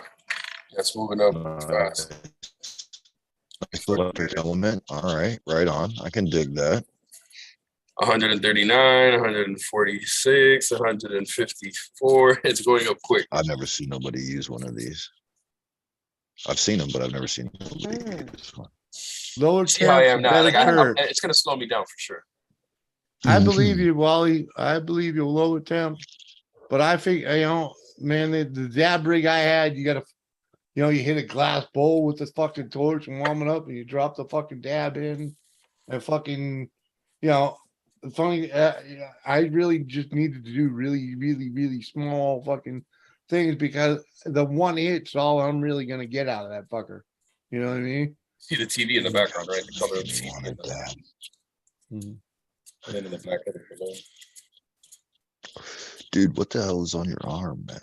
that's moving up fast. Nice electric element. All right, right on. I can dig that. 139, 146, 154. It's going up quick. I've never seen nobody use one of these. I've seen them, but I've never seen nobody Mm. use one. Lower See how I temps, am now. better Like curve. it's gonna slow me down for sure. I believe you, Wally. I believe you, lower temps. But I think, you know, man, the dab rig I had, you got to, you know, you hit a glass bowl with the fucking torch and warm it up, and you drop the fucking dab in, and fucking, you know, it's only, yeah, I really just needed to do really small fucking things because the one hit's all I'm really gonna get out of that fucker. You know what I mean? See the TV in the background, right? The color of the You TV wanted that. and then in the back of it. Dude, what the hell is on your arm, man?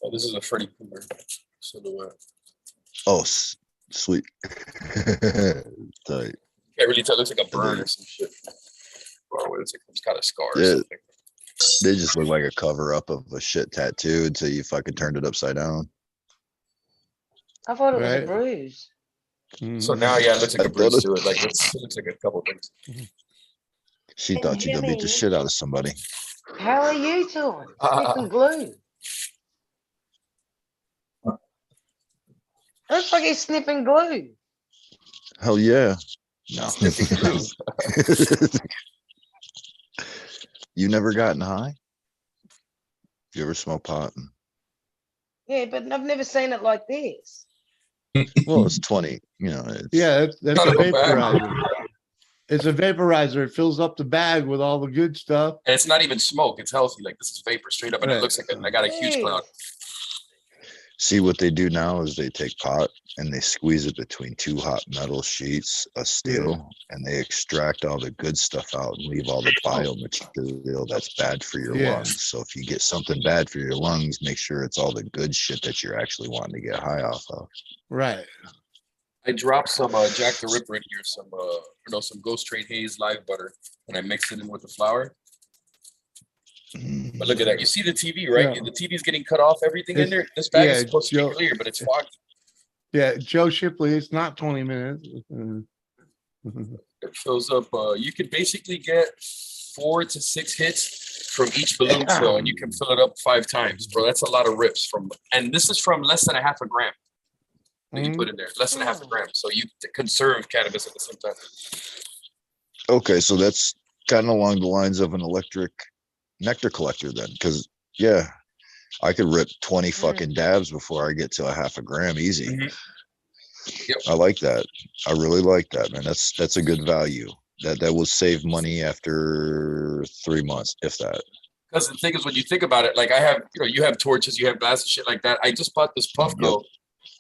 Oh, this is a Freddy Krueger silhouette. Oh, sweet. Tight. Can't really tell. It looks like a burn or some shit. Or it's like it's got a scar or Yeah. something. They just look like a cover up of a shit tattoo until you fucking turned it upside down. I thought it was a Right. bruise. So now, yeah, it looks like I a bruise thought to it. Like it looks like a couple things. She And thought you gonna beat the Jimmy- shit out of somebody. How are you doing? Sniffing glue. Looks like he's sniffing glue. Hell yeah. No. You never gotten high? You ever smoke pot? Yeah, but I've never seen it like this. Well, it's 20, you know. It's, Yeah, that's a Not a bad- vaporizer. It's a vaporizer. It fills up the bag with all the good stuff. And it's not even smoke. It's healthy. Like this is vapor straight up, and Right. it looks like I got a huge cloud. See, what they do now is they take pot and they squeeze it between two hot metal sheets of steel and they extract all the good stuff out and leave all the biomaterial that's bad for your Yeah. lungs. So if you get something bad for your lungs, make sure it's all the good shit that you're actually wanting to get high off of. Right. I dropped some Jack the Ripper in here, some Ghost Train Haze live butter, and I mixed it in with the flour. But look at that. You see the TV, right? Yeah. The TV's getting cut off, everything in It's- there. This bag is yeah, supposed to Joe- be clear, but it's foggy. Yeah, Joe Shipley, it's not 20 minutes. It fills up. You could basically get 4 to 6 hits from each balloon fill, and you can fill it up 5 times, bro. That's a lot of rips and this is from less than a half a gram that you put in there, less than a half a gram. So you conserve cannabis at the same time. Okay, so that's kind of along the lines of an electric nectar collector then, because yeah, I could rip 20 fucking dabs before I get to a half a gram easy. Yep. I like that. I really like that, man. That's a good value. That will save money after 3 months, if that. Because the thing is, when you think about it, like I have, you have torches, you have glasses, shit like that. I just bought this Puffco.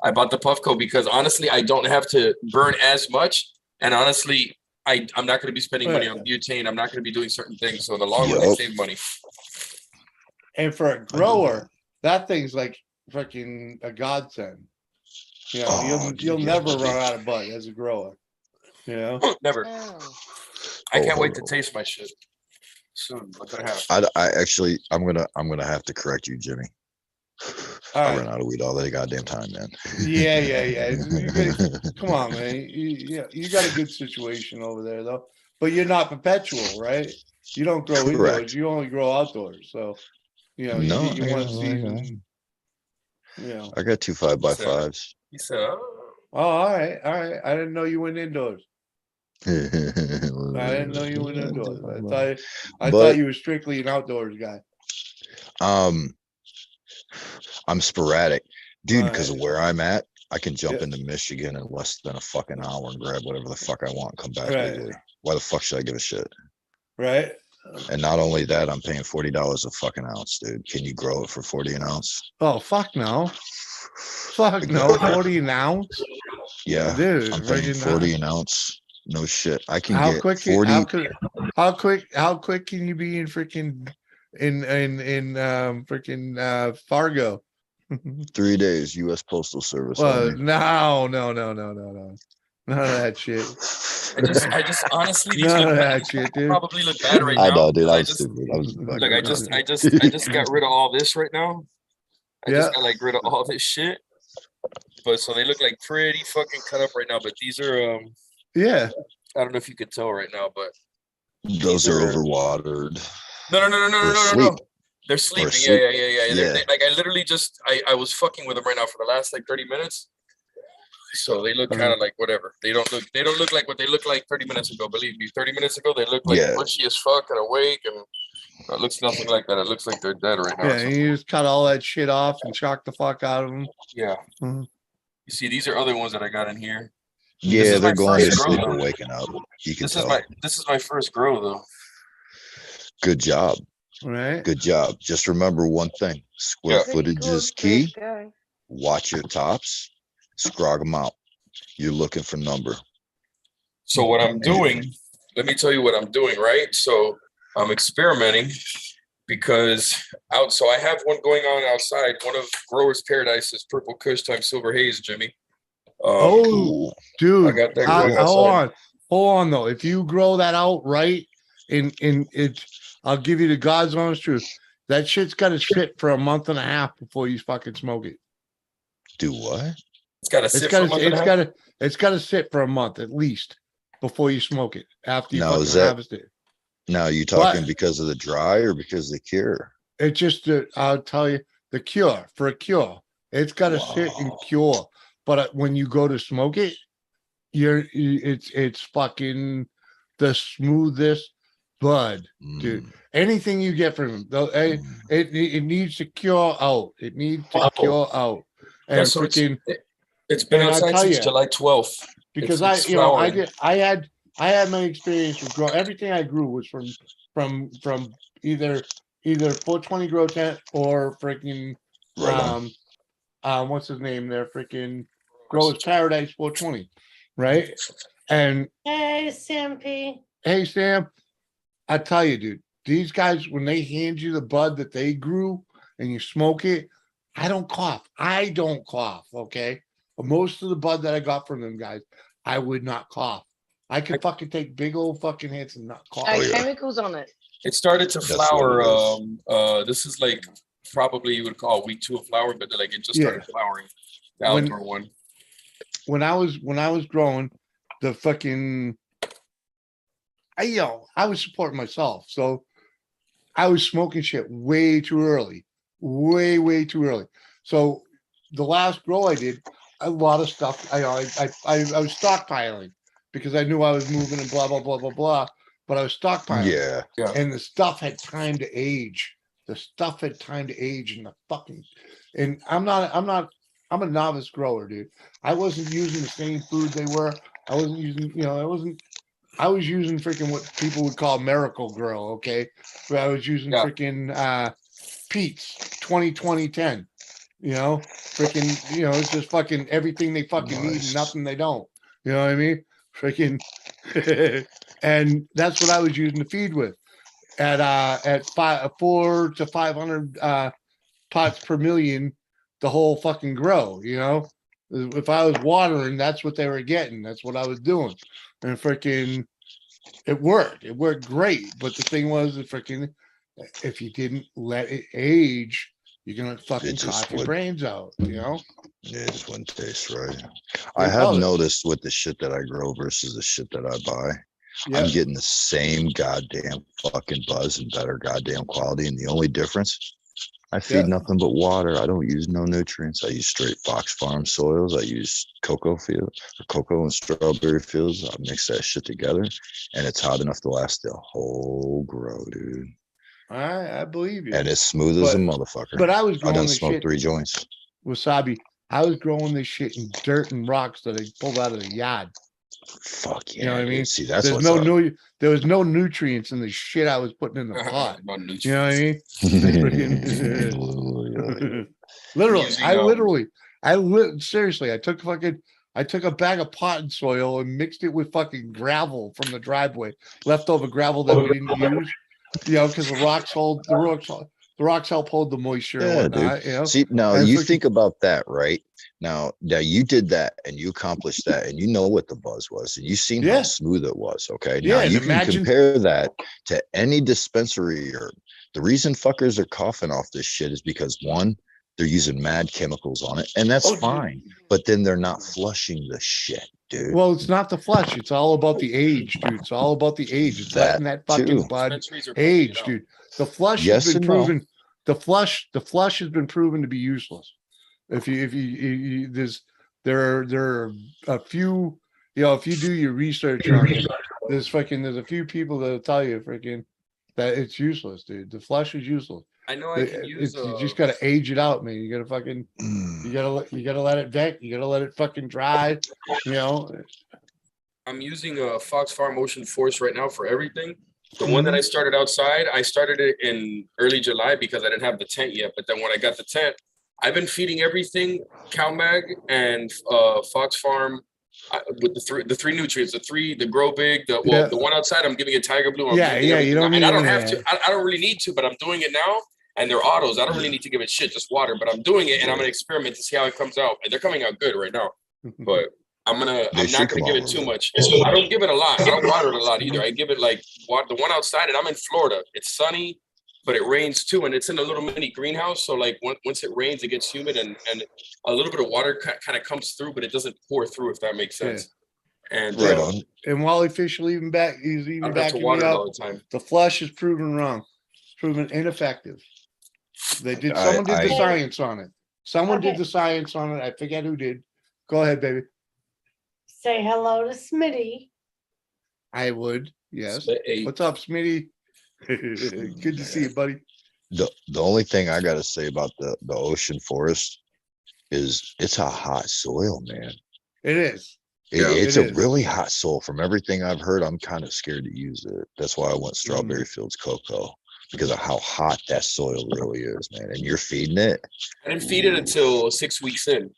I bought the Puffco because honestly, I don't have to burn as much. And honestly, I'm not going to be spending money on butane. I'm not going to be doing certain things. So in the long run, I Yup. save money. And for a grower, that thing's like fucking a godsend. You know, Oh, dude, you'll yeah, never buddy. run out of bud as a grower. You know? Never. Oh. I can't wait to taste my shit soon. What's gonna happen? I actually, I'm gonna have to correct you, Jimmy. All I right. run out of weed all the goddamn time, man. Yeah. Come on, man. You got a good situation over there, though. But you're not perpetual, right? You don't grow indoors. Correct. You only grow outdoors. So, you know, No, you get your I one got- season. You know. I got 2 5x5s. He said, "Oh, Oh, all right. I didn't know you went indoors. I didn't know you went indoors. I But- thought you were strictly an outdoors guy. I'm sporadic, dude, because of Right. where I'm at. I can jump Yeah. into Michigan in less than a fucking hour and grab whatever the fuck I want and come back Right. legally. Why the fuck should I give a shit? Right? And not only that, I'm paying $40 a fucking ounce, dude. Can you grow it for 40 an ounce? Oh, fuck no. Fuck no. 40 an ounce? Yeah, Dude, I'm paying freaking 40 an ounce. No shit. I can How get quick? 40. How quick can you be in freaking in freaking Fargo? 3 days, U.S. Postal Service. Well, only. no. None of that shit. I just honestly, these None look of bad. that shit, dude. Probably look bad right I now. know, dude. I I'm just stupid. I was look. I just got rid of all this right now. I just got like rid of all this shit. But so they look like pretty fucking cut up right now. But these are Yeah. I don't know if you could tell right now, but Those are overwatered. no. They're asleep. They're sleeping. asleep. Yeah. Yeah. Like I literally just I was fucking with them right now for the last like 30 minutes. So they look kind of like whatever. They don't look like what they looked like 30 minutes ago. Believe me, 30 minutes ago they looked like Yeah. bushy as fuck and awake, and it looks nothing like that. It looks like they're dead right now. Yeah. And you just cut all that shit off and shock the fuck out of them. Yeah. Mhm. You see, these are other ones that I got in here. Yeah, is they're my going to first grow, sleep though. or waking up. You can This is tell. my first grow though. Good job. Right? Good job. Just remember one thing: square Yeah. Pretty footage good, is key. first go. Watch your tops. Scrog them out. You're looking for number. So what I'm doing, let me tell you what I'm doing, right? So I'm experimenting because so I have one going on outside. One of Growers Paradise's Purple Kush times Silver Haze, Jimmy. Oh, Cool. dude, I got that going outside. hold on though. If you grow that out right, in it, I'll give you the God's honest truth. That shit's got to sit for a month and a half before you fucking smoke it. Do what? It's got to It's sit got for a month and a half. it's got to sit for a month at least before you smoke it. After you Now, fucking is that- harvest it. Now, you talking What? because of the dry or because of the cure? It's just I'll tell you the cure for a cure. It's got to sit and Wow. cure. But when you go to smoke it, it's fucking the smoothest bud, dude. Mm, Anything you get from them, though, mm. it needs to cure out. It needs to cure out. Yeah, And so freaking, it's been and I outside tell since you, July 12th. because It's flowering. I had my experience with grow. Everything I grew was from either 420 grow tent or freaking Right on. what's his name there, freaking Growers Paradise 420, right? And Hey, Stampy. hey, Sam, I tell you, dude, these guys, when they hand you the bud that they grew and you smoke it, I don't cough. I don't cough. Okay. But most of the bud that I got from them guys, I would not cough. I could fucking take big old fucking hits and not cough. Hey, yeah. chemicals on it. It started to That's flower. what it This is like probably you would call week 2 of flowering, but like it just Yeah. started flowering. The When- outdoor one. When I was growing, the fucking I was supporting myself. So I was smoking shit way too early. Way too early. So the last grow I did, a lot of stuff I was stockpiling because I knew I was moving and blah blah blah blah blah. But I was stockpiling. Yeah. And the stuff had time to age. The stuff had time to age, and the fucking and I'm a novice grower, dude. I wasn't using the same food they were. I wasn't using, I was using freaking what people would call Miracle Grow, okay? But I was using Yeah. freaking Pete's 20-20-10. Freaking, it's just fucking everything they fucking need and Nice. nothing they don't. You know what I mean? Freaking and that's what I was using to feed with at 4 to 500 pots per million the whole fucking grow, if I was watering, that's what they were getting. That's what I was doing. And freaking it worked great. But the thing was that freaking if you didn't let it age, you're gonna fucking just cough your would- brains out, Yeah, it just wouldn't taste right. I have Oh, noticed with the shit that I grow versus the shit that I buy, yeah. I'm getting the same goddamn fucking buzz and better goddamn quality. And the only difference, I feed Yeah. nothing but water. I don't use no nutrients. I use straight Fox Farm soils. I use cocoa and strawberry fields. I mix that shit together, and it's hot enough to last the whole grow, dude. I believe you. And it's smooth as a But- motherfucker. But I was I growing done this smoked shit 3 joints. wasabi. I was growing this shit in dirt and rocks that I pulled out of the yard. Fuck yeah, You know what I dude. mean? See, that's There's what's no up. new. There was no nutrients in the shit I was putting in the pot. No You know what I nutrients. mean? Literally, Using, seriously, I took a bag of potting soil and mixed it with fucking gravel from the driveway, leftover gravel that we didn't use, because the rocks help hold the moisture and Yeah, whatnot, dude. See, now And you freaking- think about that, right? Now you did that and you accomplished that and you know what the buzz was and you seen Yeah. how smooth it was. Okay. Yeah, Now and you can imagine- compare that to any dispensary herb. The reason fuckers are coughing off this shit is because one, they're using mad chemicals on it, and that's Oh, dude. fine. But then they're not flushing the shit, dude. Well, it's not the flush. It's all about the age, dude. It's all about the age. It's That letting that fucking too. bud dispensaries are pushing it age, out. dude. The flush Yes has been and no. proven. The flush has been proven to be useless. If you there are a few, if you do your research on it, there's a few people that'll tell you freaking that it's useless, dude. The flush is useless. I know I can use. You just gotta age it out, man. You gotta fucking, you gotta let it vent. You gotta let it fucking dry. You know. I'm using a Fox Farm Ocean Force right now for everything. The one that I started outside, I started it in early July because I didn't have the tent yet. But then when I got the tent, I've been feeding everything CalMag and Fox Farm with the three nutrients, the Grow Big, the one outside I'm giving it Tiger Blue. I'm giving it You don't need and I don't any have of to. that. I don't really need to, but I'm doing it now. And they're autos. I don't really need to give it shit, just water. But I'm doing it, and I'm gonna experiment to see how it comes out. And they're coming out good right now. But I'm not gonna give it too much. I don't give it a lot. I don't water it a lot either. I give it like the one outside, and I'm in Florida. It's sunny, but it rains too, and it's in a little mini greenhouse. So like once it rains, it gets humid, and a little bit of water kind of comes through, but it doesn't pour through, if that makes sense. And Right on. And Wally Fish will even back. He's I even don't have to backing water me it up. all the time. The flush is proven wrong. It's proven ineffective. Someone did the I- science on it. Someone did Okay. the science on it. I forget who did. Go ahead, baby. Say hello to Smitty. I would. Yes. Hey, What's up, Smitty? Good to see you, buddy. The only thing I gotta say about the ocean forest is it's a hot soil, man. It is. It's it a is. really hot soil. From everything I've heard, I'm kind of scared to use it. That's why I went strawberry fields cocoa, because of how hot that soil really is, man. And you're feeding it. I didn't feed it until 6 weeks in.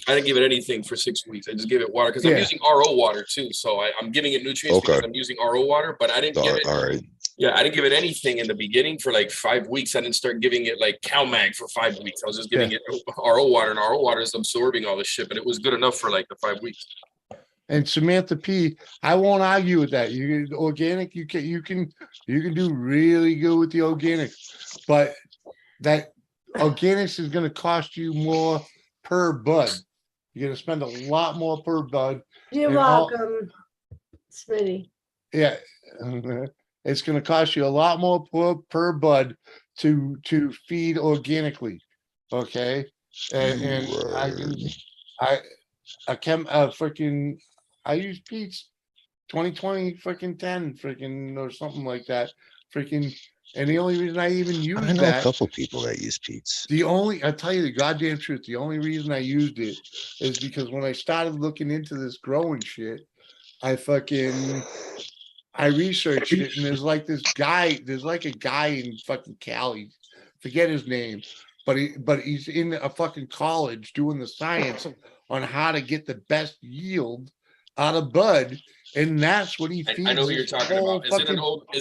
I didn't give it anything for 6 weeks. I just gave it water because I'm Yeah. using RO water too. So I'm giving it nutrients because I'm using RO water, but I didn't give it. All right. Yeah, I didn't give it anything in the beginning for like 5 weeks. I didn't start giving it like CalMag for 5 weeks. I was just giving it RO water, and RO water is absorbing all this shit, but it was good enough for like the 5 weeks. And Samantha P, I won't argue with that. Organic, you can do really good with the organic, but that organics is going to cost you more per bud. You're going to spend a lot more per bud. You're And all- welcome, Smitty. Yeah, it's going to cost you a lot more per bud to feed organically. Okay, and I use Pete's 2020 freaking 10 freaking or something like that. Freaking, and the only reason I even I used know that, a couple people that use Pete's. I'll tell you the goddamn truth, the only reason I used it is because when I started looking into this growing shit, I researched it, and there's like a guy in fucking Cali, forget his name, but he's in a fucking college doing the science on how to get the best yield out of bud, and that's what he feeds. I know who you're his talking whole about. Is fucking-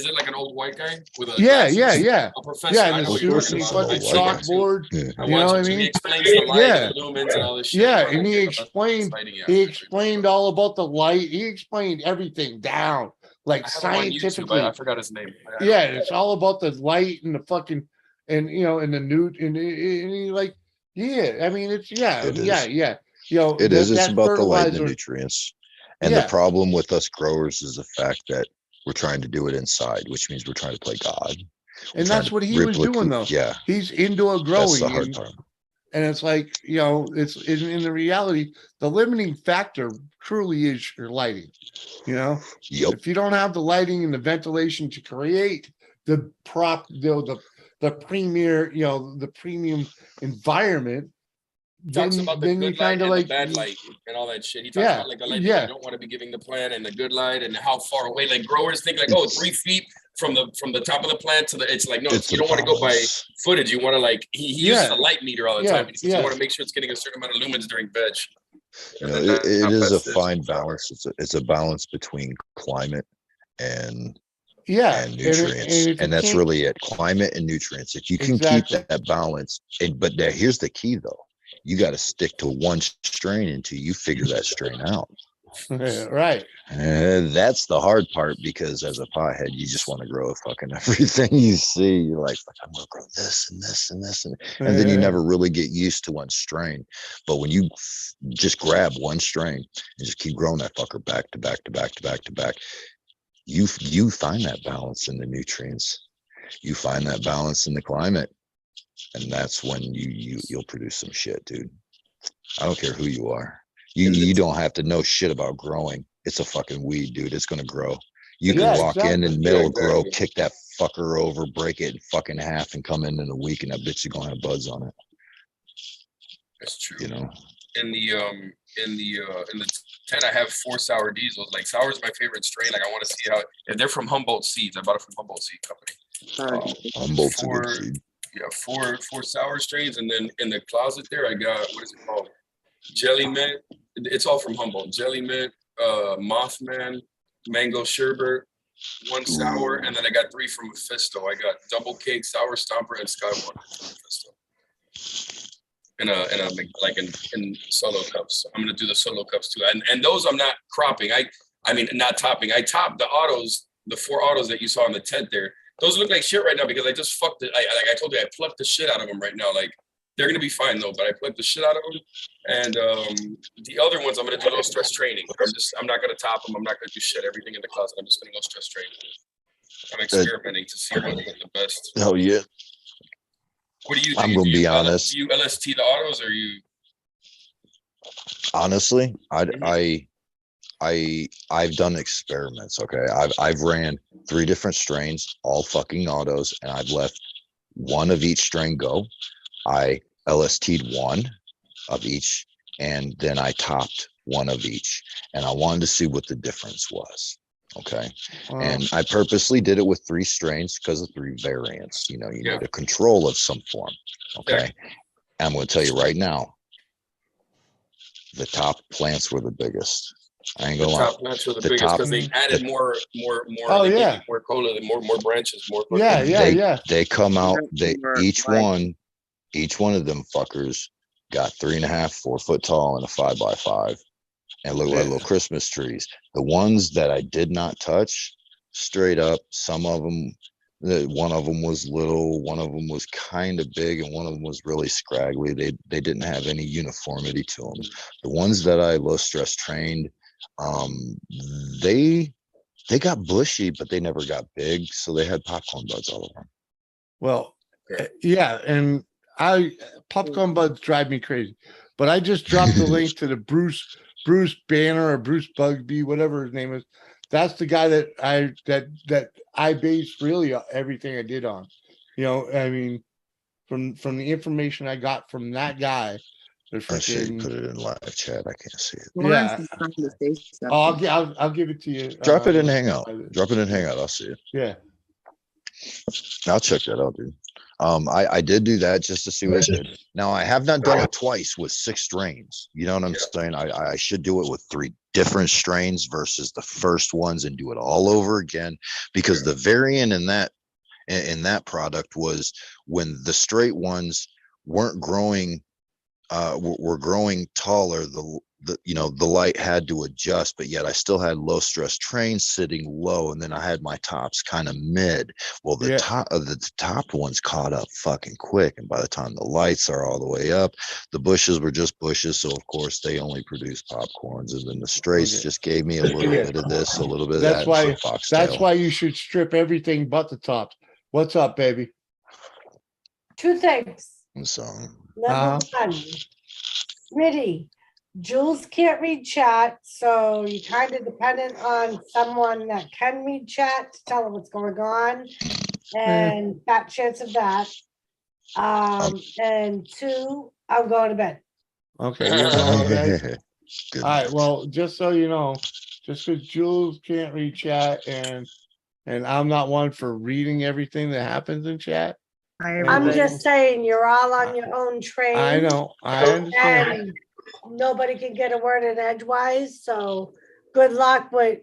it like an old white guy with a Yeah, glasses? yeah. A professor. Yeah, I and know the what suit you're and talking he about. fucking I've seen that too. chalkboard. Yeah. I You know watch what I him. So mean? he explains the light Yeah. and the lumens and all this shit. Yeah, and he Okay, that's explained exciting, yeah. he explained all about the light. He explained everything down, like I have him on YouTube. scientifically. I forgot his name. I Yeah, it's all about the light and the fucking and and the newt and he like, yeah, I mean it's It is. yeah. It is. It's that about the light and the fertilizer- nutrients. And the problem with us growers is the fact that we're trying to do it inside, which means we're trying to play God. and that's what he was doing though. Yeah. He's indoor growing. That's the hard and, part. and it's like, it's in the reality, the limiting factor truly is your lighting. Yep. If you don't have the lighting and the ventilation to create the premier, the premium environment, He talks about the then you good light kind of and like the bad light and all that shit. He talks Yeah, about like the light that yeah. you don't want to be giving the plant and the good light and how far away. Like growers think like, oh, 3 feet from the top of the plant to the. It's like no, It's you a don't want to go by balance. footage. You want to like he uses a light meter all the Yeah, time. He says yeah. you want to make sure it's getting a certain amount of lumens during veg. You And know, then it how is a best it is. fine balance. It's a balance between climate and yeah, and nutrients, if you and that's can't- really it. Climate and nutrients. If you can Exactly. keep that balance, but here's the key though. You got to stick to one strain until you figure that strain out. right. That's the hard part, because as a pothead, you just want to grow fucking everything you see. You're like, I'm gonna grow this and this and this, and then you never really get used to one strain. But when you just grab one strain and just keep growing that fucker back to back to back to back to back, you find that balance in the nutrients. You find that balance in the climate, and that's when you'll produce some shit, dude. I don't care who you are. You don't have to know shit about growing. It's a fucking weed, dude. It's gonna grow. You can Yeah, walk in exactly. and middle Yeah, grow, exactly. kick that fucker over, break it in fucking half, and come in a week, and that bitch is gonna have buds on it. That's true. You know. In the 10, I have 4 sour diesels. Like sour is my favorite strain. Like I want to see how, and they're from Humboldt Seeds. I bought it from Humboldt Seed Company. Humboldt's a good Four, seed. yeah, four sour strains, and then in the closet there, I got, what is it called? Jelly Mint. It's all from Humboldt. Jelly Mint, Mothman, Mango Sherbet, 1 sour, and then I got 3 from Mephisto. I got Double Cake, Sour Stomper, and Skywalker from Mephisto. In solo cups. I'm gonna do the solo cups too, and those I'm not cropping. I mean not topping. I topped the autos, the 4 autos that you saw in the tent there. Those look like shit right now because I just fucked it. I told you I plucked the shit out of them right now. Like they're gonna be fine though, but I plucked the shit out of them. And the other ones I'm gonna do low stress training. I'm not gonna top them. I'm not gonna do shit. Everything in the closet. I'm just gonna low stress training. I'm experimenting to see what the best. Hell yeah. What do you? I'm gonna be honest. Do you LST the autos or you? Honestly, Mhm. I've done experiments. Okay, I've ran 3 different strains, all fucking autos, and I've left 1 of each strain go. I LST'd 1 of each, and then I topped 1 of each, and I wanted to see what the difference was. Okay, and I purposely did it with 3 strains because of 3 variants. You know, you Yeah. need a control of some form. Okay, and I'm going to tell you right now, the top plants were the biggest. I ain't The gonna lie. top plants were the The biggest top, because they added more. Oh, They gave yeah. you more cola, more branches, more. Yeah, fucking- yeah, yeah. they come out. They More each like- one of them fuckers got 3.5, 4 foot tall and a 5x5, and look like Yeah. little Christmas trees. The ones that I did not touch, straight up, some of them. One of them was little, one of them was kind of big, and one of them was really scraggly. They didn't have any uniformity to them. The ones that I low stress trained, they got bushy, but they never got big, so they had popcorn buds all over them. Well, Okay. yeah, and popcorn buds drive me crazy. But I just dropped the link to the Bruce Banner or Bruce Bugbee, whatever his name is. That's the guy that I based really everything I did on. You know, I mean, from the information I got from that guy, the I should freaking put it in live chat. I can't see it. Lawrence yeah. is trying to say something. I'll give it to you. Drop it in Hangout. Drop it in Hangout. I'll see it. Yeah. I'll check that out, dude. I did do that just to see what it did. Now I have not done it twice with 6 strains. You know what I'm saying? I should do it with 3 different strains versus the first ones and do it all over again, because the variant in that product was when the straight ones weren't growing, were growing taller. The light had to adjust, but yet I still had low stress trains sitting low, and then I had my tops kind of mid. Well, the top ones caught up fucking quick, and by the time the lights are all the way up, the bushes were just bushes. So of course they only produce popcorns, and then the straights just gave me a little bit of this, a little bit of That's that. why. And some foxtail. That's why you should strip everything but the tops. What's up, baby? 2 things. So Number 1, Smitty, Jules can't read chat, so you're kind of dependent on someone that can read chat to tell her what's going on, and fat chance of that. And 2, I'm going to bed. Okay, you're going to bed. Good All right. night. Well, just so you know, just because Jules can't read chat and I'm not one for reading everything that happens in chat. Hi, I'm everybody. just saying, you're all on your own train. I know. I understand. And nobody can get a word in edgewise, so good luck with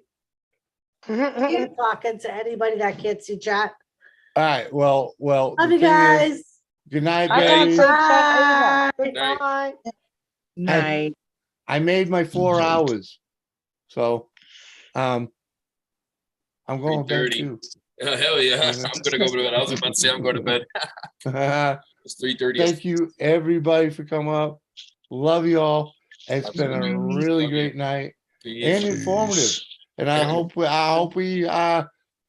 talking to anybody that can't see chat. All right. Well. Love the you thing is- guys. Good night, I can't baby. see chat either. Night. Goodbye. Night. I made my 4 Night. hours, so I'm going to bed 3:30. too. Hell yeah! I'm gonna go to bed. I was about to say I'm going to bed. It's 3:30. Thank you, everybody, for coming up. Love you all. It's been a Absolutely. really Love you. great night Peace. and informative. Peace. And I hope we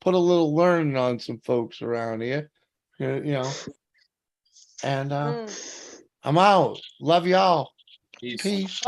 put a little learning on some folks around here. You know. And I'm out. Love y'all. Peace. Peace.